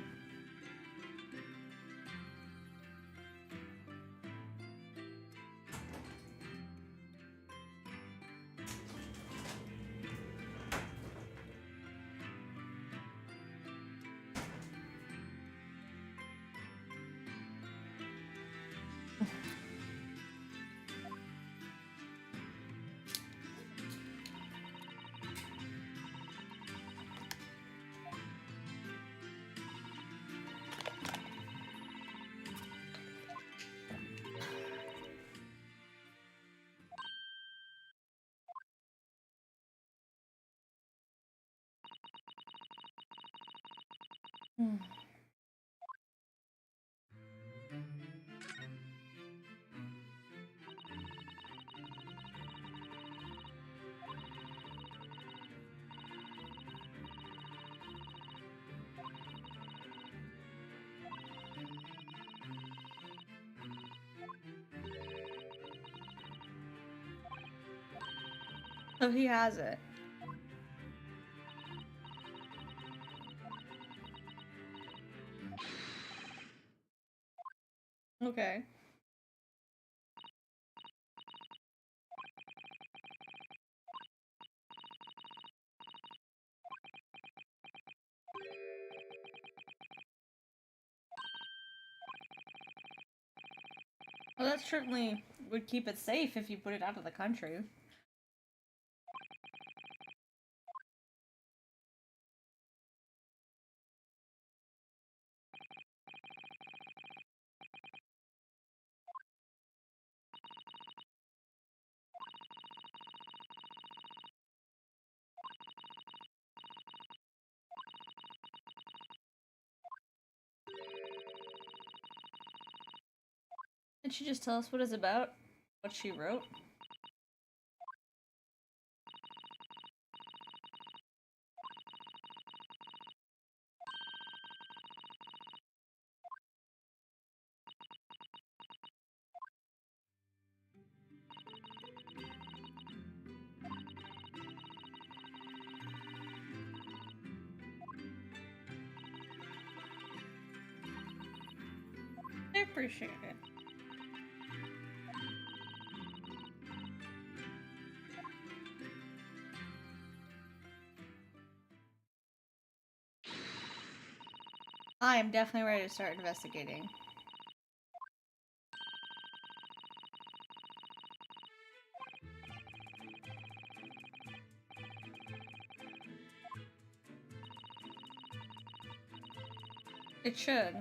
So he has it. Okay. Well, that certainly would keep it safe if you put it out of the country. Did she just tell us what it's about? What she wrote? I appreciate it. I am definitely ready to start investigating. It should.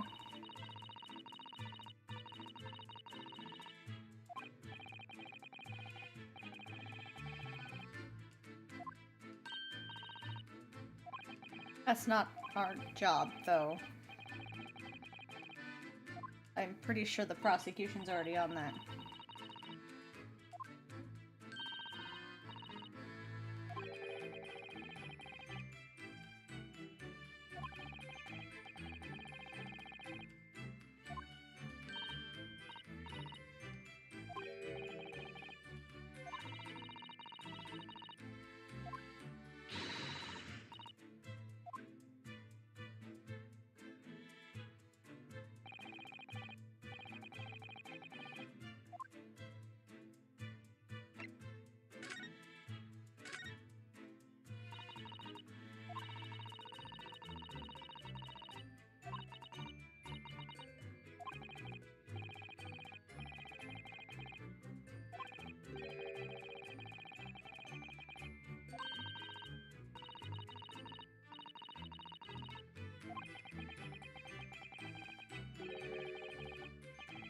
That's not our job, though. I'm pretty sure the prosecution's already on that.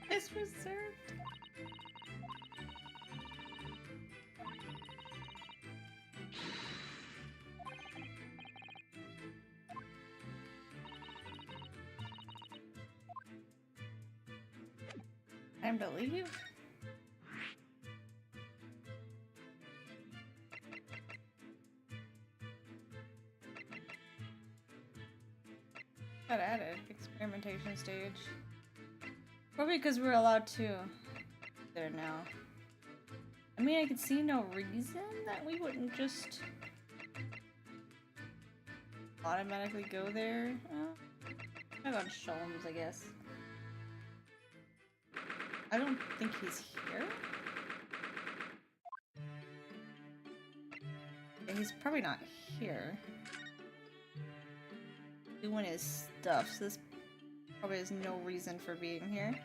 This was served. Time to leave? Got added. Experimentation stage. Probably because we're allowed to there now. I mean, I could see no reason that we wouldn't just automatically go there. I've got Sholmes, I guess. I don't think he's here. Yeah, he's probably not here. Doing his stuff, so this probably has no reason for being here.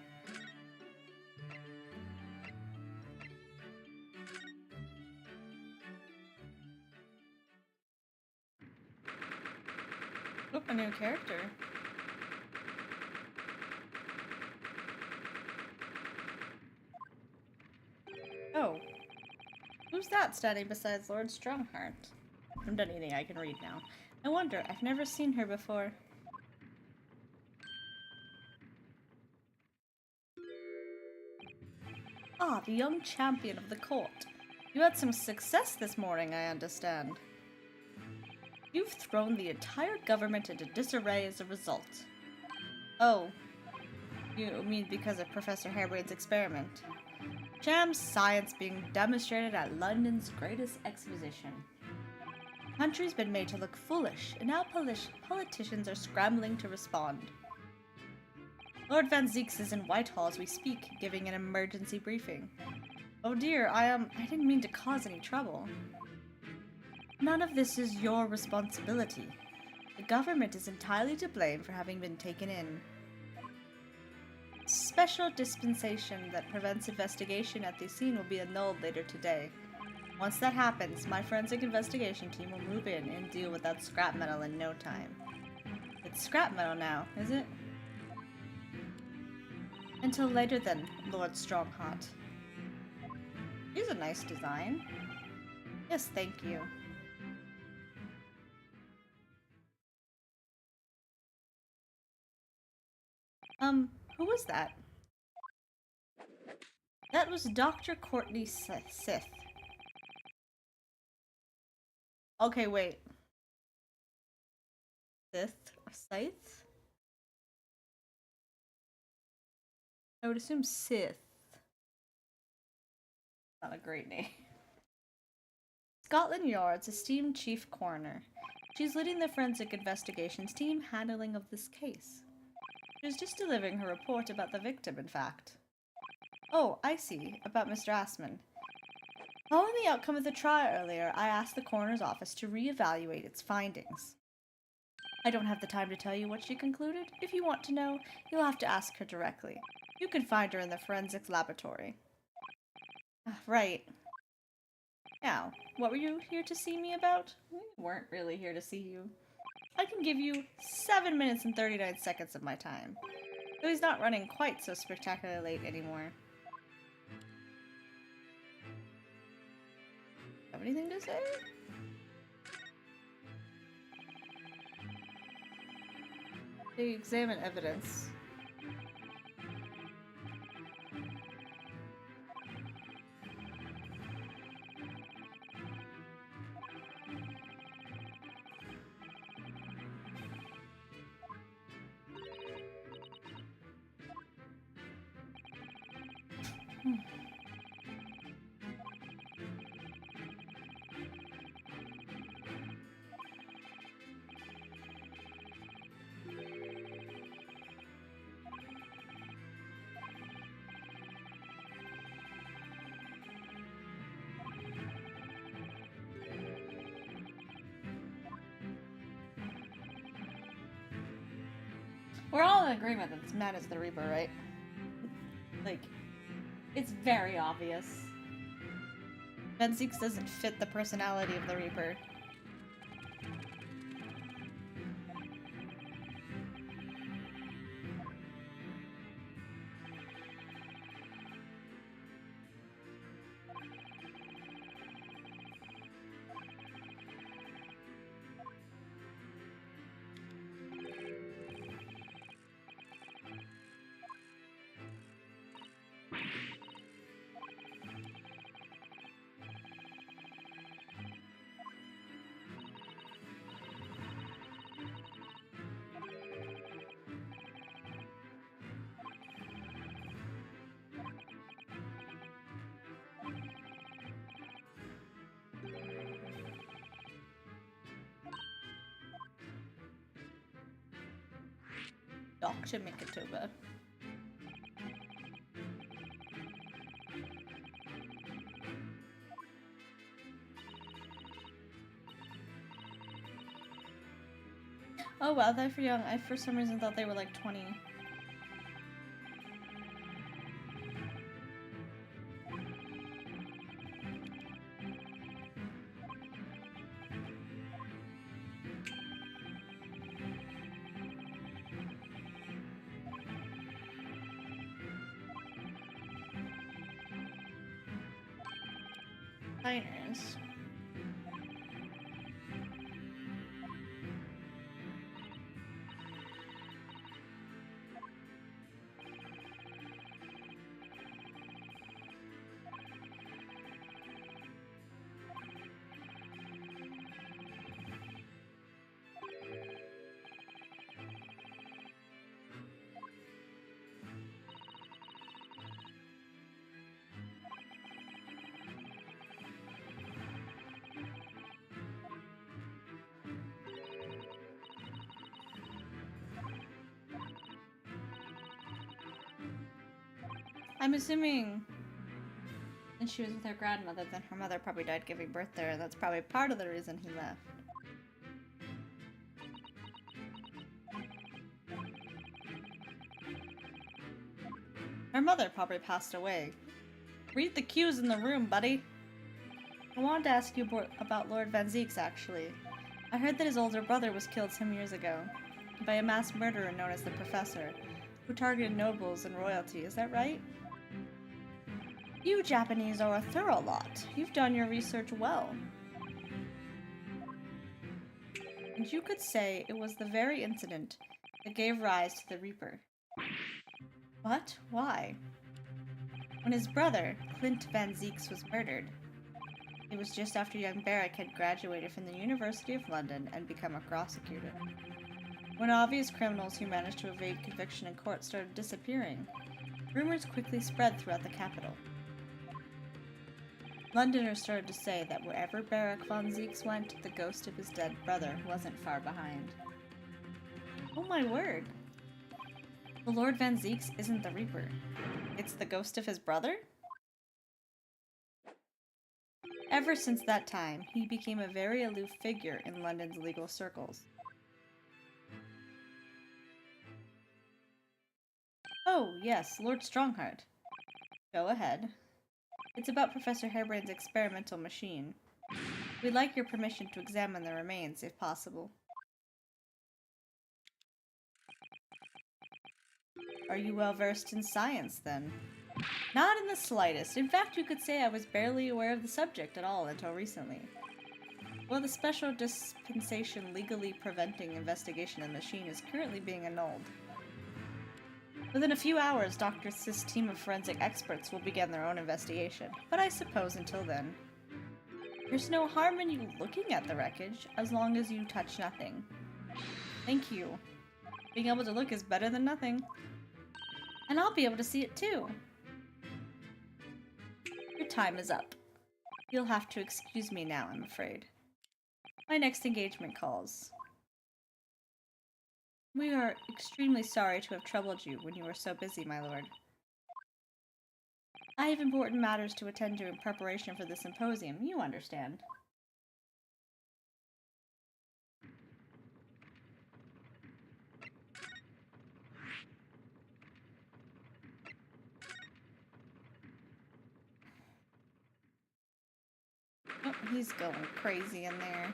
Look, a new character. Oh. Who's that standing besides Lord Strongheart? I'm done eating, I can read now. I wonder, I've never seen her before. Ah, the young champion of the court. You had some success this morning, I understand. You've thrown the entire government into disarray as a result. Oh. You mean because of Professor Harebrain's experiment? Sham science being demonstrated at London's greatest exposition. The country's been made to look foolish, and now politicians are scrambling to respond. Lord Van Zieks is in Whitehall as we speak, giving an emergency briefing. Oh dear, I didn't mean to cause any trouble. None of this is your responsibility. The government is entirely to blame for having been taken in. Special dispensation that prevents investigation at the scene will be annulled later today. Once that happens, my forensic investigation team will move in and deal with that scrap metal in no time. It's scrap metal now, is it? Until later then, Lord Strongheart. Here's a nice design. Yes, thank you. Who was that? That was Dr. Courtney Sith. Okay, wait. Scythe? I would assume Sith. Not a great name. Scotland Yard's esteemed chief coroner. She's leading the forensic investigations team handling of this case. She was just delivering her report about the victim, in fact. Oh, I see. About Mr. Assman. Following the outcome of the trial earlier, I asked the coroner's office to reevaluate its findings. I don't have the time to tell you what she concluded. If you want to know, you'll have to ask her directly. You can find her in the forensics laboratory. Right. Now, what were you here to see me about? We weren't really here to see you. I can give you 7 minutes and 39 seconds of my time. Though he's not running quite so spectacularly late anymore. Have anything to say? They examine evidence. We're all in agreement that this man is the Reaper, right? Like, it's very obvious. Van Zieks doesn't fit the personality of the Reaper. Dr. Mikatoba. Oh wow, they're for young. I for some reason thought they were like 20. Minors. I'm assuming when she was with her grandmother, then her mother probably died giving birth there, and that's probably part of the reason he left. Her mother probably passed away. Read the cues in the room, buddy. I wanted to ask you about Lord Van Zieks, actually. I heard that his older brother was killed some years ago by a mass murderer known as the Professor, who targeted nobles and royalty. Is that right? You Japanese are a thorough lot. You've done your research well. And you could say it was the very incident that gave rise to the Reaper. What? Why? When his brother, Clint Van Zieks, was murdered, it was just after young Barrack had graduated from the University of London and become a prosecutor. When obvious criminals who managed to evade conviction in court started disappearing, rumors quickly spread throughout the capital. Londoners started to say that wherever Barrack Von Zieks went, the ghost of his dead brother wasn't far behind. Oh my word! The Lord Van Zieks isn't the Reaper. It's the ghost of his brother? Ever since that time, he became a very aloof figure in London's legal circles. Oh, yes, Lord Strongheart. Go ahead. It's about Professor Harebrain's experimental machine. We'd like your permission to examine the remains, if possible. Are you well versed in science, then? Not in the slightest. In fact, you could say I was barely aware of the subject at all until recently. Well, the special dispensation legally preventing investigation of the machine is currently being annulled. Within a few hours, Dr. Sys' team of forensic experts will begin their own investigation, but I suppose until then, there's no harm in you looking at the wreckage, as long as you touch nothing. Thank you. Being able to look is better than nothing. And I'll be able to see it too. Your time is up. You'll have to excuse me now, I'm afraid. My next engagement calls. We are extremely sorry to have troubled you when you were so busy, my lord. I have important matters to attend to in preparation for the symposium, you understand. Oh, he's going crazy in there.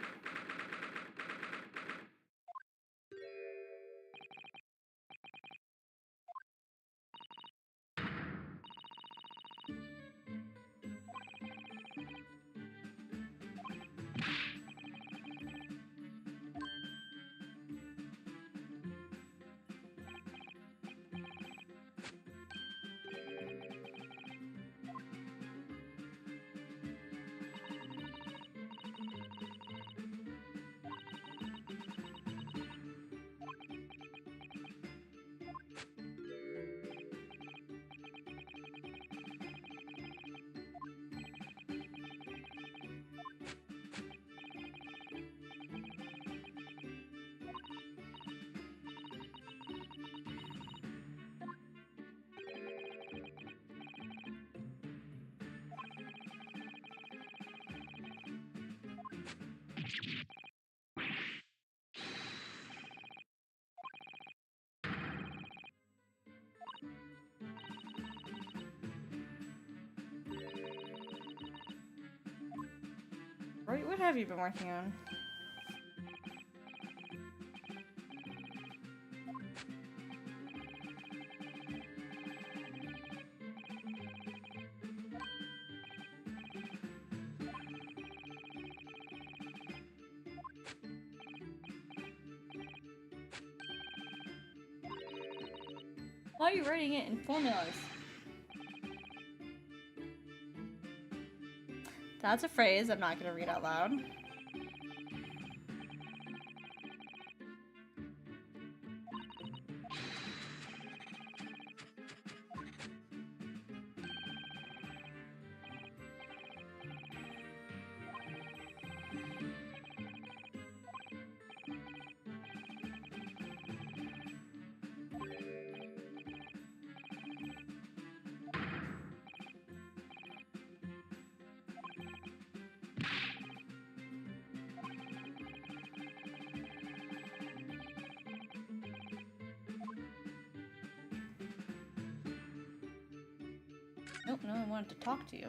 Right, what have you been working on? Why are you writing it in formulas? That's a phrase I'm not gonna read out loud. Nope, no one wanted to talk to you.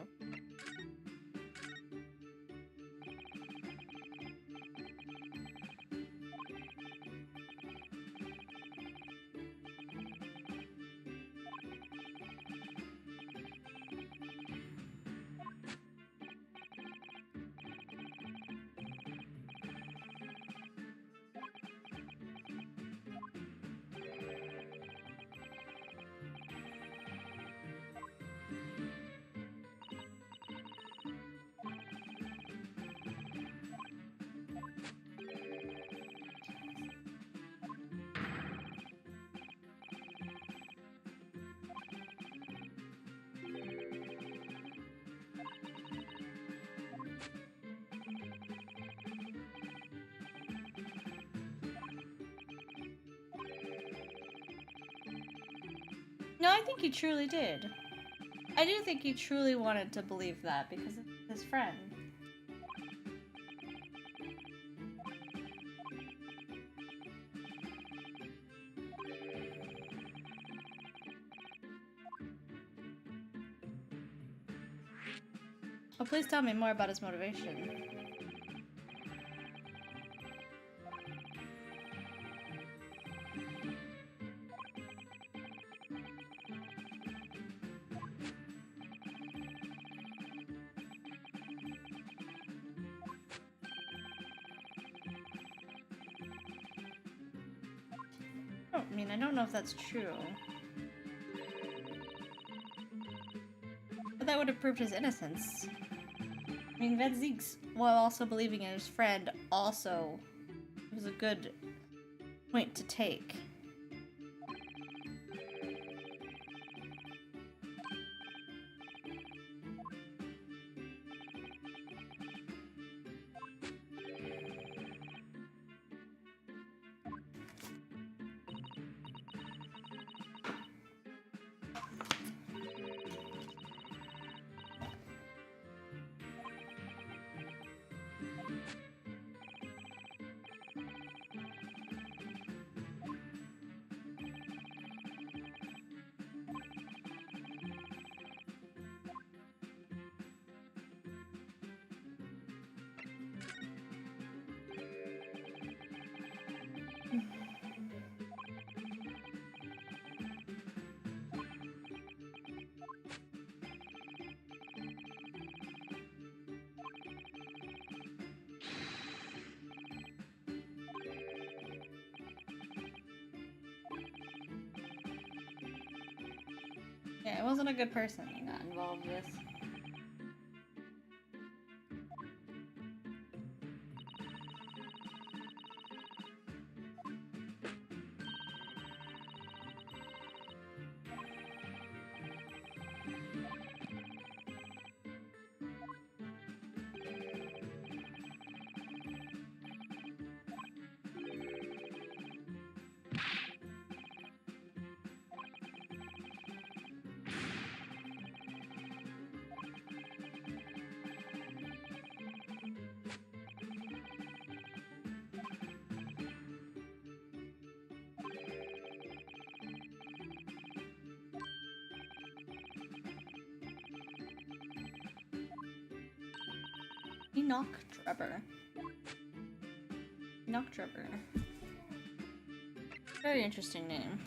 No, I think he truly did. I do think he truly wanted to believe that because it's his friend. Oh, please tell me more about his motivation. I mean, I don't know if that's true. But that would have proved his innocence. I mean, Zieks, while also believing in his friend, also was a good point to take. Yeah, it wasn't a good person he got involved with. Enoch Trevor. Enoch Trevor. Very interesting name.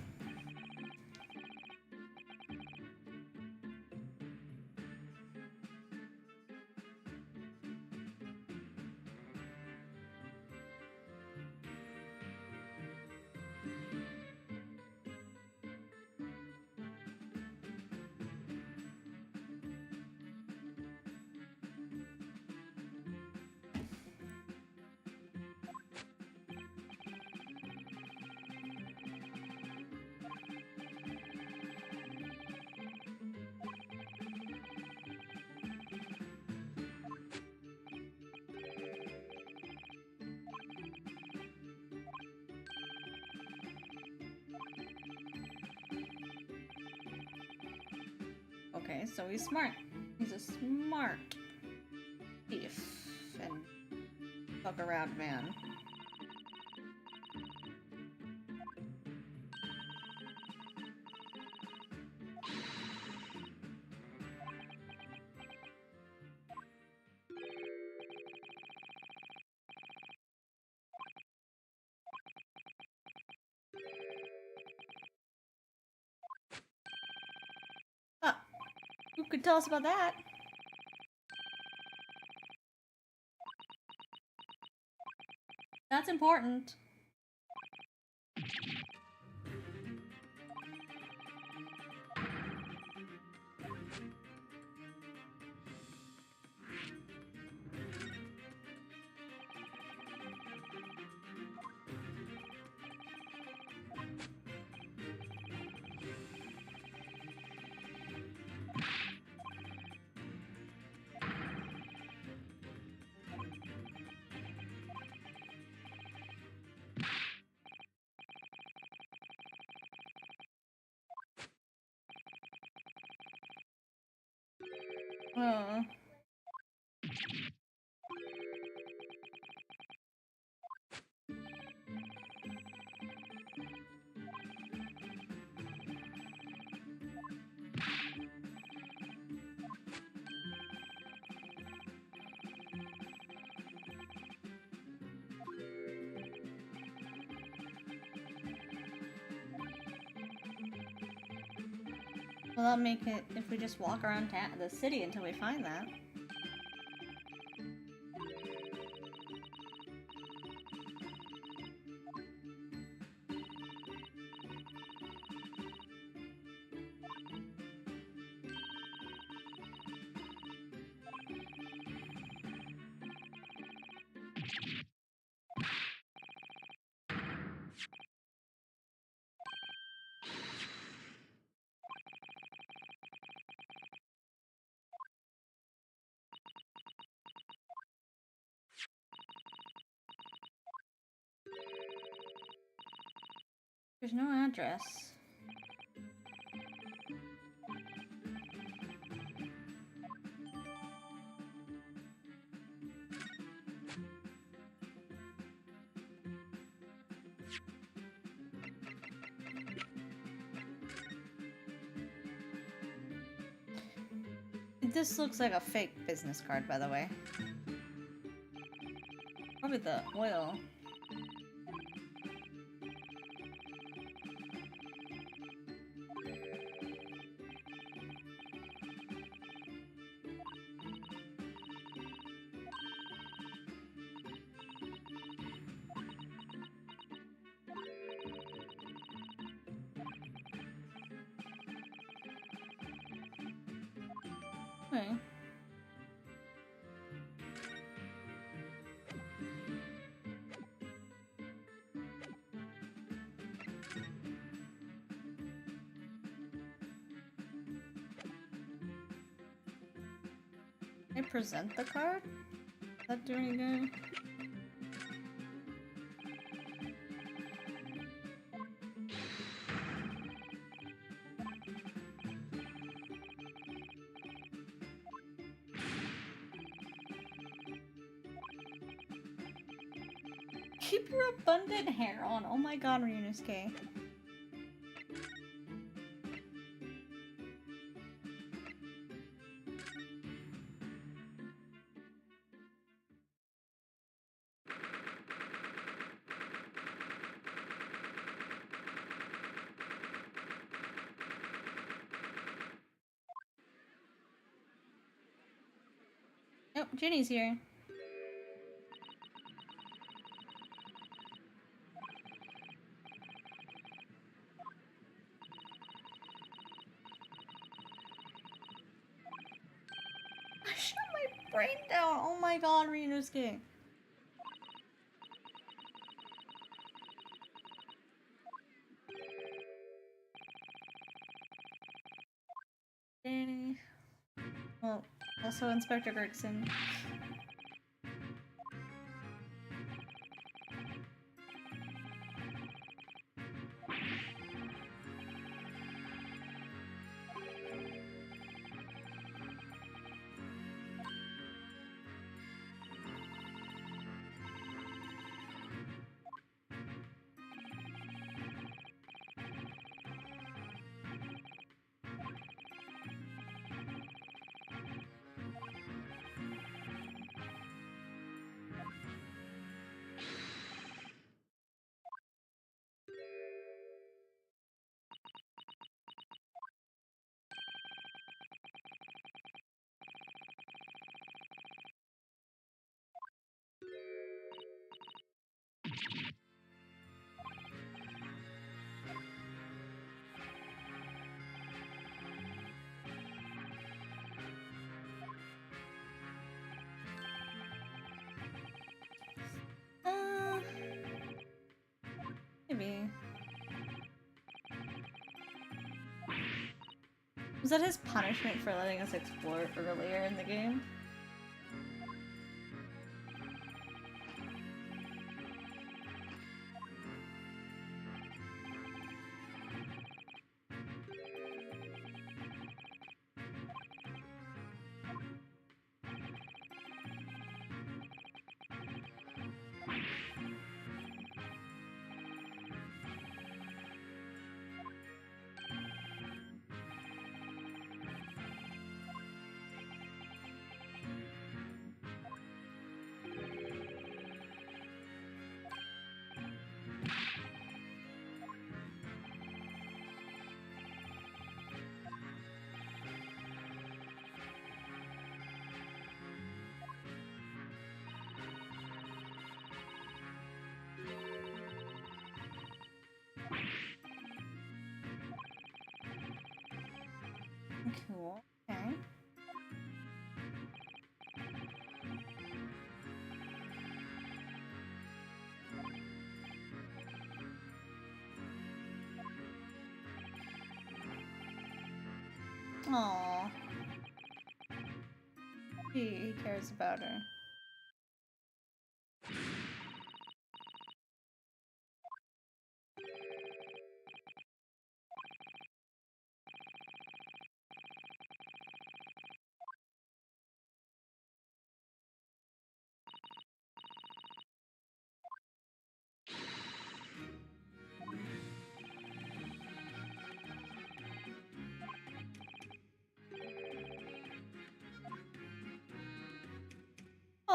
Okay, so he's smart. He's a smart thief and fuck around man. Who could tell us about that? That's important. Oh. Well, that'll make it if we just walk around the city until we find that. There's no address. This looks like a fake business card, by the way. Probably the oil. Okay. Can I present the card? Is that doing good? Keep your abundant hair on. Oh my god, Ryunosuke. Nope, Ginny's here. I shut my brain down. Oh my god, Ryunosuke. Danny. Well, also Inspector Gregson. Maybe. Was that his punishment for letting us explore earlier in the game? Cool. Okay. Aww. He cares about her.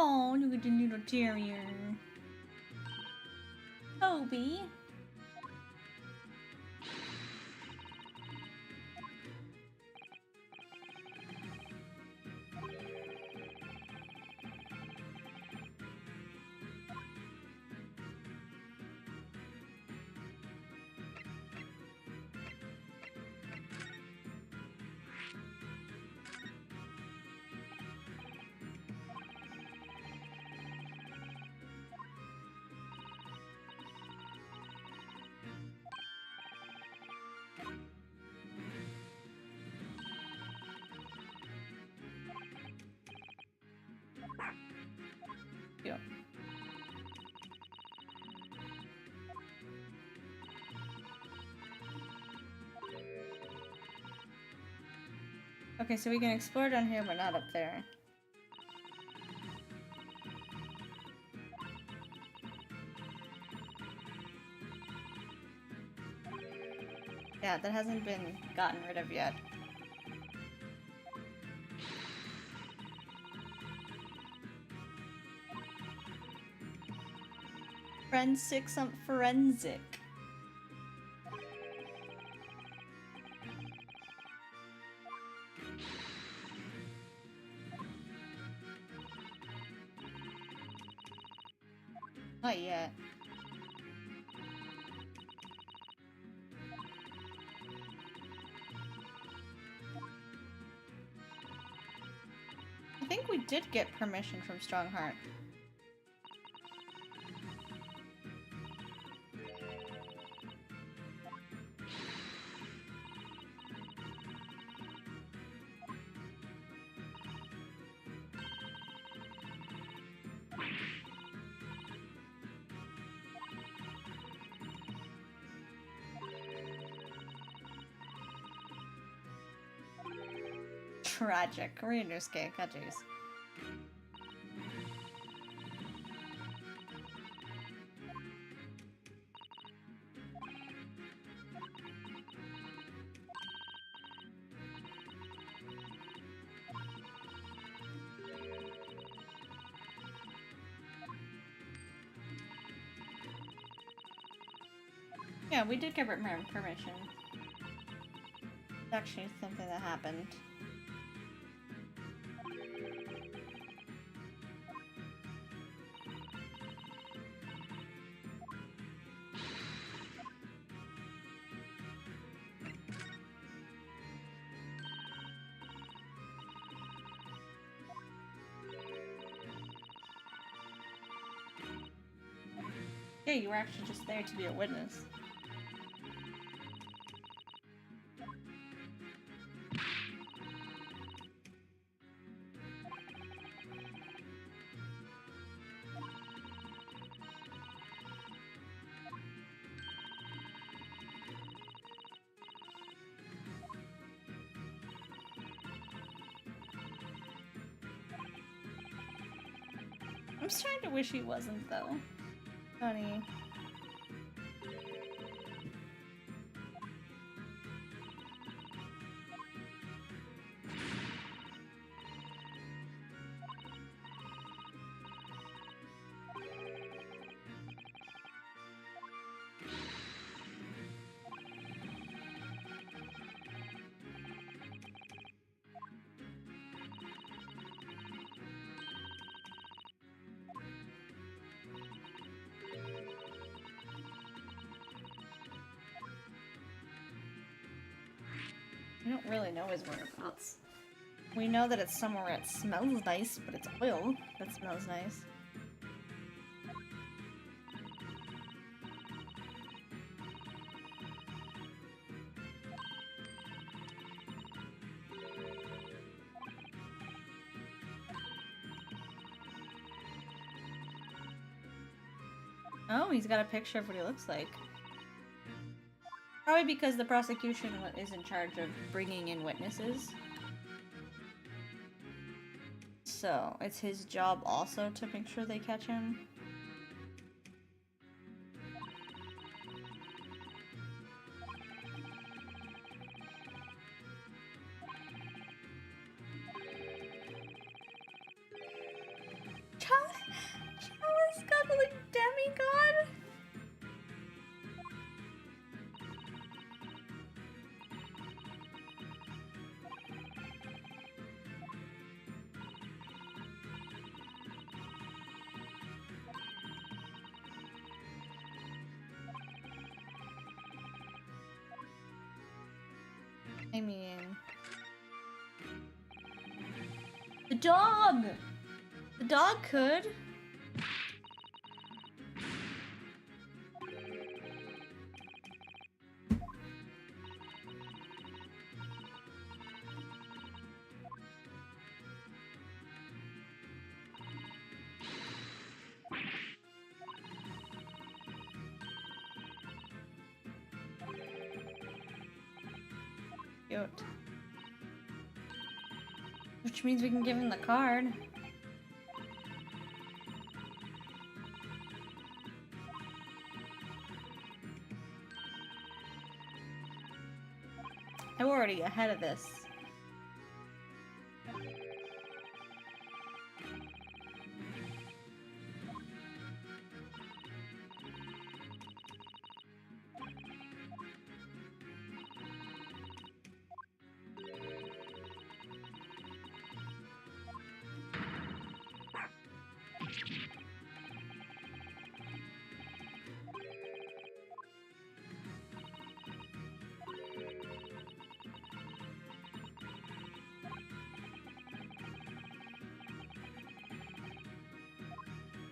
Oh, look at the little terrier. Toby. Yeah. Okay, so we can explore down here, but not up there. Yeah, that hasn't been gotten rid of yet. Forensic. Not yet. I think we did get permission from Strongheart. Tragic. Reader's cake. Oh, jeez. Yeah, we did get permission. It's actually something that happened. Yeah, you were actually just there to be a witness. I'm starting to wish he wasn't, though. Funny. We don't really know his whereabouts. We know that it's somewhere that smells nice, but it's oil that smells nice. Oh, he's got a picture of what he looks like. Probably because the prosecution is in charge of bringing in witnesses. So, it's his job also to make sure they catch him. Chalice Gobbling Demigod? I mean... The dog! The dog could. Cute. Which means we can give him the card. I'm already ahead of this.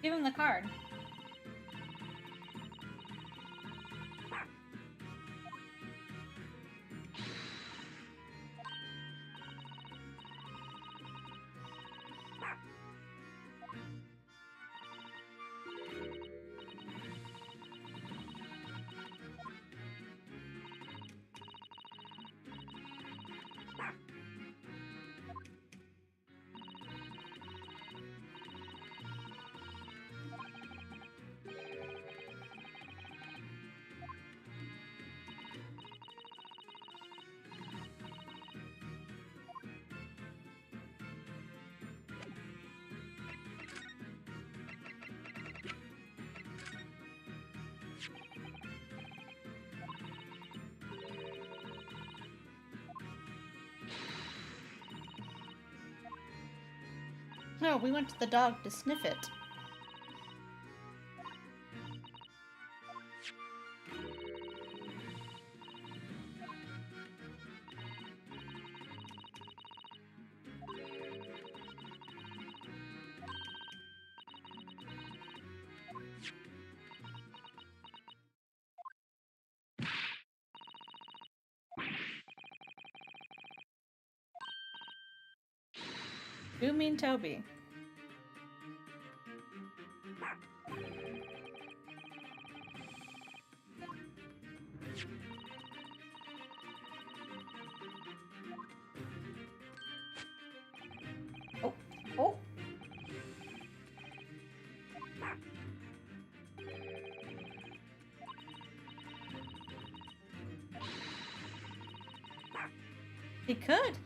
Give him the card. No, we went to the dog to sniff it. You mean Toby? Oh, oh. He could.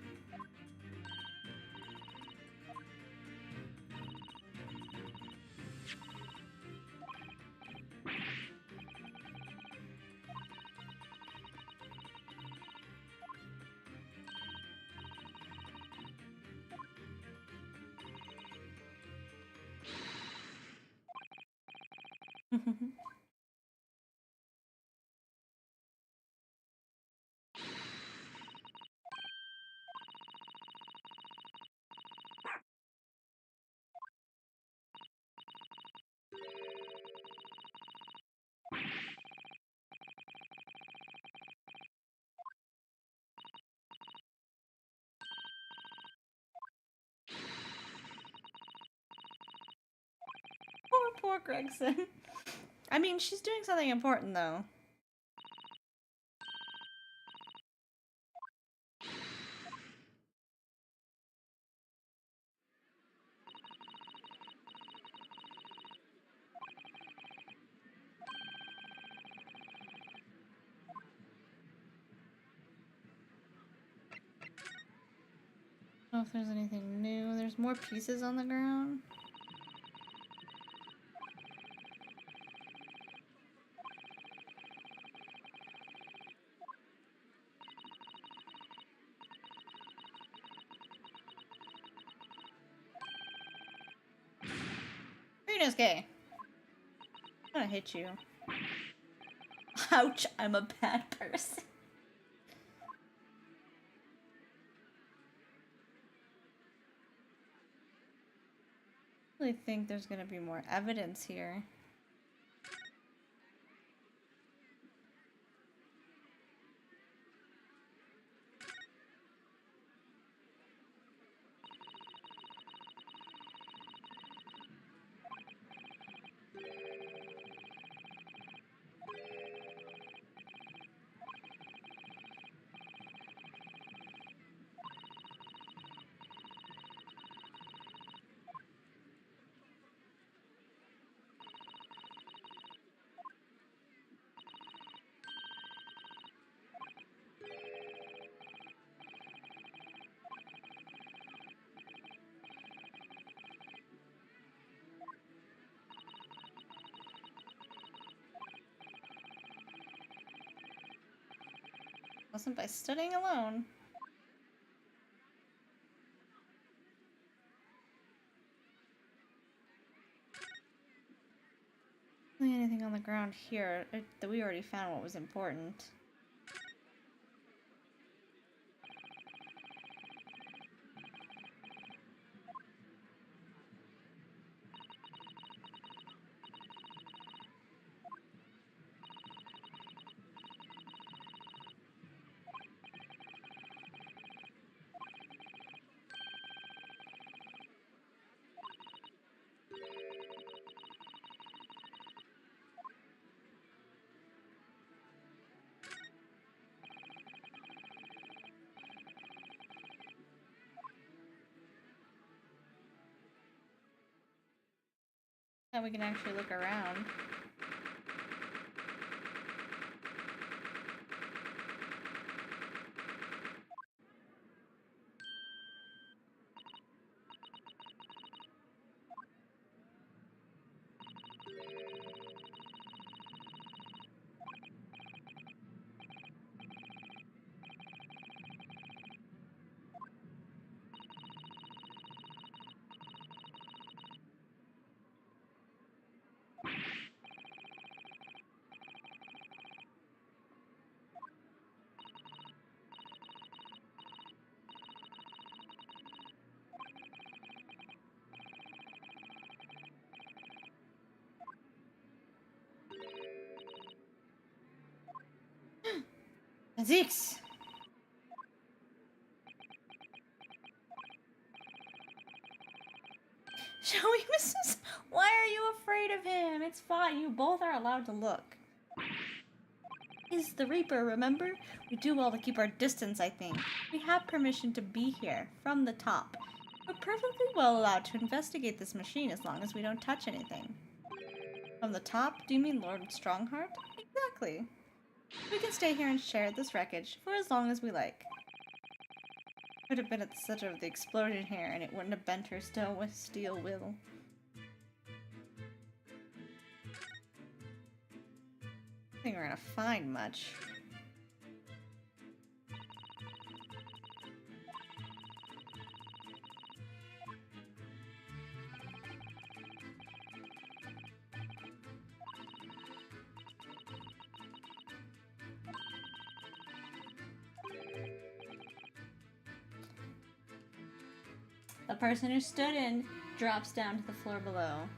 Poor Gregson. I mean, she's doing something important, though. I don't know if there's anything new. There's more pieces on the ground. Rita's gay. I'm gonna hit you. Ouch, I'm a bad person. I really think there's gonna be more evidence here. Wasn't by studying alone. Anything on the ground here that we already found what was important. how we can actually look around. Zieks! Shall we, Mrs.? Why are you afraid of him? It's fine. You both are allowed to look. He's the Reaper, remember? We do well to keep our distance, I think. We have permission to be here, from the top. We're perfectly well allowed to investigate this machine as long as we don't touch anything. From the top? Do you mean Lord Strongheart? Exactly. We can stay here and share this wreckage for as long as we like. Could have been at the center of the explosion here, and it wouldn't have bent her steel will. I think we're gonna find much. The person who stood in drops down to the floor below.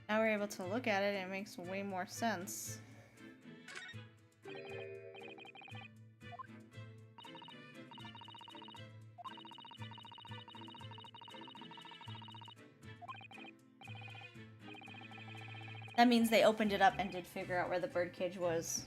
Now we're able to look at it and it makes way more sense. That means they opened it up and did figure out where the birdcage was.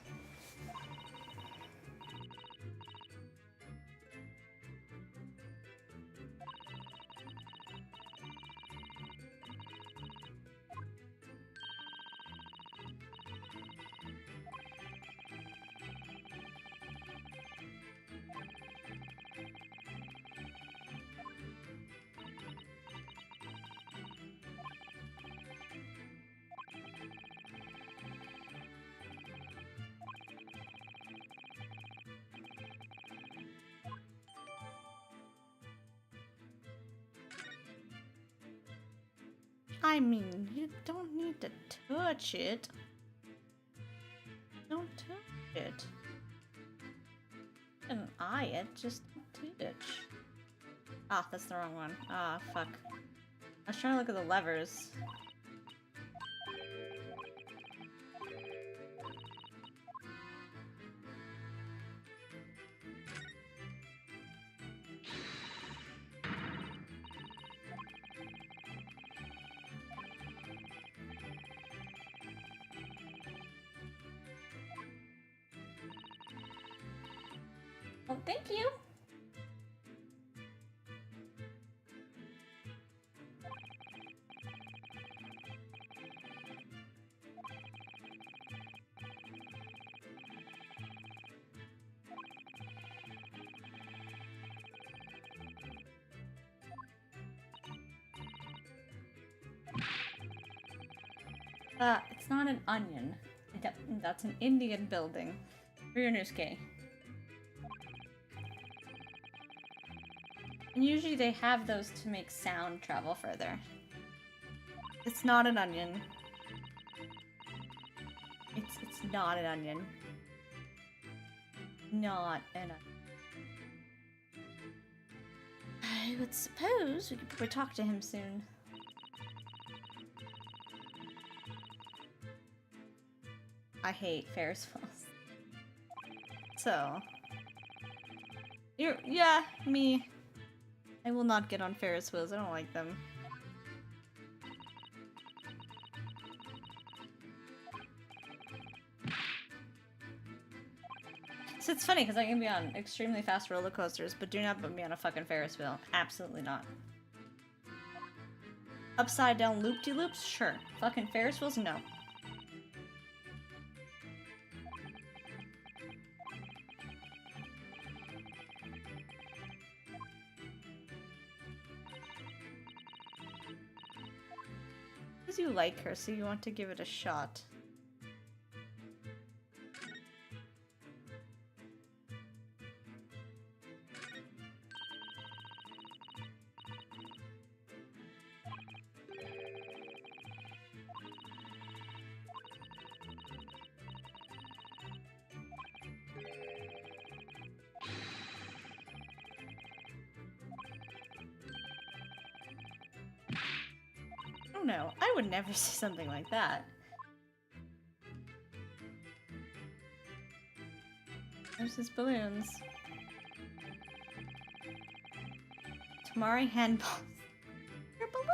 I mean, you don't need to touch it. Don't touch it. You can eye it, just don't touch. Ah, that's the wrong one. Ah, fuck. I was trying to look at the levers. Well, thank you. It's not an onion. That's an Indian building. Ryunosuke. And usually they have those to make sound travel further. It's not an onion. It's not an onion. Not an onion. I would suppose we could probably talk to him soon. I hate Ferris wheels. So. Yeah, me. I will not get on Ferris wheels, I don't like them. So it's funny because I can be on extremely fast roller coasters, but do not put me on a fucking Ferris wheel. Absolutely not. Upside down loop-de-loops? Sure. Fucking Ferris wheels? No. Because you like her, so you want to give it a shot. Oh no, I would never say something like that. There's his balloons. Tamari handballs. Your balloons!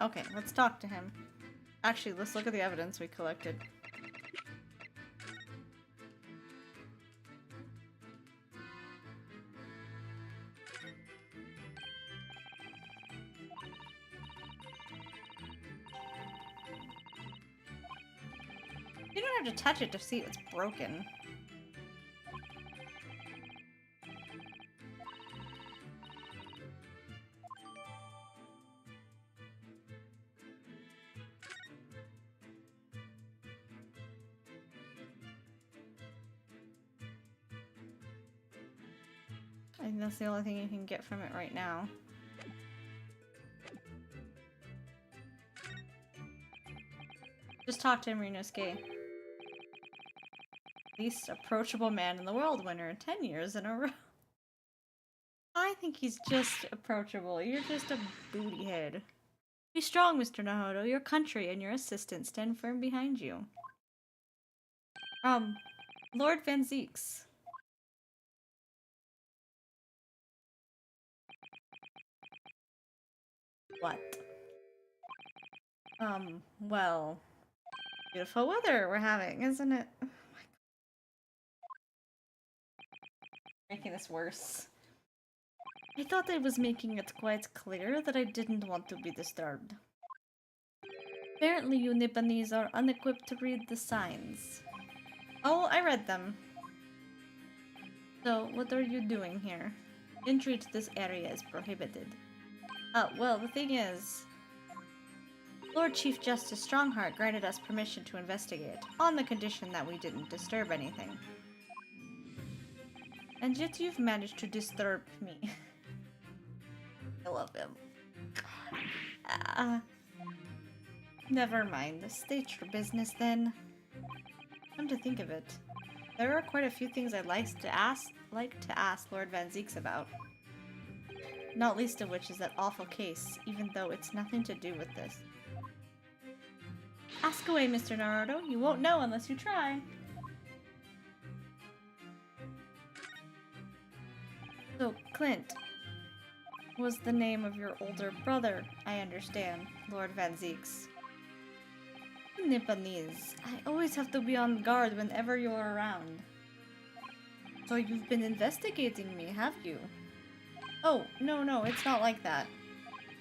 Okay, let's talk to him. Actually, let's look at the evidence we collected. You don't have to touch it to see it's broken. I think that's the only thing you can get from it right now. Just talk to him, Rinosuke. Least approachable man in the world winner 10 years in a row. I think he's just approachable. You're just a booty head. Be strong, Mr. Nahodo. Your country and your assistant stand firm behind you. Lord Van Zieks. What? Well... Beautiful weather we're having, isn't it? Oh my God. Making this worse. I thought I was making it quite clear that I didn't want to be disturbed. Apparently you Nipponese are unequipped to read the signs. Oh, I read them. So, what are you doing here? Entry to this area is prohibited. Well, the thing is... Lord Chief Justice Strongheart granted us permission to investigate, on the condition that we didn't disturb anything. And yet you've managed to disturb me. I love him. Never mind. State your business then. Come to think of it, there are quite a few things I'd like to ask Lord Van Zieks about. Not least of which is that awful case, even though it's nothing to do with this. Ask away, Mr. Naruto. You won't know unless you try. So, Clint was the name of your older brother, I understand, Lord Van Zieks. Nipponese, I always have to be on guard whenever you're around. So you've been investigating me, have you? Oh, no, it's not like that.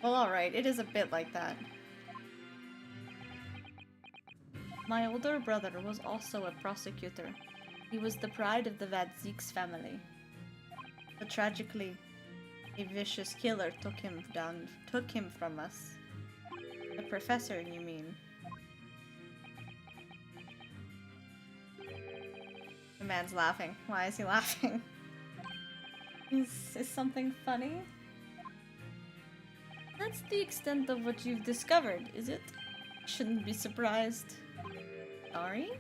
Well, alright, it is a bit like that. My older brother was also a prosecutor. He was the pride of the Van Zieks family. But tragically, a vicious killer took him from us. The professor, you mean? The man's laughing. Why is he laughing? Is something funny? That's the extent of what you've discovered, is it? Shouldn't be surprised. Sorry?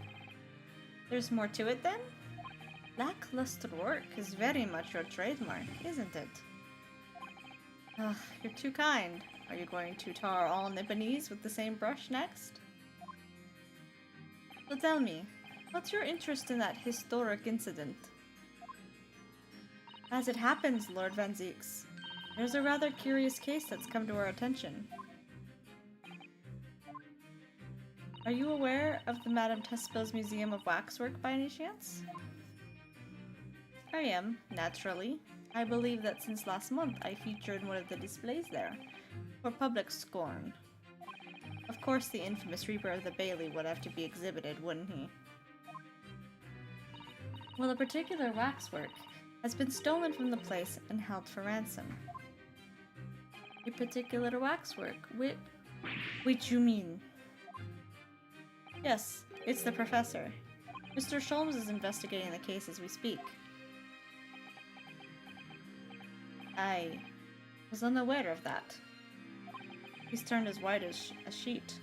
There's more to it then? Black Luster work is very much your trademark, isn't it? Ugh, you're too kind. Are you going to tar all Nipponese with the same brush next? So tell me, what's your interest in that historic incident? As it happens, Lord Van Zieks, there's a rather curious case that's come to our attention. Are you aware of the Madame Tespel's Museum of Waxwork by any chance? I am, naturally. I believe that since last month I featured one of the displays there, for public scorn. Of course the infamous Reaper of the Bailey would have to be exhibited, wouldn't he? Well, a particular waxwork has been stolen from the place and held for ransom. A particular waxwork? Which you mean? Yes, it's the professor. Mr. Sholmes is investigating the case as we speak. I was unaware of that. He's turned as white as a sheet.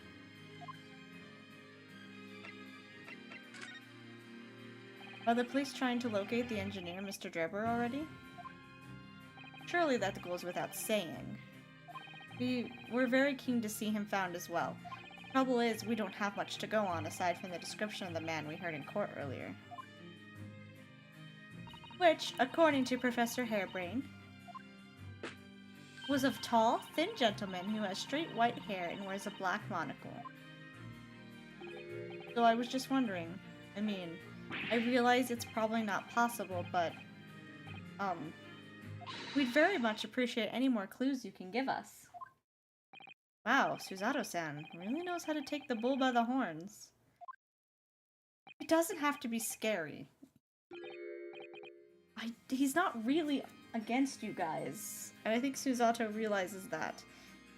Are the police trying to locate the engineer, Mr. Drebber, already? Surely that goes without saying. We're very keen to see him found as well. Trouble is, we don't have much to go on aside from the description of the man we heard in court earlier. Which, according to Professor Hairbrain, was a tall, thin gentleman who has straight white hair and wears a black monocle. So I was just wondering, I mean, I realize it's probably not possible, but, we'd very much appreciate any more clues you can give us. Wow, Susato-san really knows how to take the bull by the horns. It doesn't have to be scary. He's not really against you guys. And I think Susato realizes that.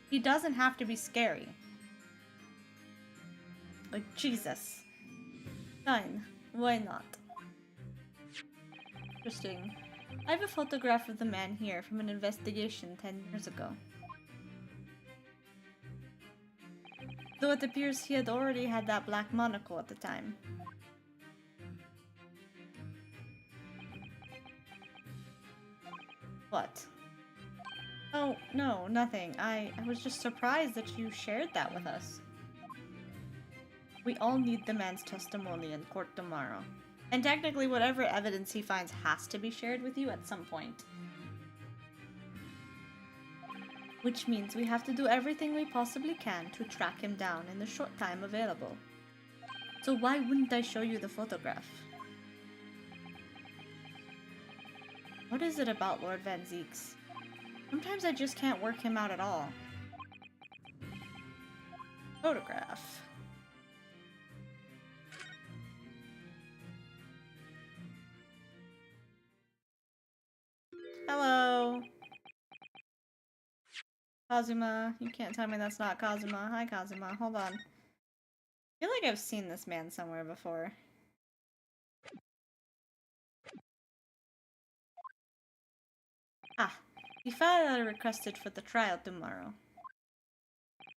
He doesn't have to be scary. Like, Jesus. Fine. Why not? Interesting. I have a photograph of the man here from an investigation 10 years ago. Though it appears he had already had that black monocle at the time. What? Oh, no, nothing. I was just surprised that you shared that with us. We all need the man's testimony in court tomorrow. And technically, whatever evidence he finds has to be shared with you at some point. Which means we have to do everything we possibly can to track him down in the short time available. So why wouldn't I show you the photograph? What is it about Lord Van Zieks? Sometimes I just can't work him out at all. Photograph. Hello. Kazuma. You can't tell me that's not Kazuma. Hi, Kazuma. Hold on. I feel like I've seen this man somewhere before. Ah, the file I requested for the trial tomorrow.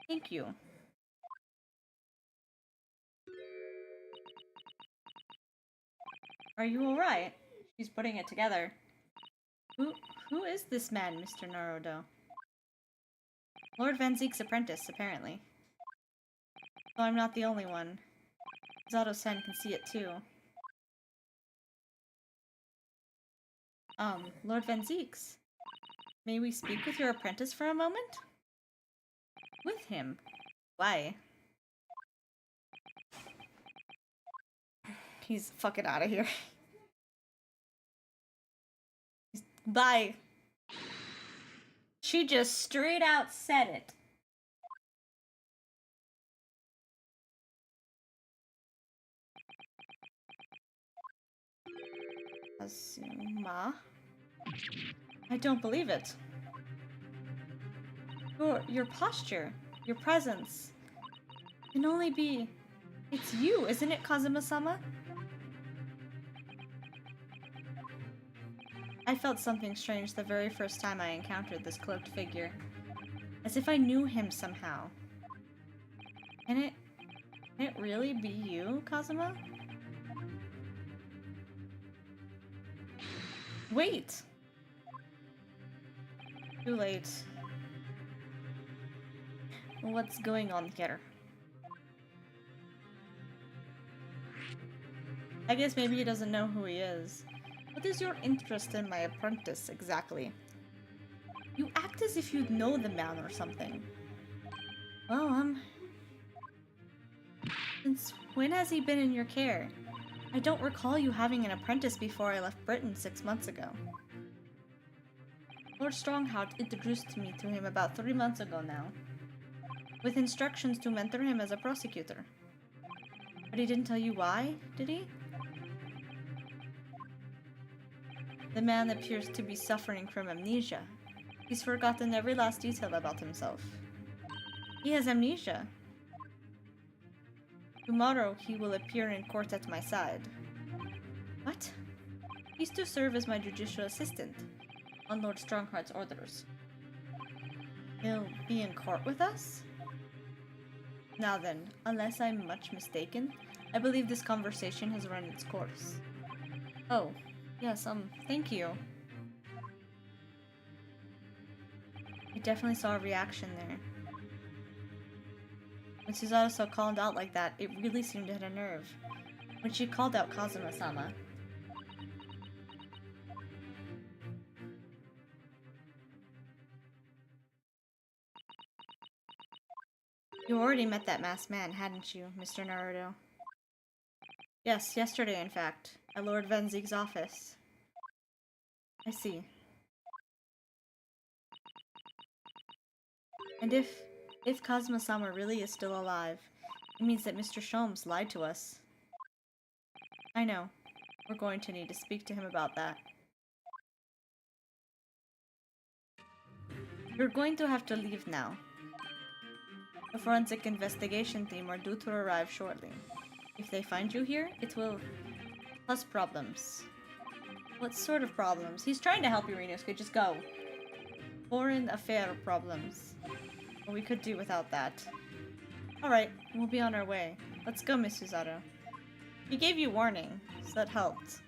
Thank you. Are you alright? She's putting it together. Who is this man, Mr. Naruto? Lord Van Zieks' apprentice, apparently. Though I'm not the only one. Zato-san can see it too. Lord Van Zieks, may we speak with your apprentice for a moment? With him? Why? He's fucking out of here. Bye. She just straight out said it. Azuma? I don't believe it. Your posture, your presence, can only be... It's you, isn't it, Kazuma-sama? I felt something strange the very first time I encountered this cloaked figure. As if I knew him somehow. Can it really be you, Kazuma? Wait! Too late. What's going on here? I guess maybe he doesn't know who he is. What is your interest in my apprentice, exactly? You act as if you know the man or something. Well, since when has he been in your care? I don't recall you having an apprentice before I left Britain 6 months ago. Lord Strongheart introduced me to him about 3 months ago now, with instructions to mentor him as a prosecutor. But he didn't tell you why, did he? The man appears to be suffering from amnesia. He's forgotten every last detail about himself. He has amnesia. Tomorrow he will appear in court at my side. What? He's to serve as my judicial assistant, on Lord Strongheart's orders. He'll be in court with us? Now then, unless I'm much mistaken, I believe this conversation has run its course. Oh, yes, thank you. I definitely saw a reaction there. When Suzato called out like that, it really seemed to hit a nerve. When she called out Kazuma-sama. You already met that masked man, hadn't you, Mr. Naruto? Yes, yesterday, in fact, at Lord Van Ziek's office. I see. And if Kazuma-sama really is still alive, it means that Mr. Sholmes lied to us. I know. We're going to need to speak to him about that. You're going to have to leave now. The forensic investigation team are due to arrive shortly. If they find you here, it will cause problems. What sort of problems? He's trying to help you, Rinosuke. Just go. Foreign affair problems. Well, we could do without that. Alright, we'll be on our way. Let's go, Miss Suzato. He gave you warning, so that helped.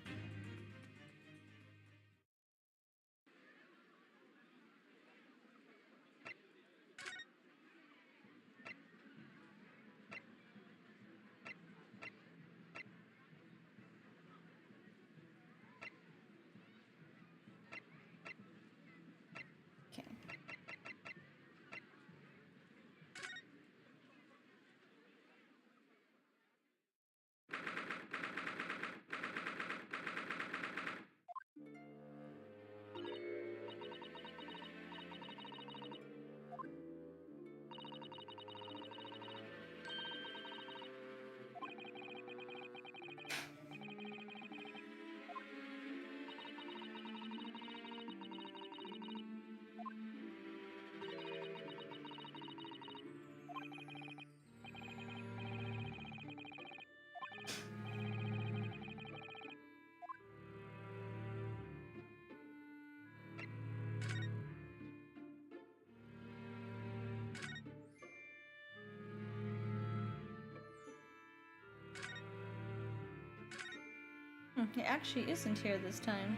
Okay. He actually isn't here this time.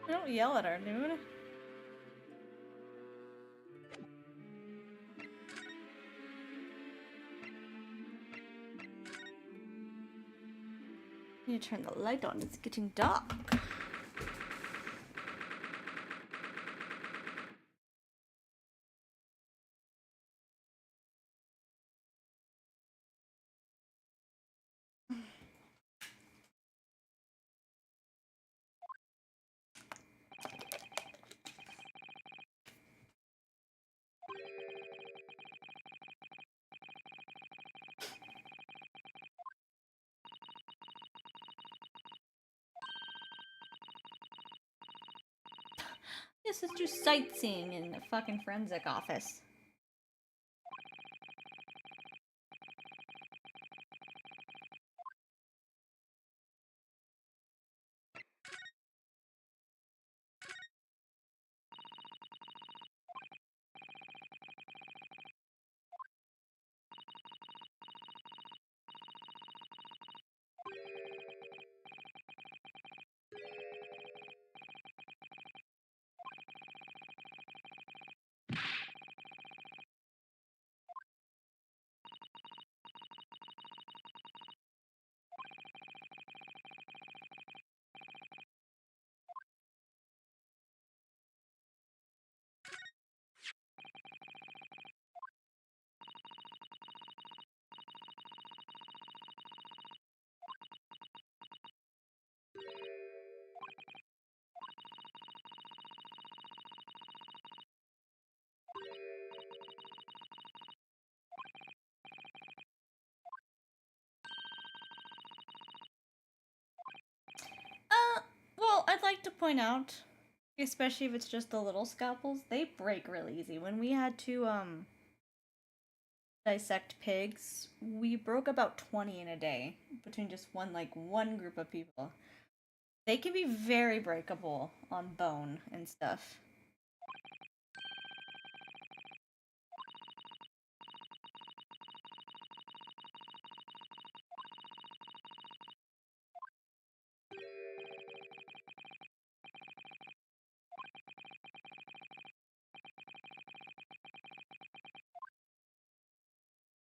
Don't yell at her, dude. I need to turn the light on, it's getting dark. This is just sightseeing in the fucking forensic office. like to point out, especially if it's just the little scalpels, they break really easy. When we had to dissect pigs, we broke about 20 in a day between just one group of people. They can be very breakable on bone and stuff.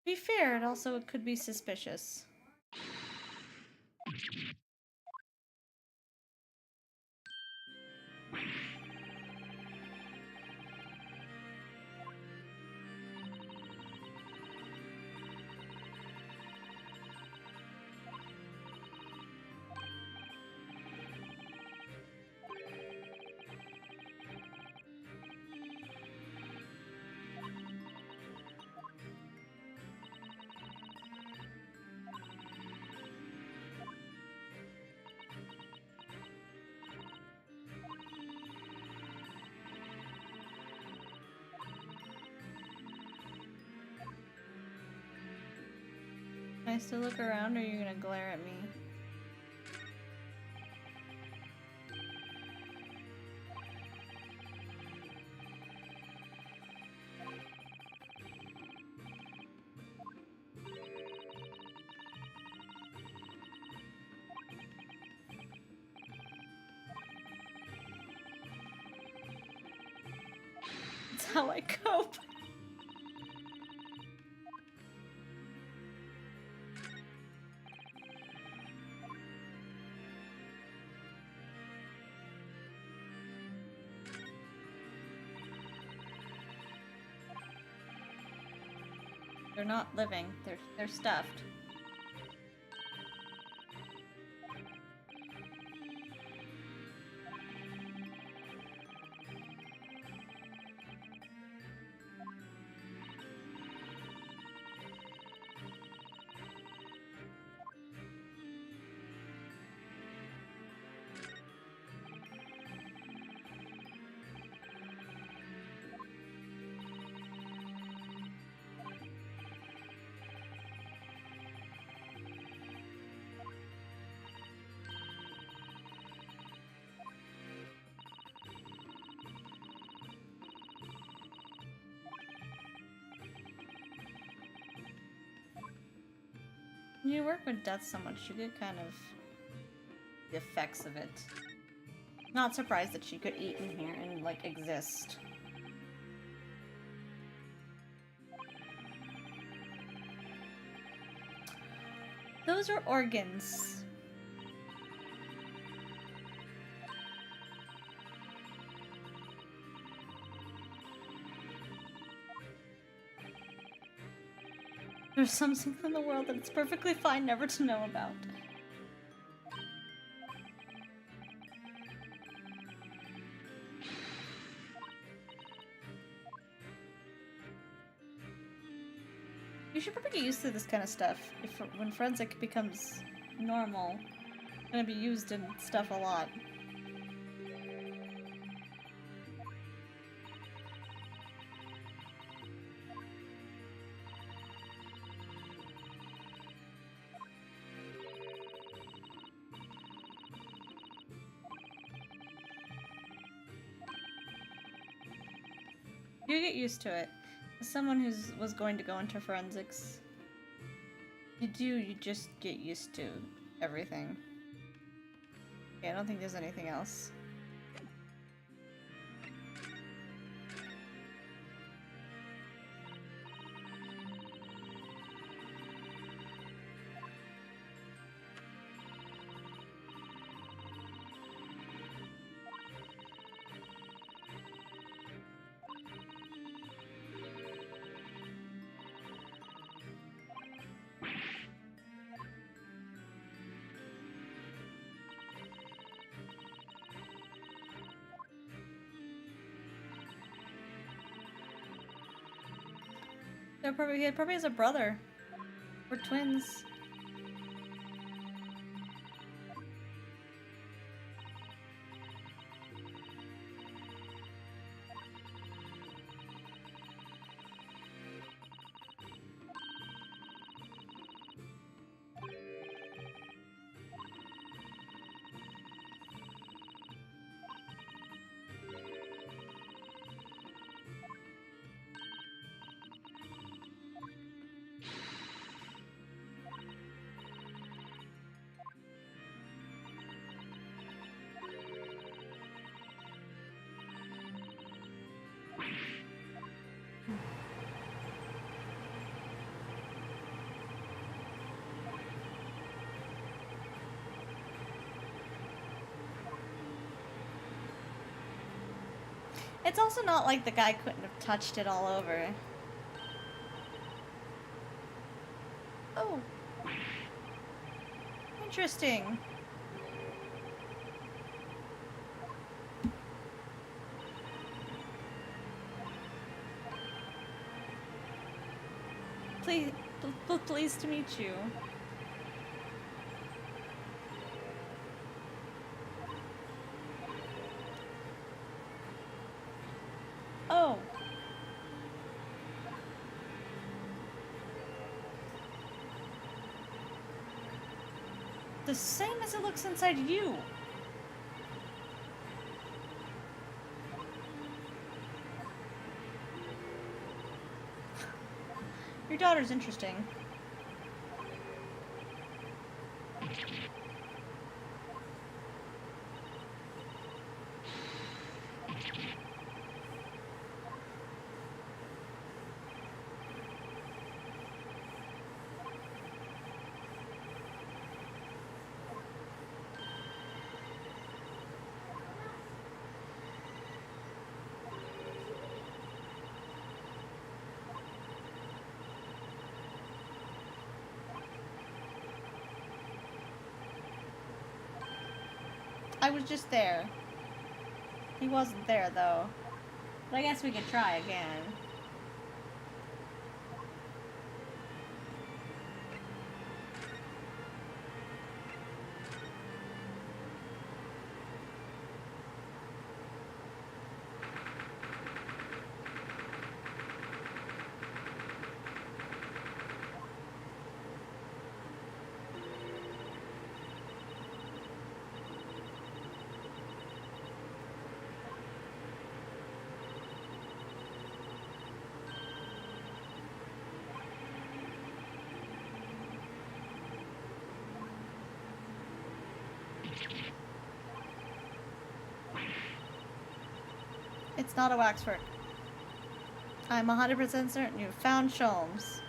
To be fair, it could be suspicious. Can I still look around, or are you gonna glare at me? It's how I cope. They're not living. They're stuffed. When you work with death so much, you get kind of the effects of it. Not surprised that she could eat in here and, like, exist. Those are organs. There's something in the world that it's perfectly fine never to know about. You should probably get used to this kind of stuff. When forensic becomes normal, it's gonna be used in stuff a lot. You get used to it. As someone who was going to go into forensics, you just get used to everything. Okay, I don't think there's anything else. He probably has a brother. We're twins. It's also not like the guy couldn't have touched it all over. Oh. Interesting. Pleased to meet you. Oh. The same as it looks inside you. Your daughter's interesting. I was just there. He wasn't there, though. But I guess we could try again. It's not a waxwork. I'm 100% certain you found Sholmes.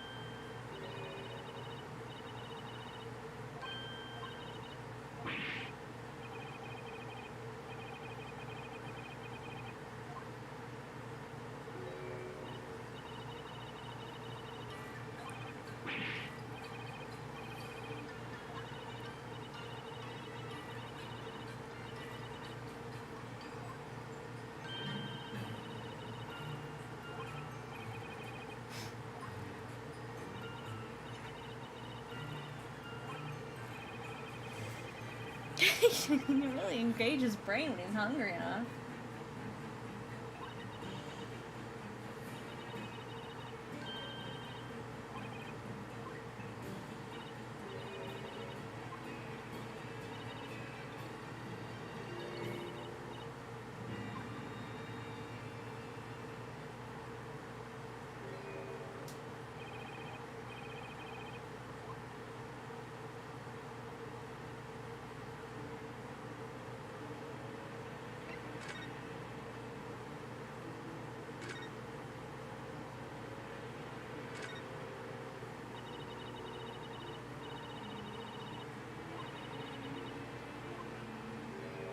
You really engage his brain when he's hungry enough.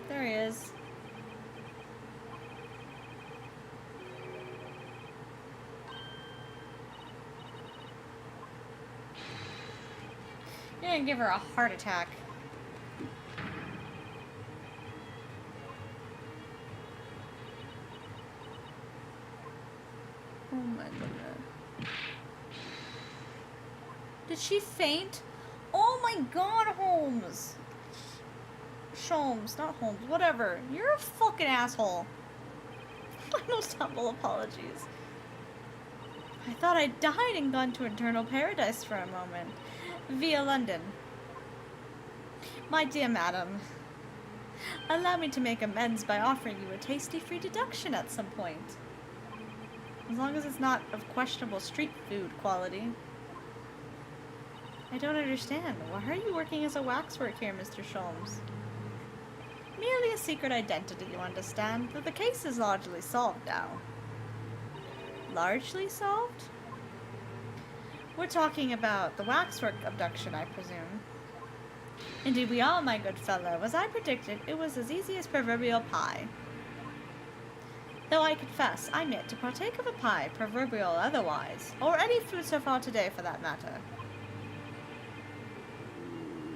There he is. You're gonna give her a heart attack. Oh my goodness. Did she faint? Oh my god, Holmes! Sholmes, not Holmes, whatever. You're a fucking asshole. My most humble apologies. I thought I died and gone to eternal paradise for a moment. Via London. My dear madam, allow me to make amends by offering you a tasty free deduction at some point. As long as it's not of questionable street food quality. I don't understand. Why are you working as a waxwork here, Mr. Sholmes? Merely a secret identity, you understand, but the case is largely solved now. Largely solved? We're talking about the waxwork abduction, I presume. Indeed we are, my good fellow. As I predicted, it was as easy as proverbial pie. Though I confess, I'm yet to partake of a pie, proverbial otherwise, or any food so far today for that matter.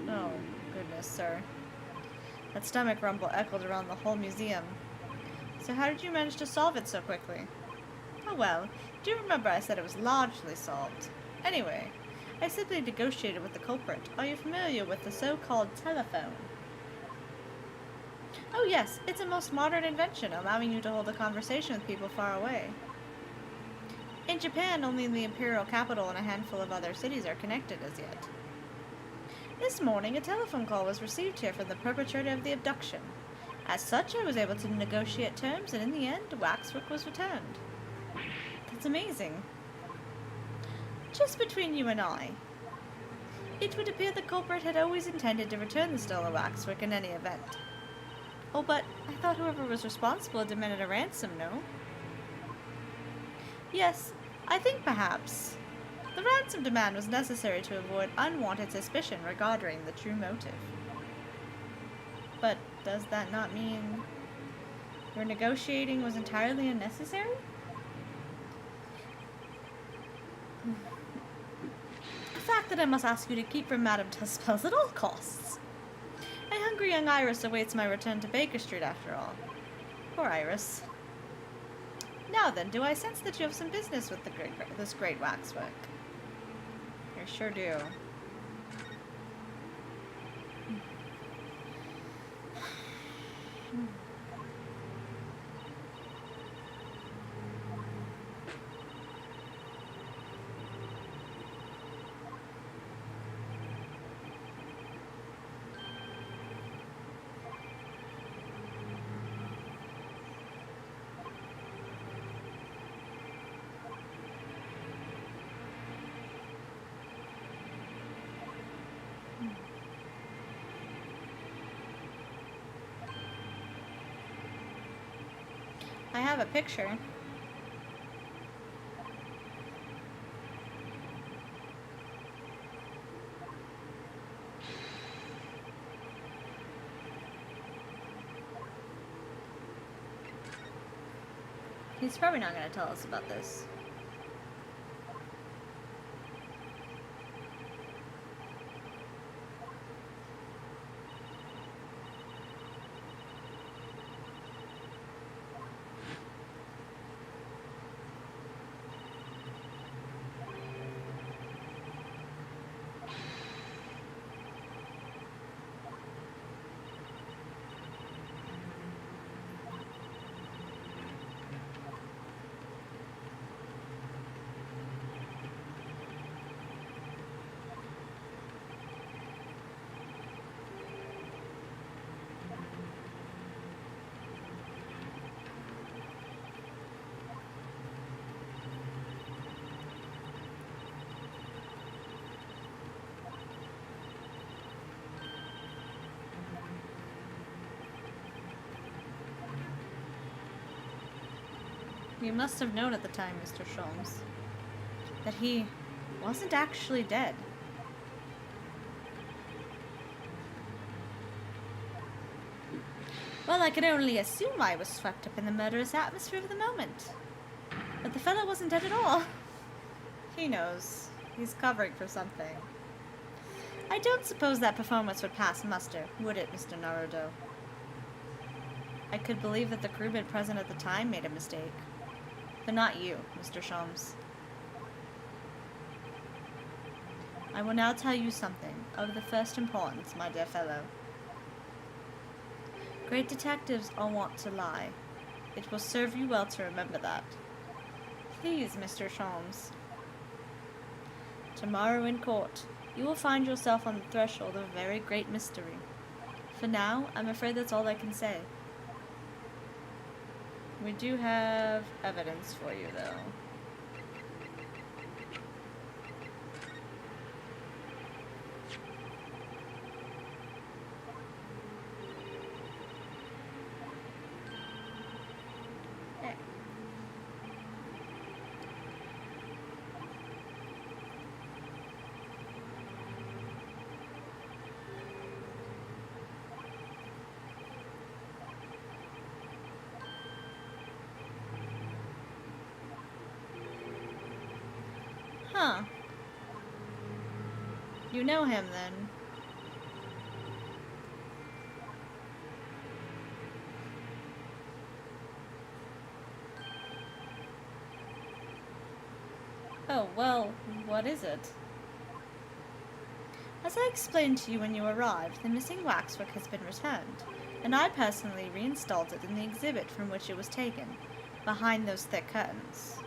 Oh, goodness, sir. That stomach rumble echoed around the whole museum. So how did you manage to solve it so quickly? Oh well, do you remember I said it was largely solved? Anyway, I simply negotiated with the culprit. Are you familiar with the so-called telephone? Oh yes, it's a most modern invention, allowing you to hold a conversation with people far away. In Japan, only the imperial capital and a handful of other cities are connected as yet. This morning, a telephone call was received here from the perpetrator of the abduction. As such, I was able to negotiate terms, and in the end, waxwork was returned. That's amazing. Just between you and I, it would appear the culprit had always intended to return the stolen waxwork in any event. Oh, but I thought whoever was responsible demanded a ransom, no? Yes, I think perhaps. The ransom demand was necessary to avoid unwanted suspicion regarding the true motive. But does that not mean your negotiating was entirely unnecessary? A fact that I must ask you to keep from Madame Tuspel's at all costs. A hungry young Iris awaits my return to Baker Street after all. Poor Iris. Now then, do I sense that you have some business with this great waxwork? I sure do. I have a picture. He's probably not going to tell us about this. You must have known at the time, Mr. Sholmes, that he wasn't actually dead. Well, I can only assume I was swept up in the murderous atmosphere of the moment. But the fellow wasn't dead at all. He knows. He's covering for something. I don't suppose that performance would pass muster, would it, Mr. Naruto? I could believe that the crewmen present at the time made a mistake. But not you, Mr. Sholmes. I will now tell you something of the first importance, my dear fellow. Great detectives are wont to lie. It will serve you well to remember that. Please, Mr. Sholmes. Tomorrow in court, you will find yourself on the threshold of a very great mystery. For now, I'm afraid that's all I can say. We do have evidence for you, though. Okay. Huh. You know him, then. Oh, well, what is it? As I explained to you when you arrived, the missing waxwork has been returned, and I personally reinstalled it in the exhibit from which it was taken, behind those thick curtains.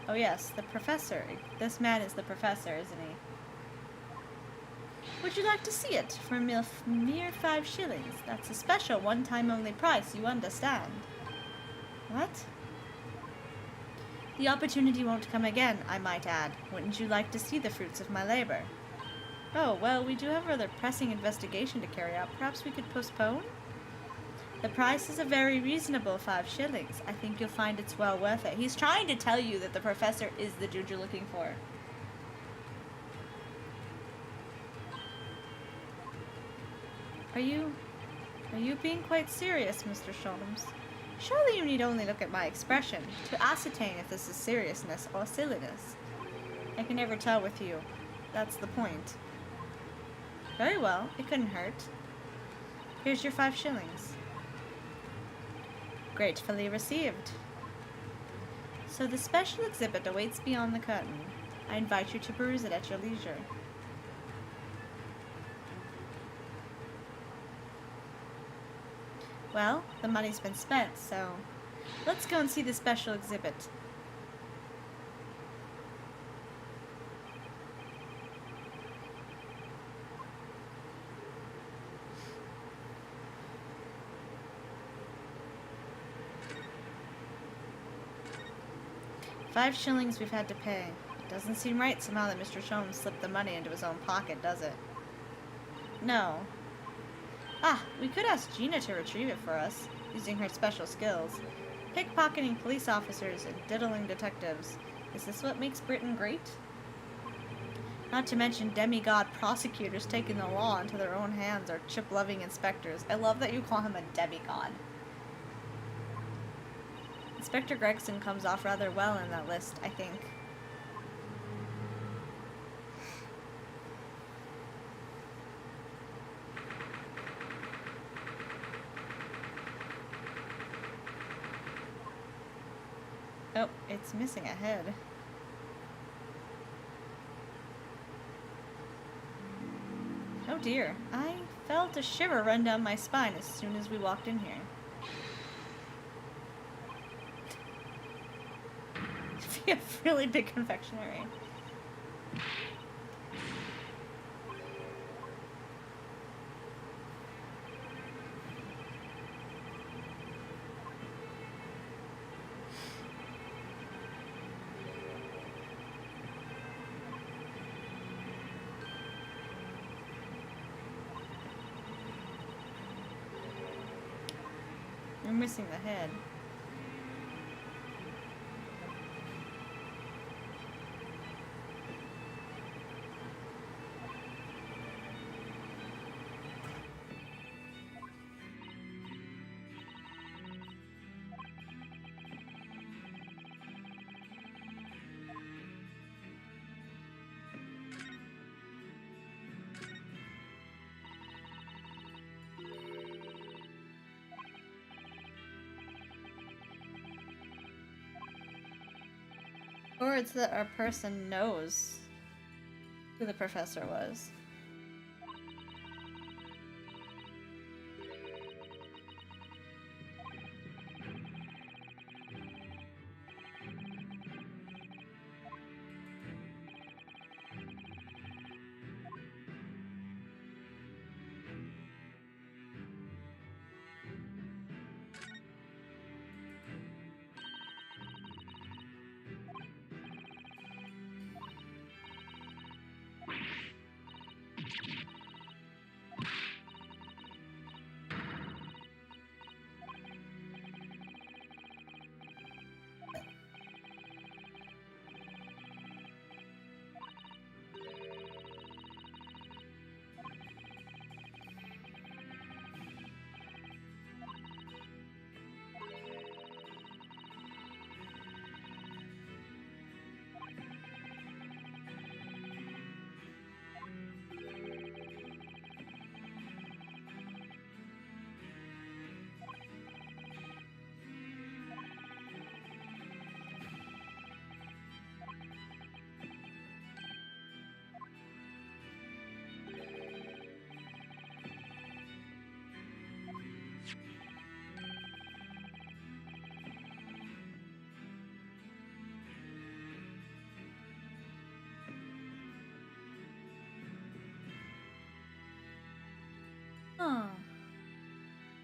Oh yes, the professor. This man is the professor, isn't he? Would you like to see it for a mere 5 shillings? That's a special one-time only price, you understand. What? The opportunity won't come again, I might add. Wouldn't you like to see the fruits of my labor? Oh, well, we do have a rather pressing investigation to carry out. Perhaps we could postpone? The price is a very reasonable 5 shillings. I think you'll find it's well worth it. He's trying to tell you that the professor is the dude you're looking for. Are you being quite serious, Mr. Sholmes? Surely you need only look at my expression to ascertain if this is seriousness or silliness. I can never tell with you. That's the point. Very well, it couldn't hurt. Here's your 5 shillings. Gratefully received. So the special exhibit awaits beyond the curtain. I invite you to peruse it at your leisure. Well, the money's been spent, so let's go and see the special exhibit. $5 shillings we've had to pay. It doesn't seem right somehow that Mr. Sholmes slipped the money into his own pocket, does it? No. Ah, we could ask Gina to retrieve it for us, using her special skills. Pickpocketing police officers and diddling detectives. Is this what makes Britain great? Not to mention demigod prosecutors taking the law into their own hands or chip-loving inspectors. I love that you call him a demigod. Inspector Gregson comes off rather well in that list, I think. Oh, it's missing a head. Oh dear, I felt a shiver run down my spine as soon as we walked in here. We have really big confectionery. I'm missing the head. Or it's that our person knows who the professor was.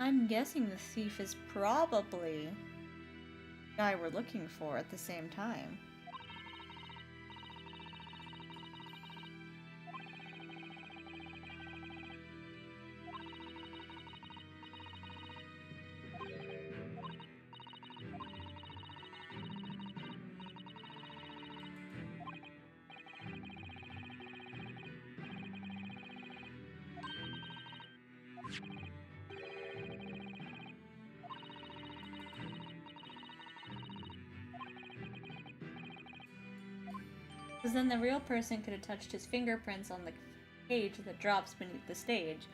I'm guessing the thief is probably the guy we're looking for at the same time. Because then the real person could have touched his fingerprints on the cage that drops beneath the stage,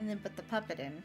and then put the puppet in.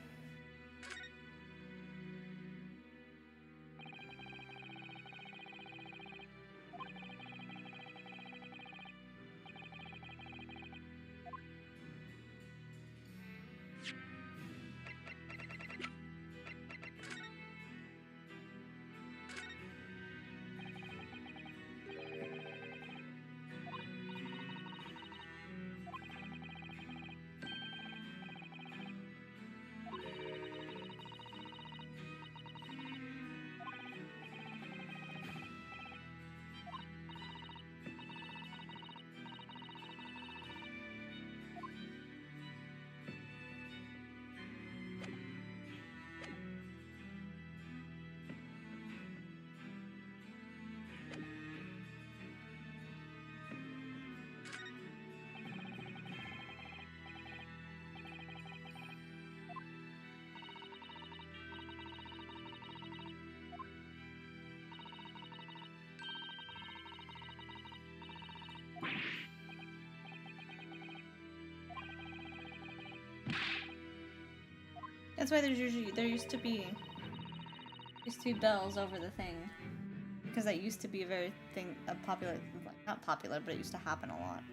That's why there used to be bells over the thing, because that used to be a popular, not popular, but it used to happen a lot.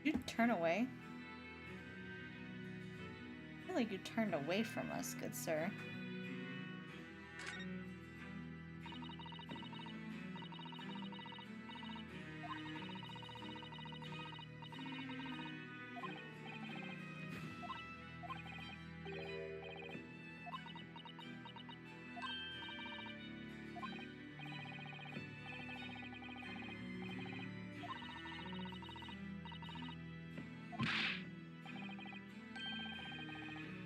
Did you turn away? I feel like you turned away from us, good sir.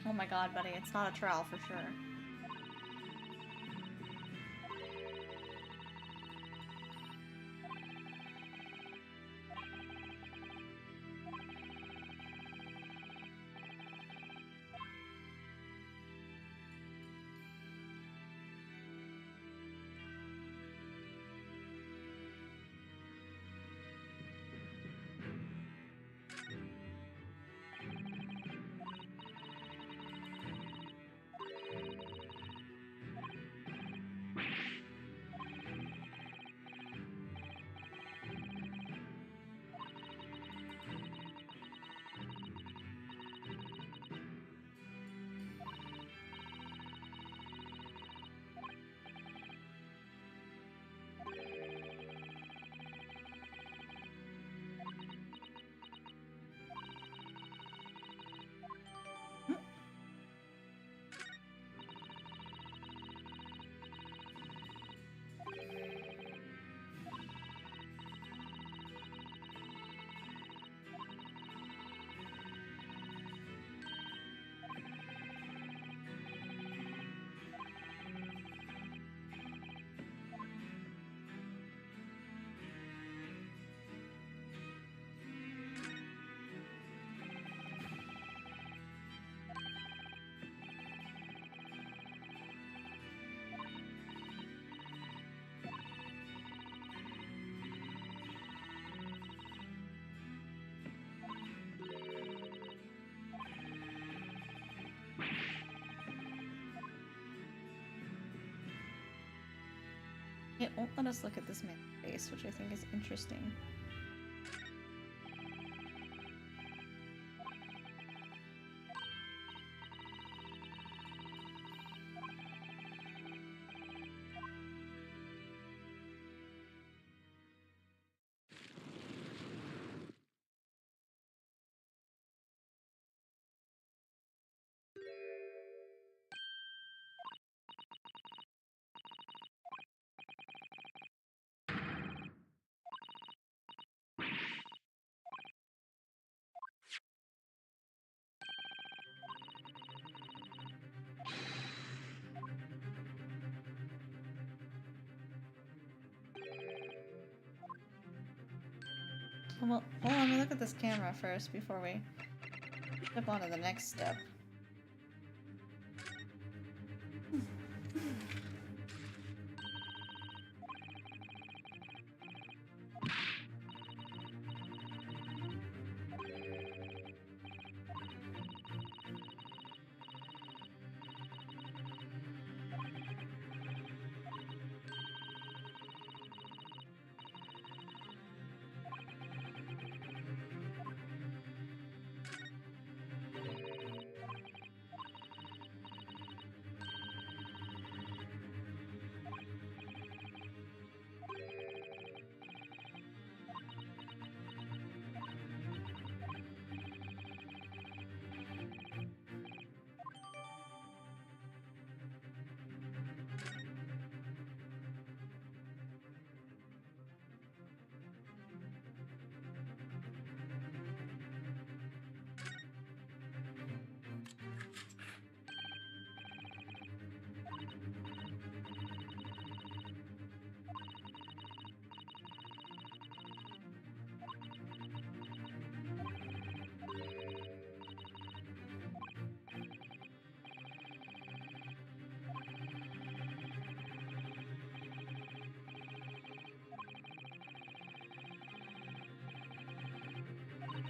Oh my god, buddy, it's not a trowel for sure. It won't let us look at this man's face, which I think is interesting. Well, hold on, let me look at this camera first before we step on to the next step.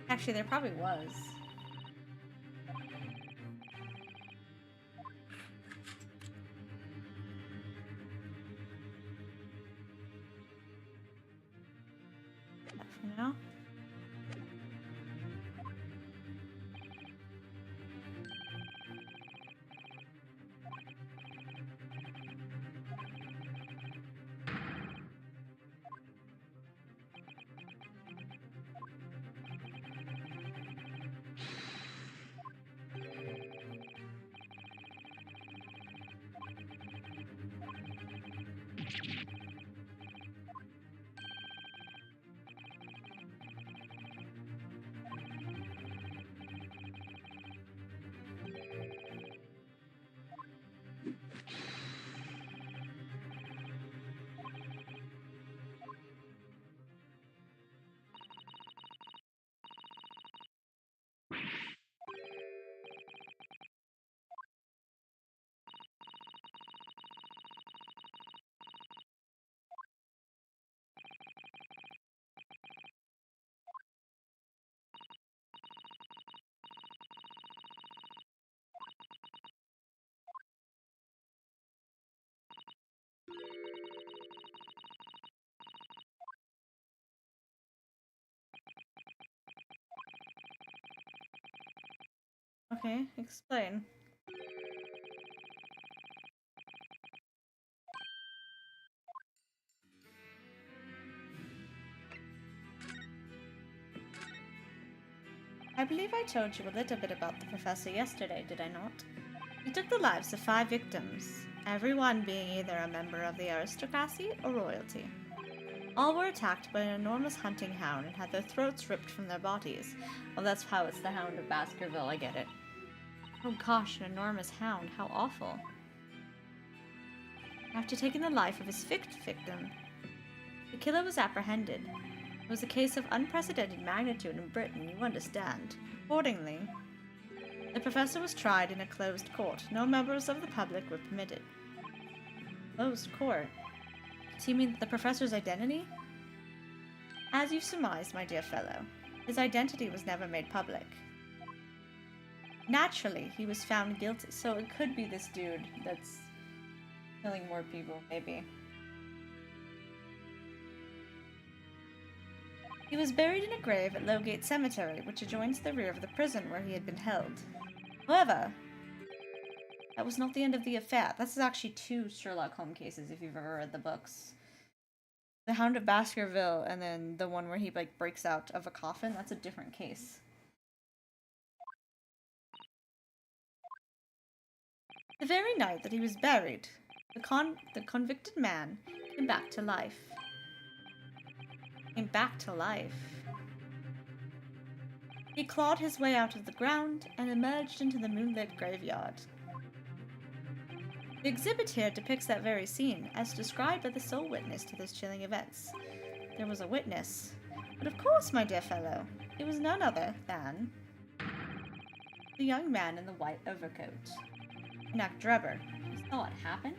Actually, there probably was. For now. Okay, explain. I believe I told you a little bit about the professor yesterday, did I not? He took the lives of 5 victims, every one being either a member of the aristocracy or royalty. All were attacked by an enormous hunting hound and had their throats ripped from their bodies. Well, that's how it's the Hound of Baskerville, I get it. Oh gosh, an enormous hound, how awful. After taking the life of his 5th victim, the killer was apprehended. It was a case of unprecedented magnitude in Britain, you understand. Accordingly, the professor was tried in a closed court. No members of the public were permitted. Closed court? Do you mean the professor's identity? As you've surmised, my dear fellow, his identity was never made public. Naturally, he was found guilty, so it could be this dude that's killing more people, maybe. He was buried in a grave at Lowgate Cemetery, which adjoins the rear of the prison where he had been held. However, that was not the end of the affair. This is actually 2 Sherlock Holmes cases if you've ever read the books. The Hound of Baskerville and then the one where he like breaks out of a coffin, that's a different case. The very night that he was buried, the convicted man came back to life. He clawed his way out of the ground and emerged into the moonlit graveyard. The exhibit here depicts that very scene, as described by the sole witness to those chilling events. There was a witness, but of course, my dear fellow, it was none other than the young man in the white overcoat. Enoch Drebber. You saw it happen?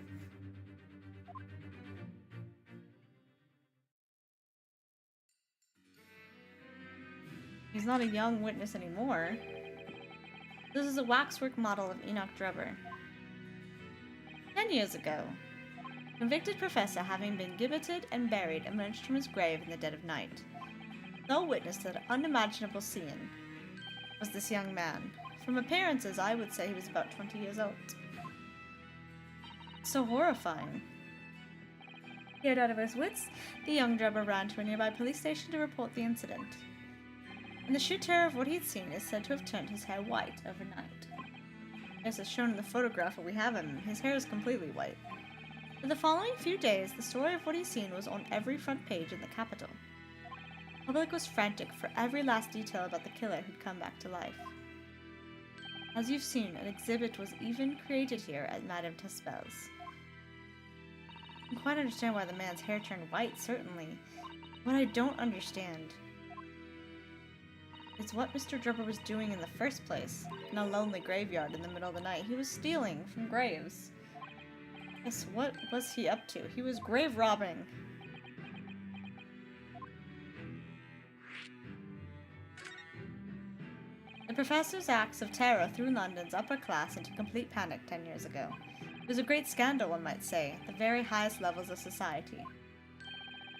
He's not a young witness anymore. This is a waxwork model of Enoch Drebber. 10 years ago, a convicted professor, having been gibbeted and buried, emerged from his grave in the dead of night. No witness to that unimaginable scene was this young man. From appearances, I would say he was about 20 years old. So horrifying. Scared out of his wits, the young Drebber ran to a nearby police station to report the incident. And the sheer terror of what he'd seen is said to have turned his hair white overnight. As is shown in the photograph that we have him, his hair is completely white. For the following few days, the story of what he'd seen was on every front page in the capital. The public was frantic for every last detail about the killer who'd come back to life. As you've seen, an exhibit was even created here at Madame Tespel's. I can quite understand why the man's hair turned white, certainly. What I don't understand is what Mr. Drebber was doing in the first place, in a lonely graveyard in the middle of the night. He was stealing from graves. Yes, what was he up to? He was grave robbing. The professor's acts of terror threw London's upper class into complete panic 10 years ago. It was a great scandal, one might say, at the very highest levels of society.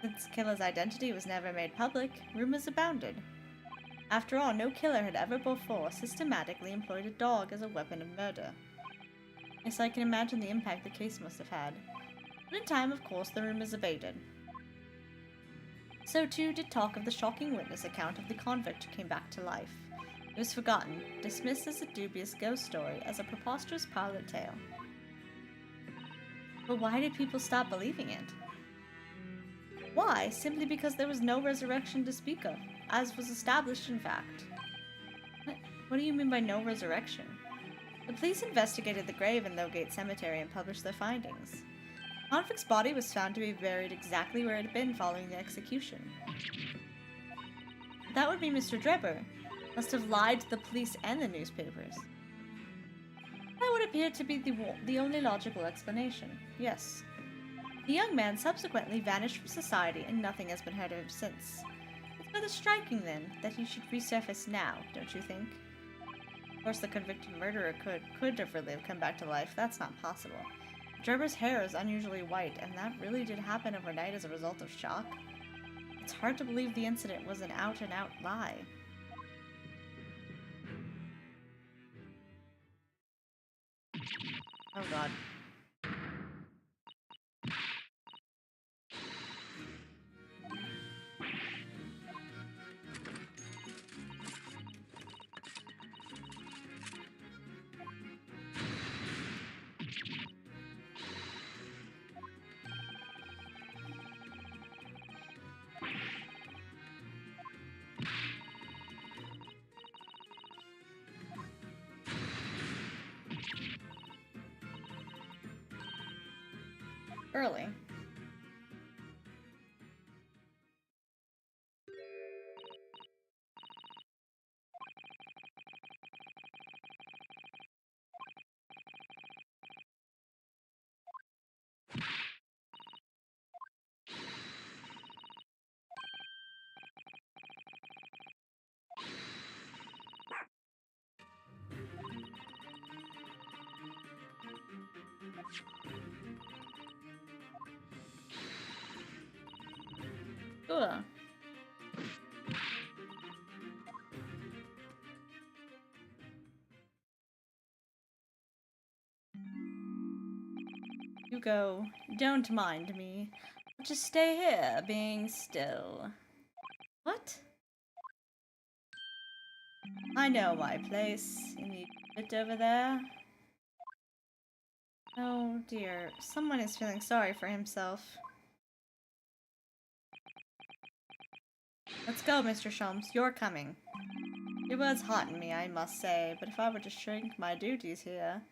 Since the killer's identity was never made public, rumors abounded. After all, no killer had ever before systematically employed a dog as a weapon of murder. Yes, I can imagine the impact the case must have had. But in time, of course, the rumors abated. So too did talk of the shocking witness account of the convict who came back to life. It was forgotten, dismissed as a dubious ghost story, as a preposterous parlor tale. But why did people stop believing it? Why? Simply because there was no resurrection to speak of, as was established in fact. What do you mean by no resurrection? The police investigated the grave in Lowgate Cemetery and published their findings. The convict's body was found to be buried exactly where it had been following the execution. That would mean Mr. Drebber must have lied to the police and the newspapers. That would appear to be the only logical explanation, yes. The young man subsequently vanished from society and nothing has been heard of him since. It's rather striking, then, that he should resurface now, don't you think? Of course, the convicted murderer could have really come back to life. That's not possible. Drebber's hair is unusually white, and that really did happen overnight as a result of shock. It's hard to believe the incident was an out-and-out lie. Oh god. Early. Ugh. You go. Don't mind me. Just stay here, being still. What? I know my place. In the pit over there. Oh dear. Someone is feeling sorry for himself. Let's go, Mr. Shums. You're coming. Your words hearten me, I must say, but if I were to shrink my duties here,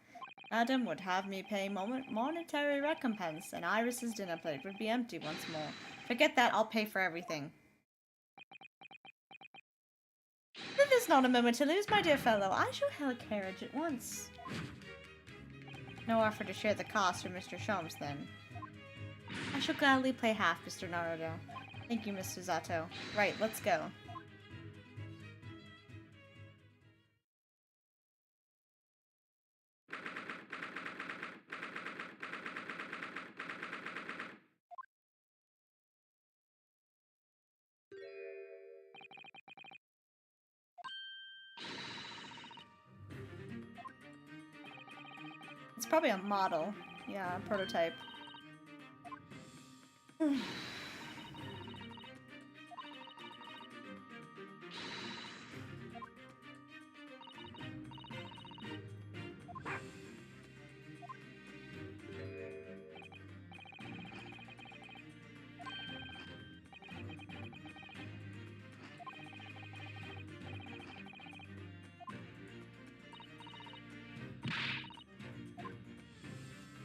Adam would have me pay monetary recompense, and Iris's dinner plate would be empty once more. Forget that, I'll pay for everything. This is not a moment to lose, my dear fellow. I shall hail a carriage at once. No offer to share the cost for Mr. Shums, then. I shall gladly pay half, Mr. Naruto. Thank you, Mr. Zato. Right, let's go. It's probably a model. Yeah, a prototype.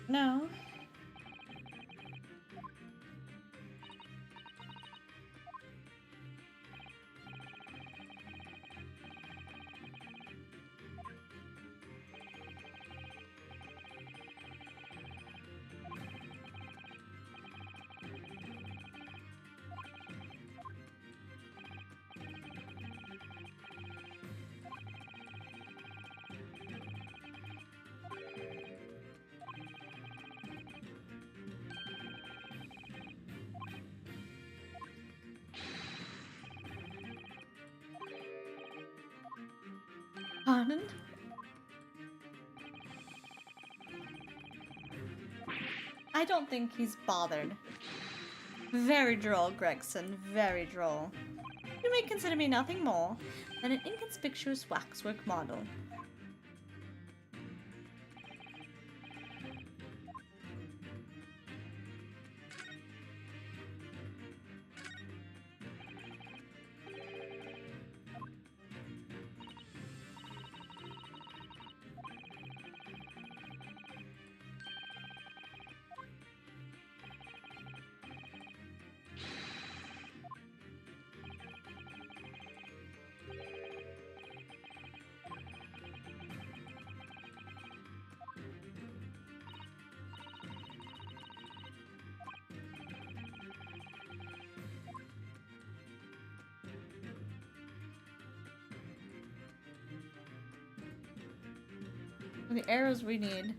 No. Pardon? I don't think he's bothered. Very droll, Gregson, very droll. You may consider me nothing more than an inconspicuous waxwork model. The arrows we need.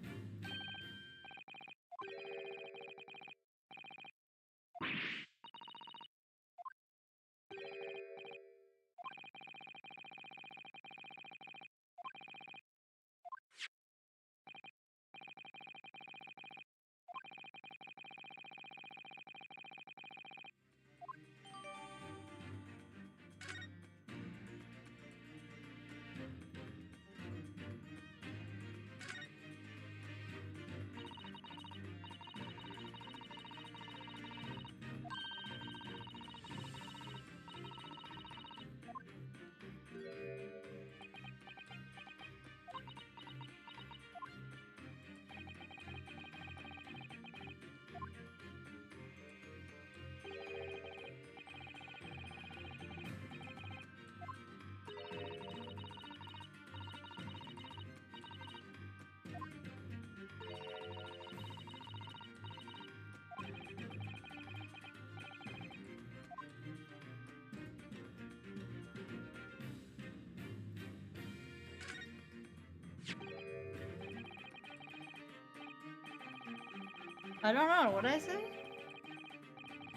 I don't know, what did I say?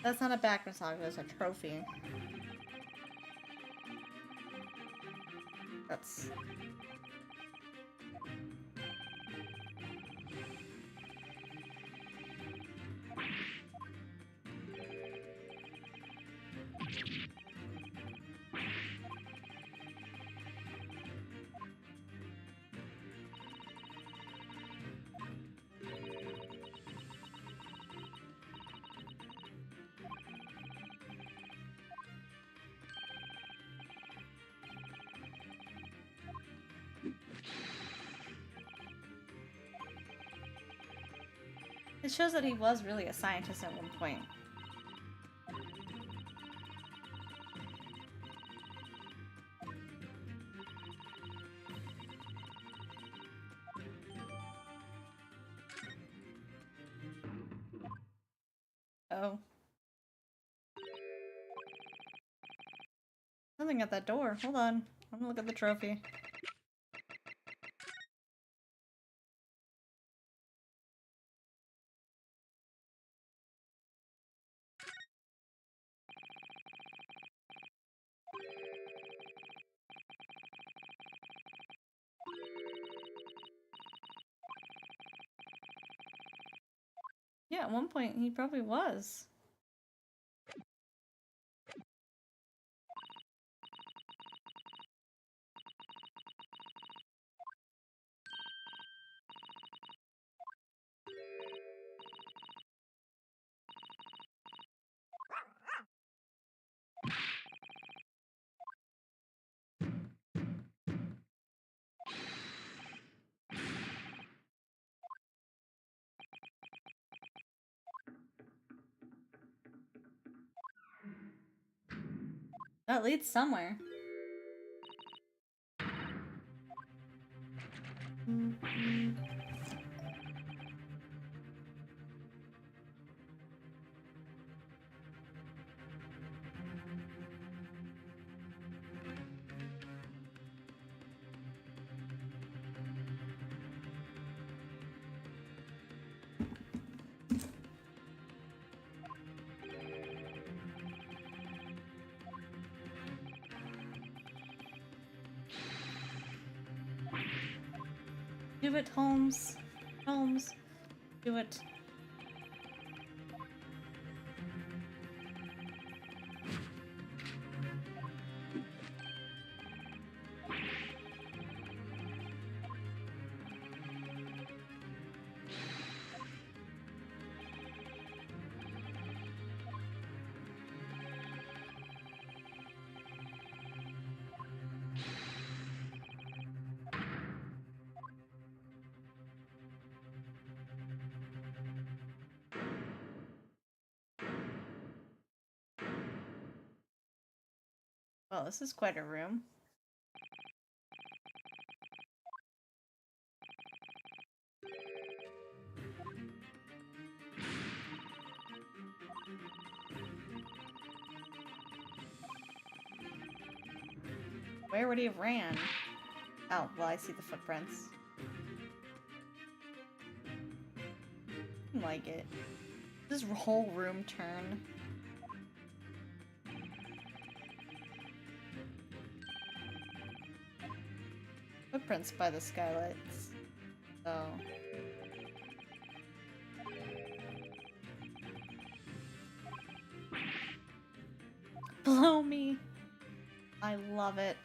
That's not a back massage, that's a trophy. That's... It shows that he was really a scientist at one point. Oh. Nothing at that door. Hold on. I'm gonna look at the trophy. Yeah, at one point he probably was. That leads somewhere. Do it, Holmes. Holmes. Do it. Well, this is quite a room. Where would he have ran? Oh, well, I see the footprints. I like it. This whole room turn. Footprints by the skylights. So... Blow me! I love it.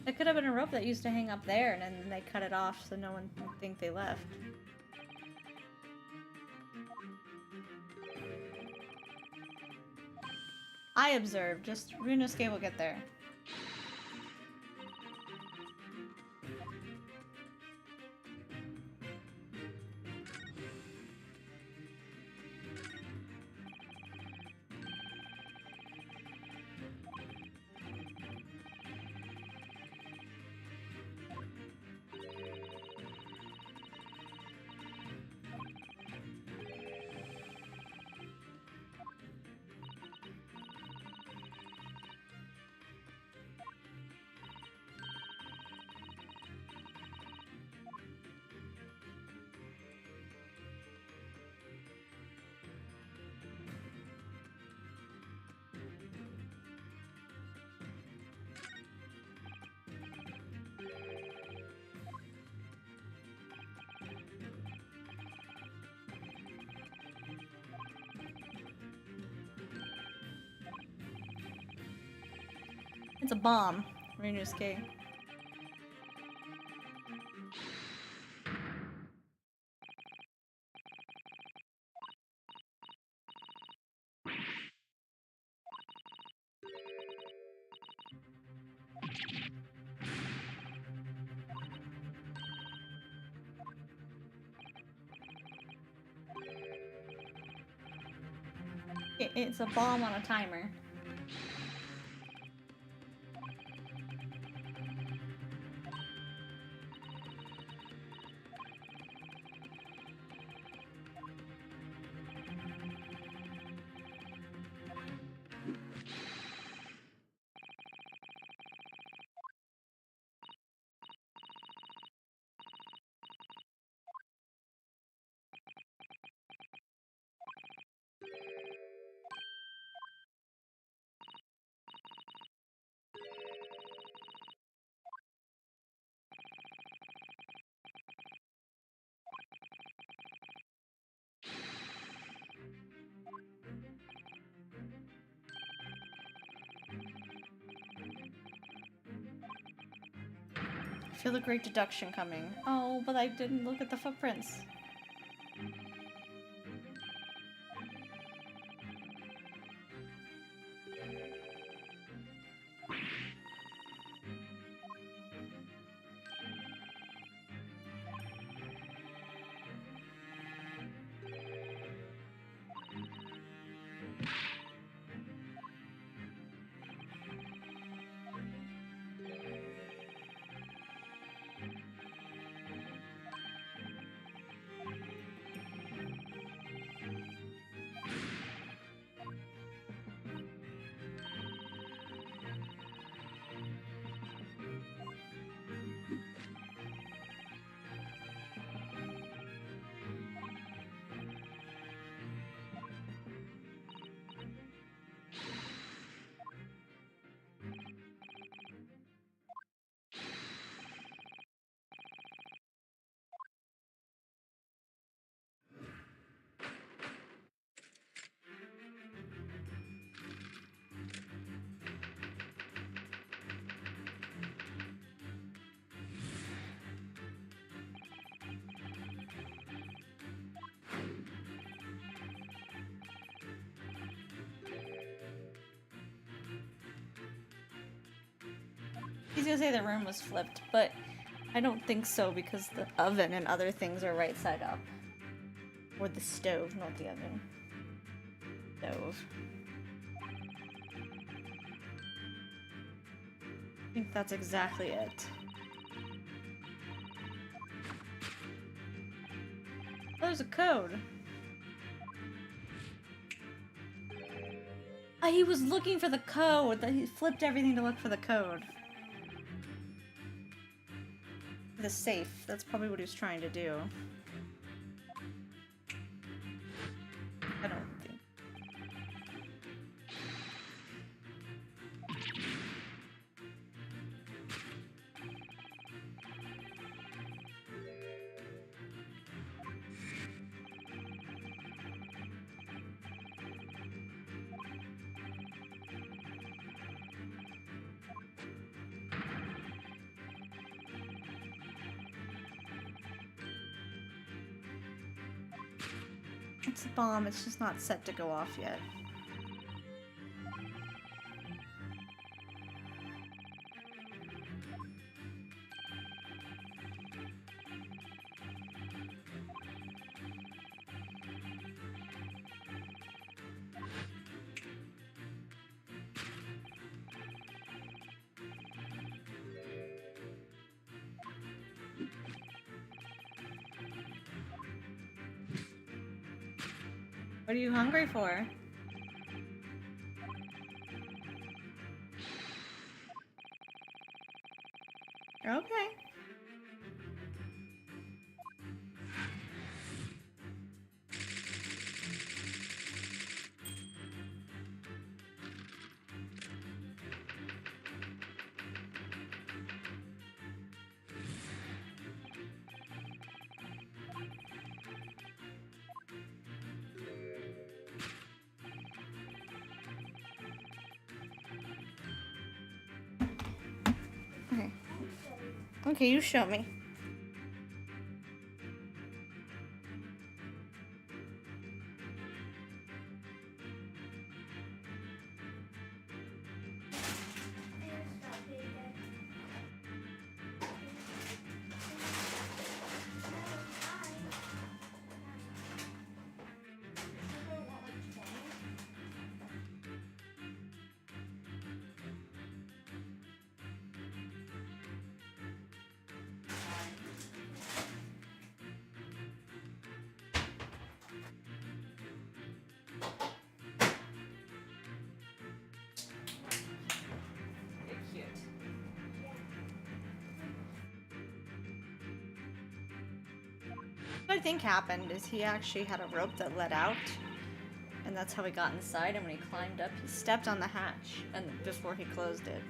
It could have been a rope that used to hang up there, and then they cut it off so no one would think they left. I observed. Just Runosuke will get there. It's a bomb. Ryunosuke. It's a bomb on a timer. I feel the great deduction coming. Oh, but I didn't look at the footprints. He's gonna say the room was flipped, but I don't think so because the oven and other things are right side up. Or the stove, not the oven. Stove. I think that's exactly it. Oh, there's a code. Oh, he was looking for the code. He flipped everything to look for the code. The safe. That's probably what he was trying to do. I don't think. It's a bomb, it's just not set to go off yet. What are you hungry for? Okay. Okay, you show me. What I think happened is he actually had a rope that led out, and that's how he got inside, and when he climbed up, he stepped on the hatch and before he closed it.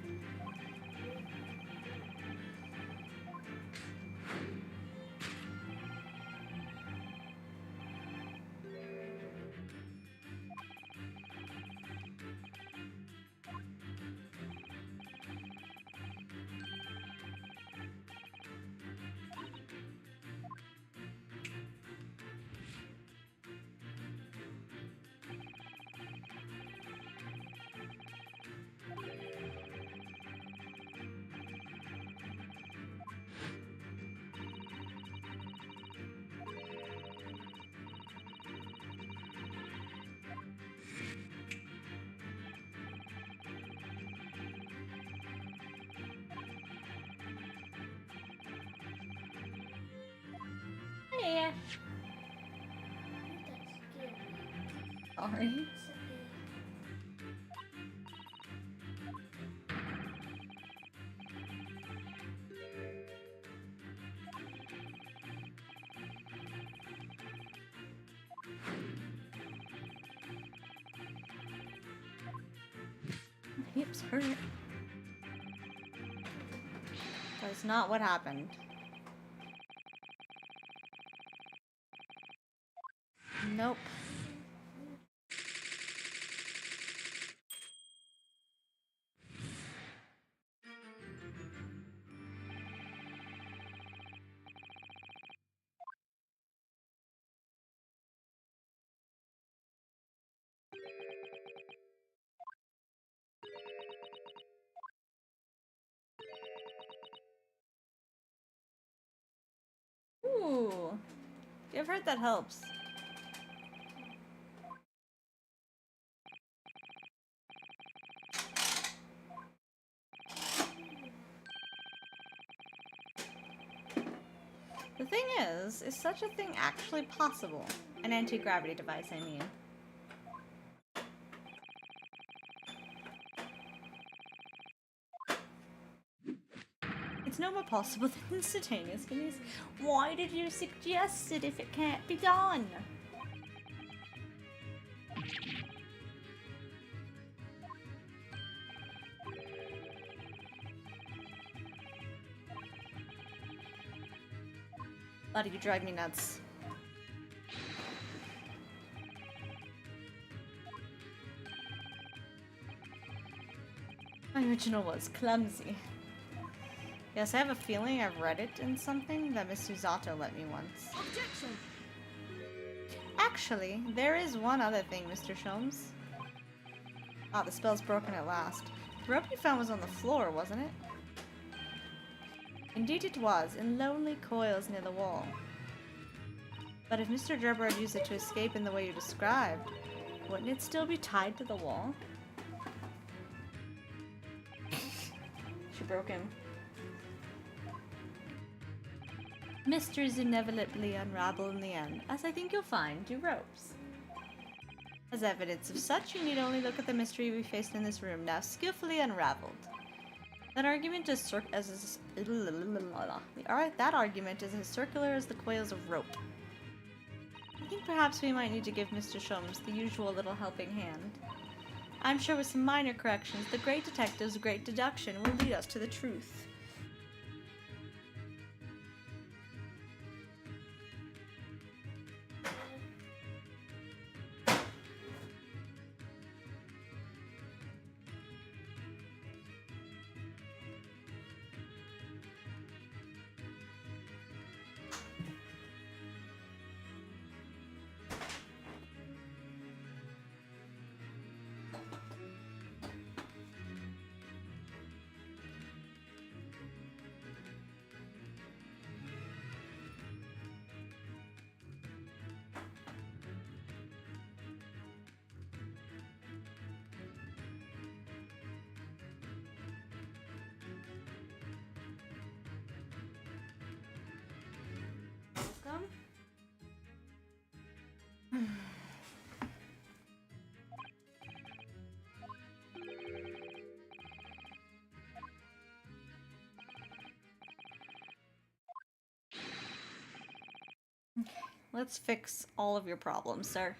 Yeah. Sorry. My hips hurt. That's not what happened. Nope. Ooh. I've heard that helps. The thing is such a thing actually possible? An anti-gravity device, I mean. It's no more possible than instantaneous. Why did you suggest it if it can't be done? Buddy, you drive me nuts. My original was clumsy. Yes, I have a feeling I've read it in something that Miss Susato let me once. Objection! Actually, there is one other thing, Mr. Sholmes. Ah, the spell's broken at last. The rope you found was on the floor, wasn't it? Indeed it was, in lonely coils near the wall. But if Mr. Gerber had used it to escape in the way you described, wouldn't it still be tied to the wall? She broke him. Mysteries inevitably unravel in the end, as I think you'll find do ropes. As evidence of such, you need only look at the mystery we faced in this room, now skillfully unraveled. That argument is that argument is as circular as the coils of rope. I think perhaps we might need to give Mr. Sholmes the usual little helping hand. I'm sure with some minor corrections, the great detective's great deduction will lead us to the truth. let's fix all of your problems, sir.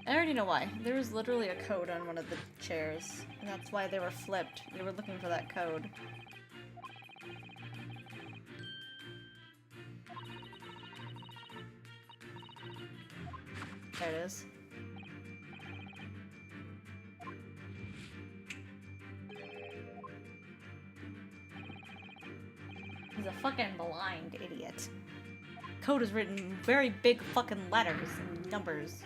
I already know why. There was literally a code on one of the chairs, and that's why they were flipped. They were looking for that code. There it is. He's a fucking blind idiot. Code is written in very big fucking letters and numbers.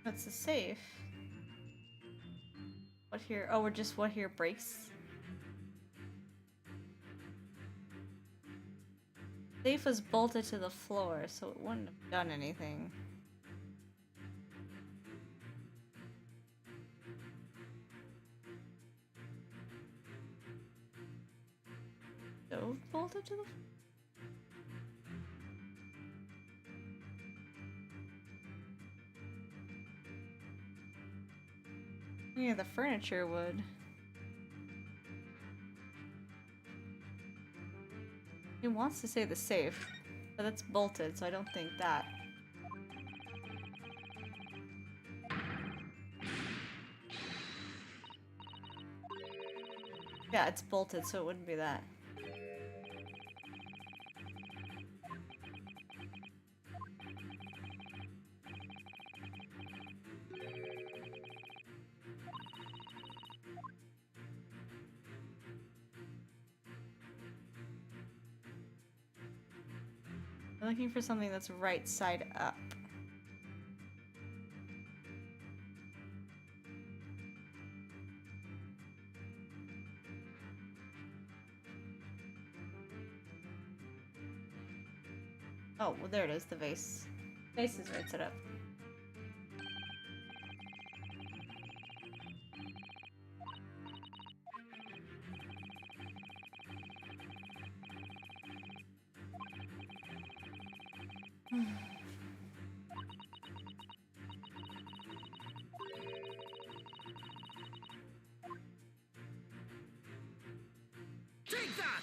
That's the safe. What here? Oh, we're just what here breaks. Safe was bolted to the floor, so it wouldn't have done anything. Stove bolted to the floor? Yeah, the furniture would. He wants to say the safe, but it's bolted, so I don't think that. Yeah, it's bolted, so it wouldn't be that. I'm looking for something that's right side up. Oh, well there it is, the vase. Vase is right side up. Take that!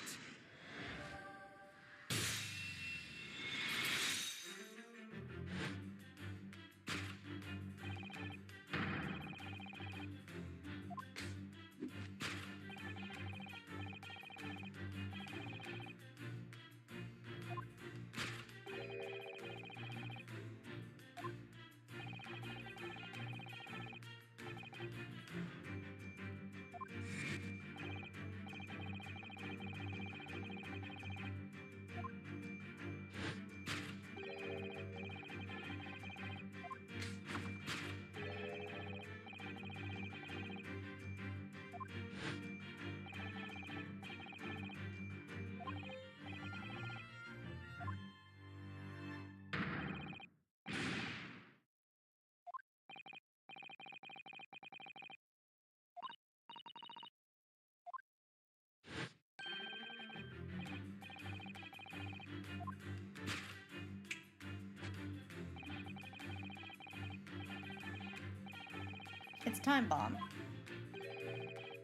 It's time bomb.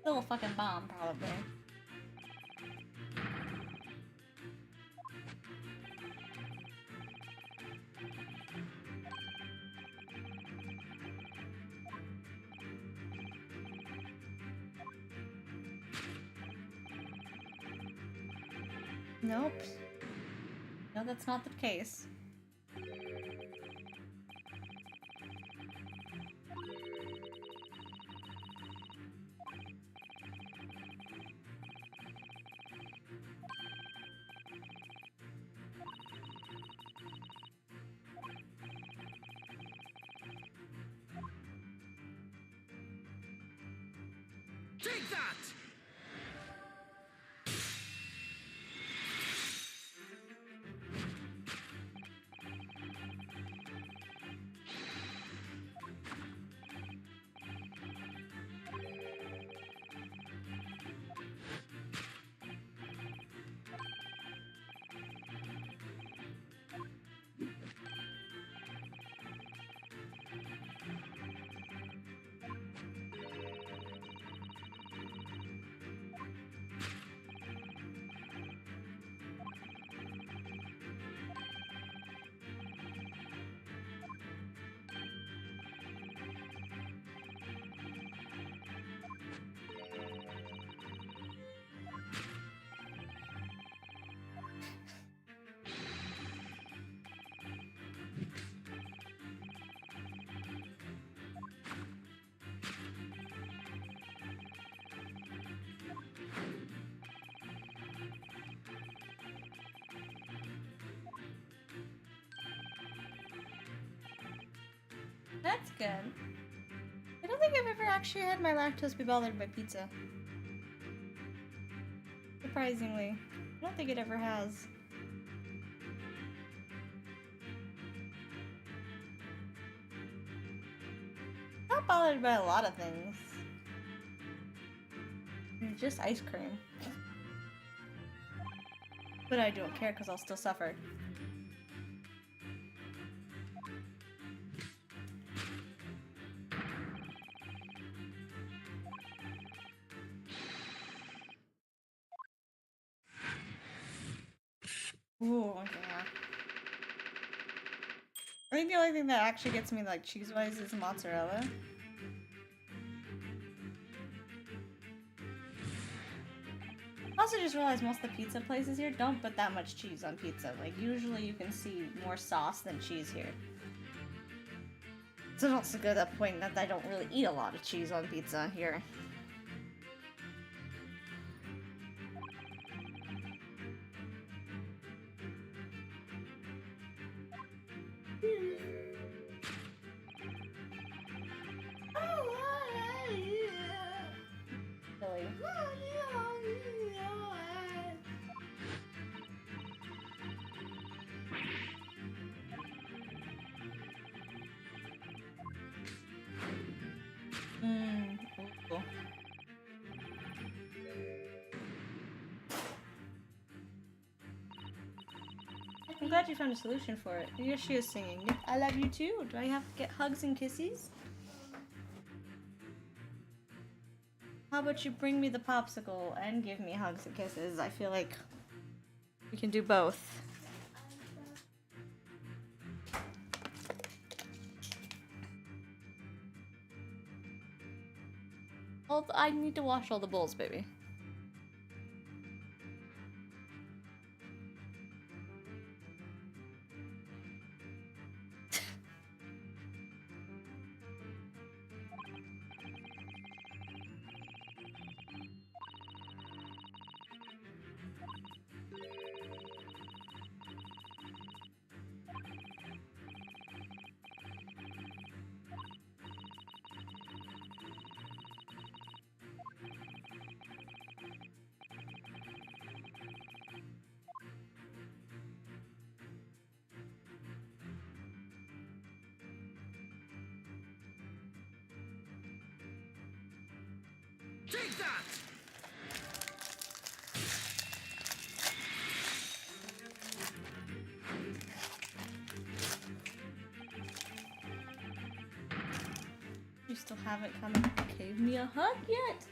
Still a fucking bomb, probably. Nope. No, that's not the case. Take that! That's good. I don't think I've ever actually had my lactose be bothered by pizza. Surprisingly. I don't think it ever has. Not bothered by a lot of things. It's just ice cream. But I don't care because I'll still suffer. Ooh, yeah. I think the only thing that actually gets me like cheese-wise is mozzarella. I also just realized most of the pizza places here don't put that much cheese on pizza. Like, usually you can see more sauce than cheese here. So it's also good at the point that I don't really eat a lot of cheese on pizza here. Silly. Ooh. I'm glad you found a solution for it. Yes, she is singing. I love you too. Do I have to get hugs and kisses? How about you bring me the popsicle and give me hugs and kisses? I feel like we can do both. I need to wash all the bowls, baby. Take that! You still haven't come and gave me a hug yet.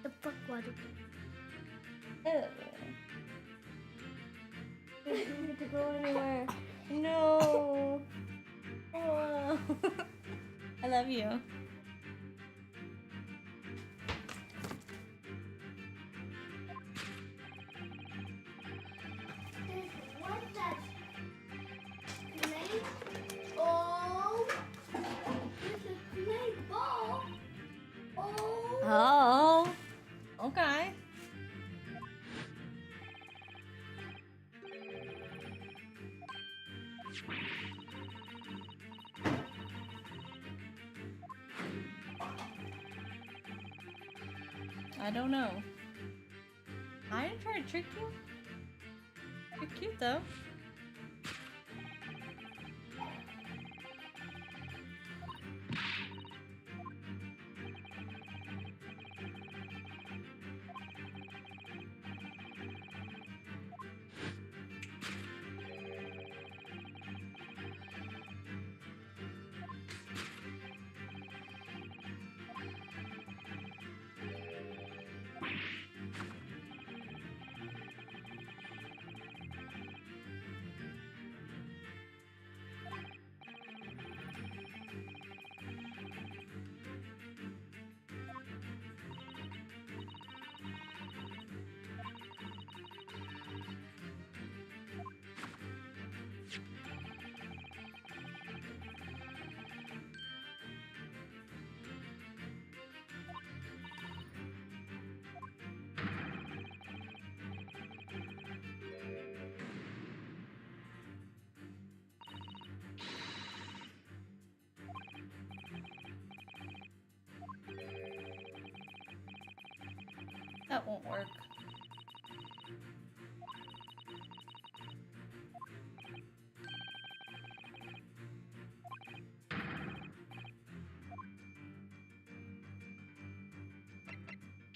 The fuck what? Oh. I don't need to go anywhere. No. Oh. I love you. I don't know. I didn't try to trick you. You're cute though. That won't work.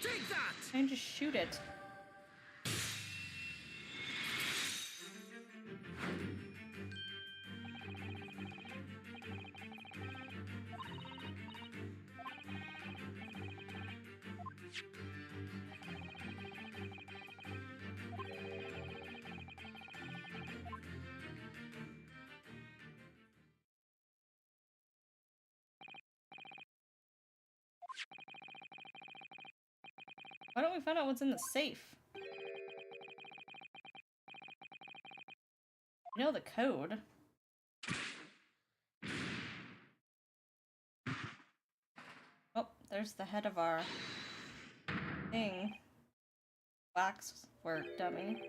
Take that! I can just shoot it. Why don't we find out what's in the safe? You know the code. Oh, there's the head of our thing. Waxwork dummy.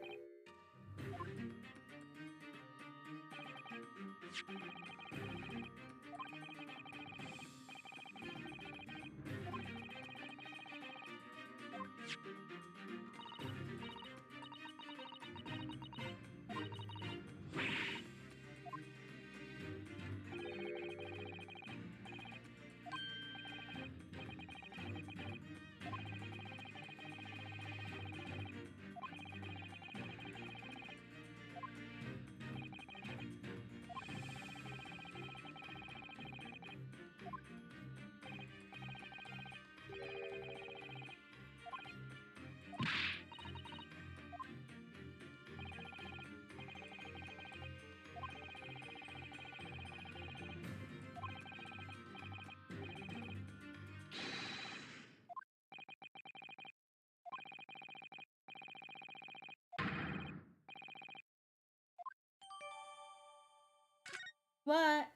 What?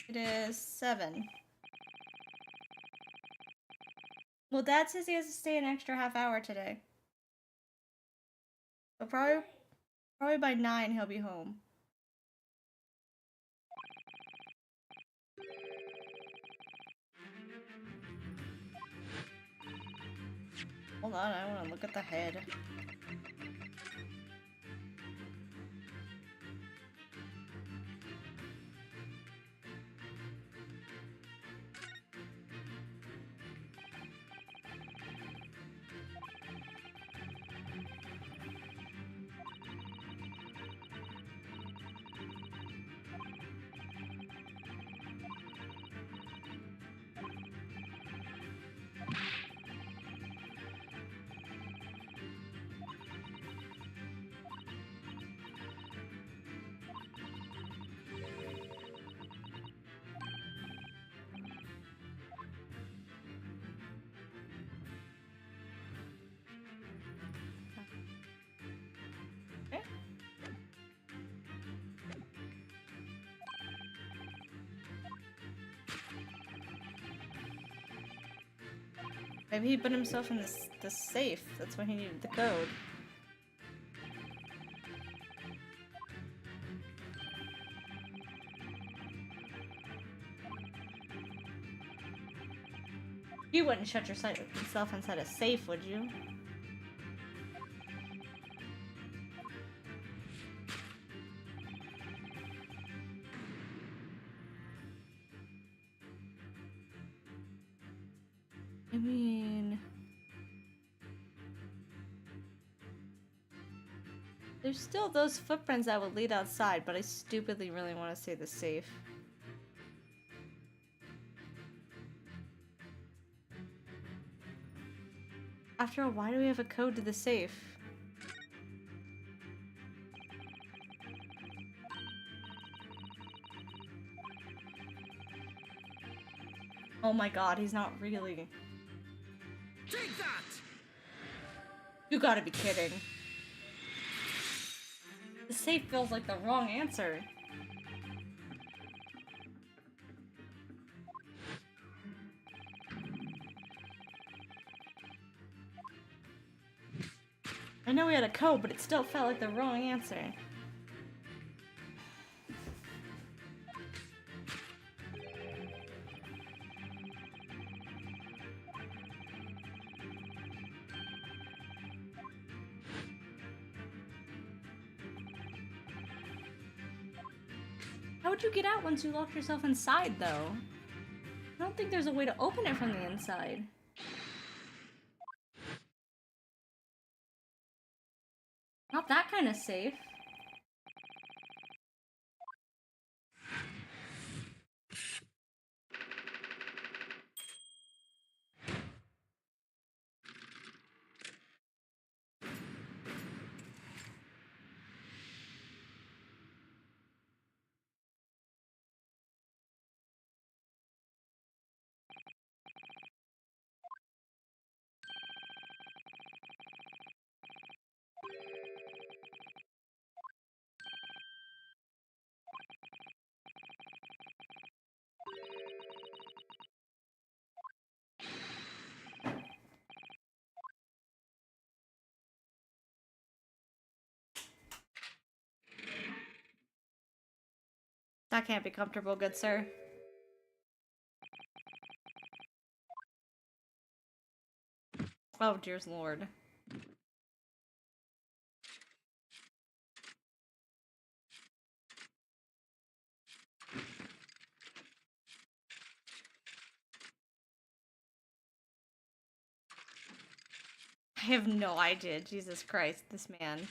It is 7. Well, Dad says he has to stay an extra half hour today. So probably by 9 he'll be home. Hold on, I want to look at the head. Okay. Maybe he put himself in the safe. That's why he needed the code. You wouldn't shut yourself inside a safe, would you? I mean... There's still those footprints that would lead outside, but I stupidly really want to say the safe. After all, why do we have a code to the safe? Oh my god, he's not really. Take that! You gotta be kidding. The safe feels like the wrong answer. I know we had a code, but it still felt like the wrong answer. How would you get out once you locked yourself inside, though? I don't think there's a way to open it from the inside. Not that kind of safe. That can't be comfortable, good sir. Oh, dear lord. I have no idea. Jesus Christ, this man.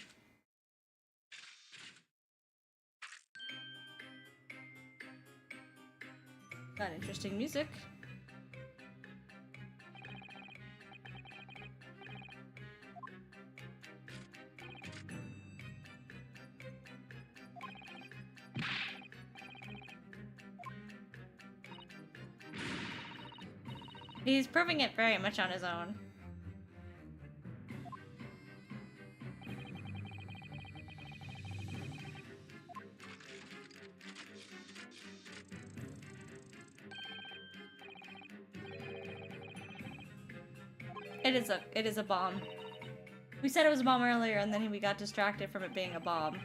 Got interesting music. He's proving it very much on his own. It is a bomb. We said it was a bomb earlier, and then we got distracted from it being a bomb.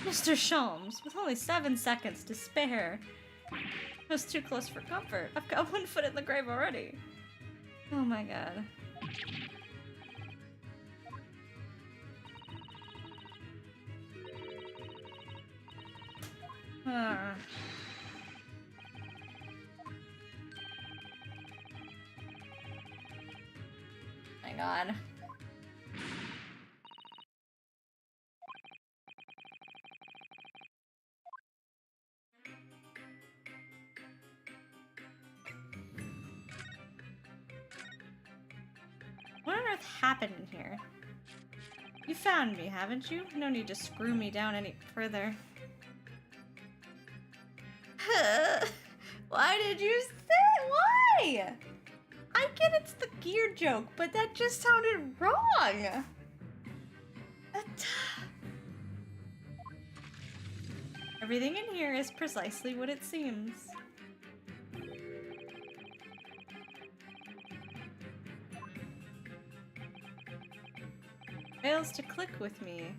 Mr. Sholmes, with only 7 seconds to spare. It was too close for comfort. I've got 1 foot in the grave already. Oh my god. Ah. My god. What on earth happened in here? You found me, haven't you? No need to screw me down any further. Why did you say? Why? I get it's the gear joke, but that just sounded wrong. I Everything in here is precisely what it seems. Fails to click with me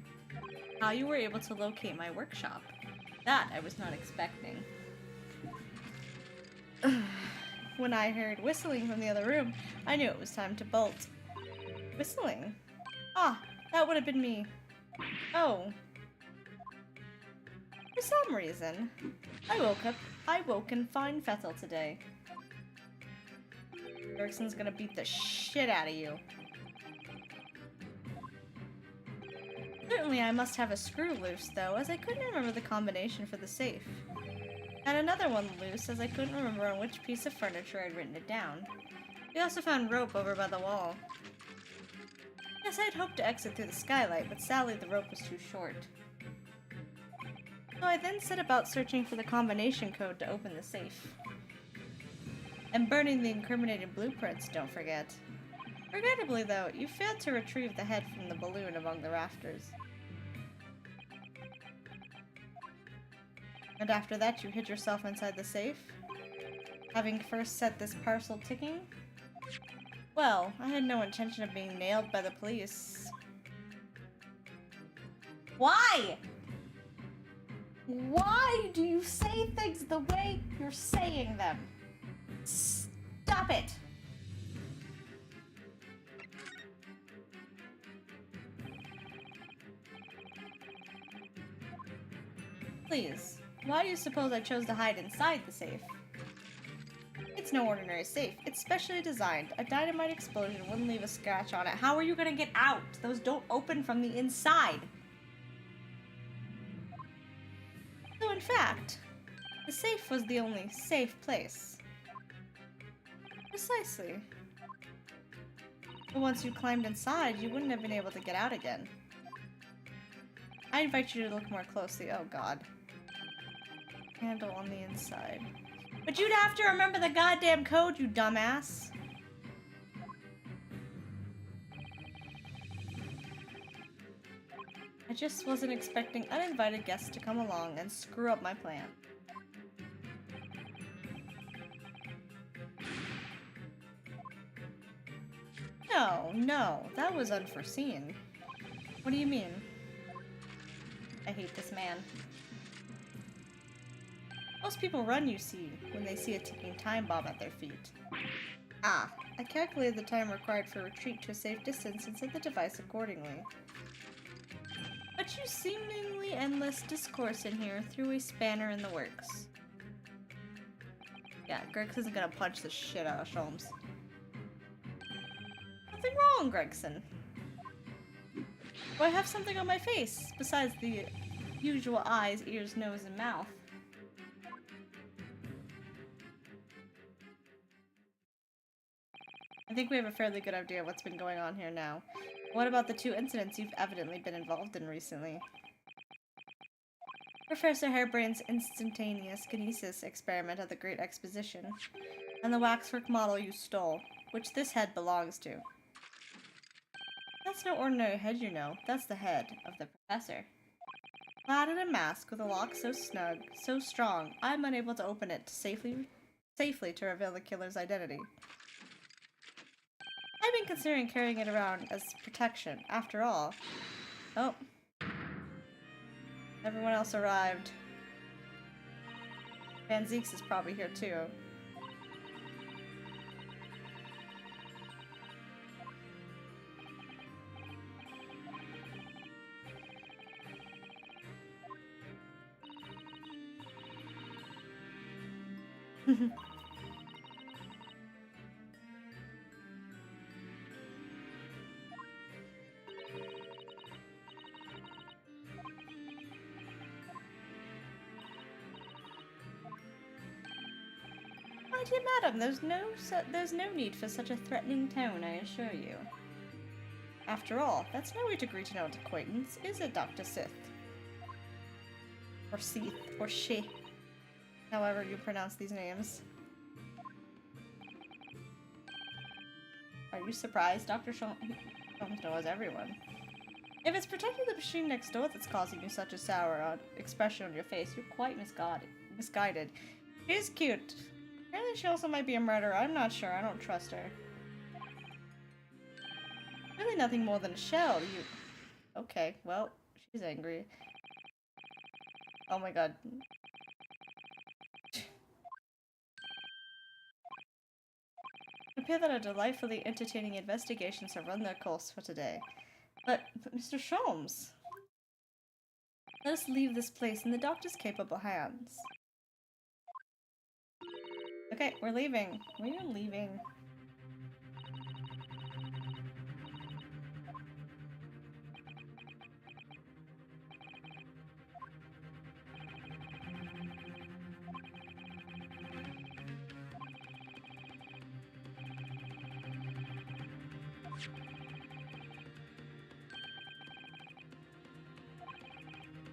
how you were able to locate my workshop. That I was not expecting. When I heard whistling from the other room, I knew it was time to bolt. Whistling? Ah, that would have been me. Oh. For some reason, I woke in fine fettle today. Erickson's gonna beat the shit out of you. Certainly I must have a screw loose, though, as I couldn't remember the combination for the safe. And another one loose, as I couldn't remember on which piece of furniture I'd written it down. We also found rope over by the wall. Yes, I'd hoped to exit through the skylight, but sadly the rope was too short. So I then set about searching for the combination code to open the safe. And burning the incriminating blueprints, don't forget. Regrettably, though, you failed to retrieve the head from the balloon among the rafters. And after that, you hid yourself inside the safe? Having first set this parcel ticking? Well, I had no intention of being nailed by the police. Why? Why do you say things the way you're saying them? Stop it! Please, why do you suppose I chose to hide inside the safe? It's no ordinary safe. It's specially designed. A dynamite explosion wouldn't leave a scratch on it. How are you gonna get out? Those don't open from the inside. So in fact, the safe was the only safe place. Precisely. But once you climbed inside, you wouldn't have been able to get out again. I invite you to look more closely. Oh god. Handle on the inside. But you'd have to remember the goddamn code, you dumbass. I just wasn't expecting uninvited guests to come along and screw up my plan. No, that was unforeseen. What do you mean? I hate this man. Most people run, you see, when they see a ticking time bomb at their feet. Ah, I calculated the time required for retreat to a safe distance and set the device accordingly. But you seemingly endless discourse in here threw a spanner in the works. Yeah, Gregson's gonna punch the shit out of Sholmes. Nothing wrong, Gregson. Do I have something on my face besides the usual eyes, ears, nose, and mouth? I think we have a fairly good idea of what's been going on here now. What about the two incidents you've evidently been involved in recently? Professor Harebrain's instantaneous kinesis experiment at the Great Exposition, and the waxwork model you stole, which this head belongs to. That's no ordinary head, you know. That's the head of the professor. Clad in a mask with a lock so snug, so strong, I'm unable to open it safely to reveal the killer's identity. I've been considering carrying it around as protection, after all. Oh. Everyone else arrived. Van Zieks is probably here too. My dear madam, there's no need for such a threatening tone, I assure you. After all, that's no way to greet an old acquaintance, is it, Dr. Sith? Or Seath, or She, however you pronounce these names. Are you surprised, Dr. Sholmes knows everyone? If it's protecting the machine next door that's causing you such a sour expression on your face, you're quite misguided. She's cute. Apparently she also might be a murderer. I'm not sure. I don't trust her. Really nothing more than a shell. You... Okay, well, she's angry. Oh my god. It appears that our delightfully entertaining investigations have run their course for today. But Mr. Sholmes, let us leave this place in the doctor's capable hands. Okay, we're leaving. We're leaving.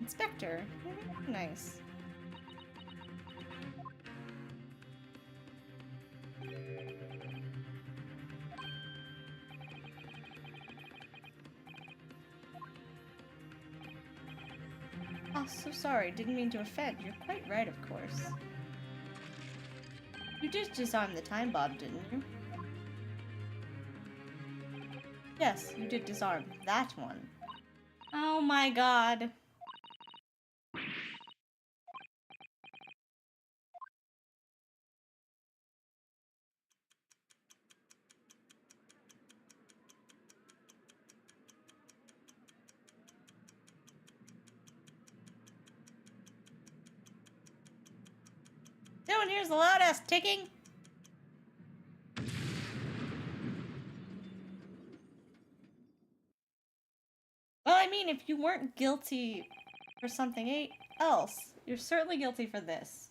Inspector. Nice. Oh, so sorry. Didn't mean to offend. You're quite right, of course. You did disarm the time bomb, didn't you? Yes, you did disarm that one. Oh my god. No one hears the loudest ticking. Well, I mean, if you weren't guilty for something else, you're certainly guilty for this.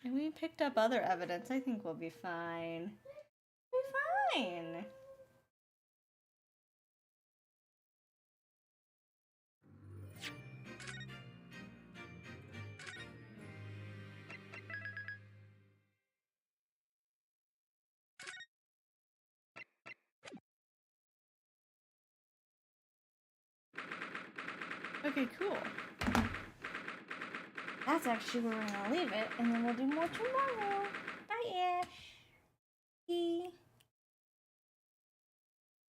And we picked up other evidence. I think we'll be fine. We'll be fine. Okay, cool. That's actually where we're gonna leave it, and then we'll do more tomorrow.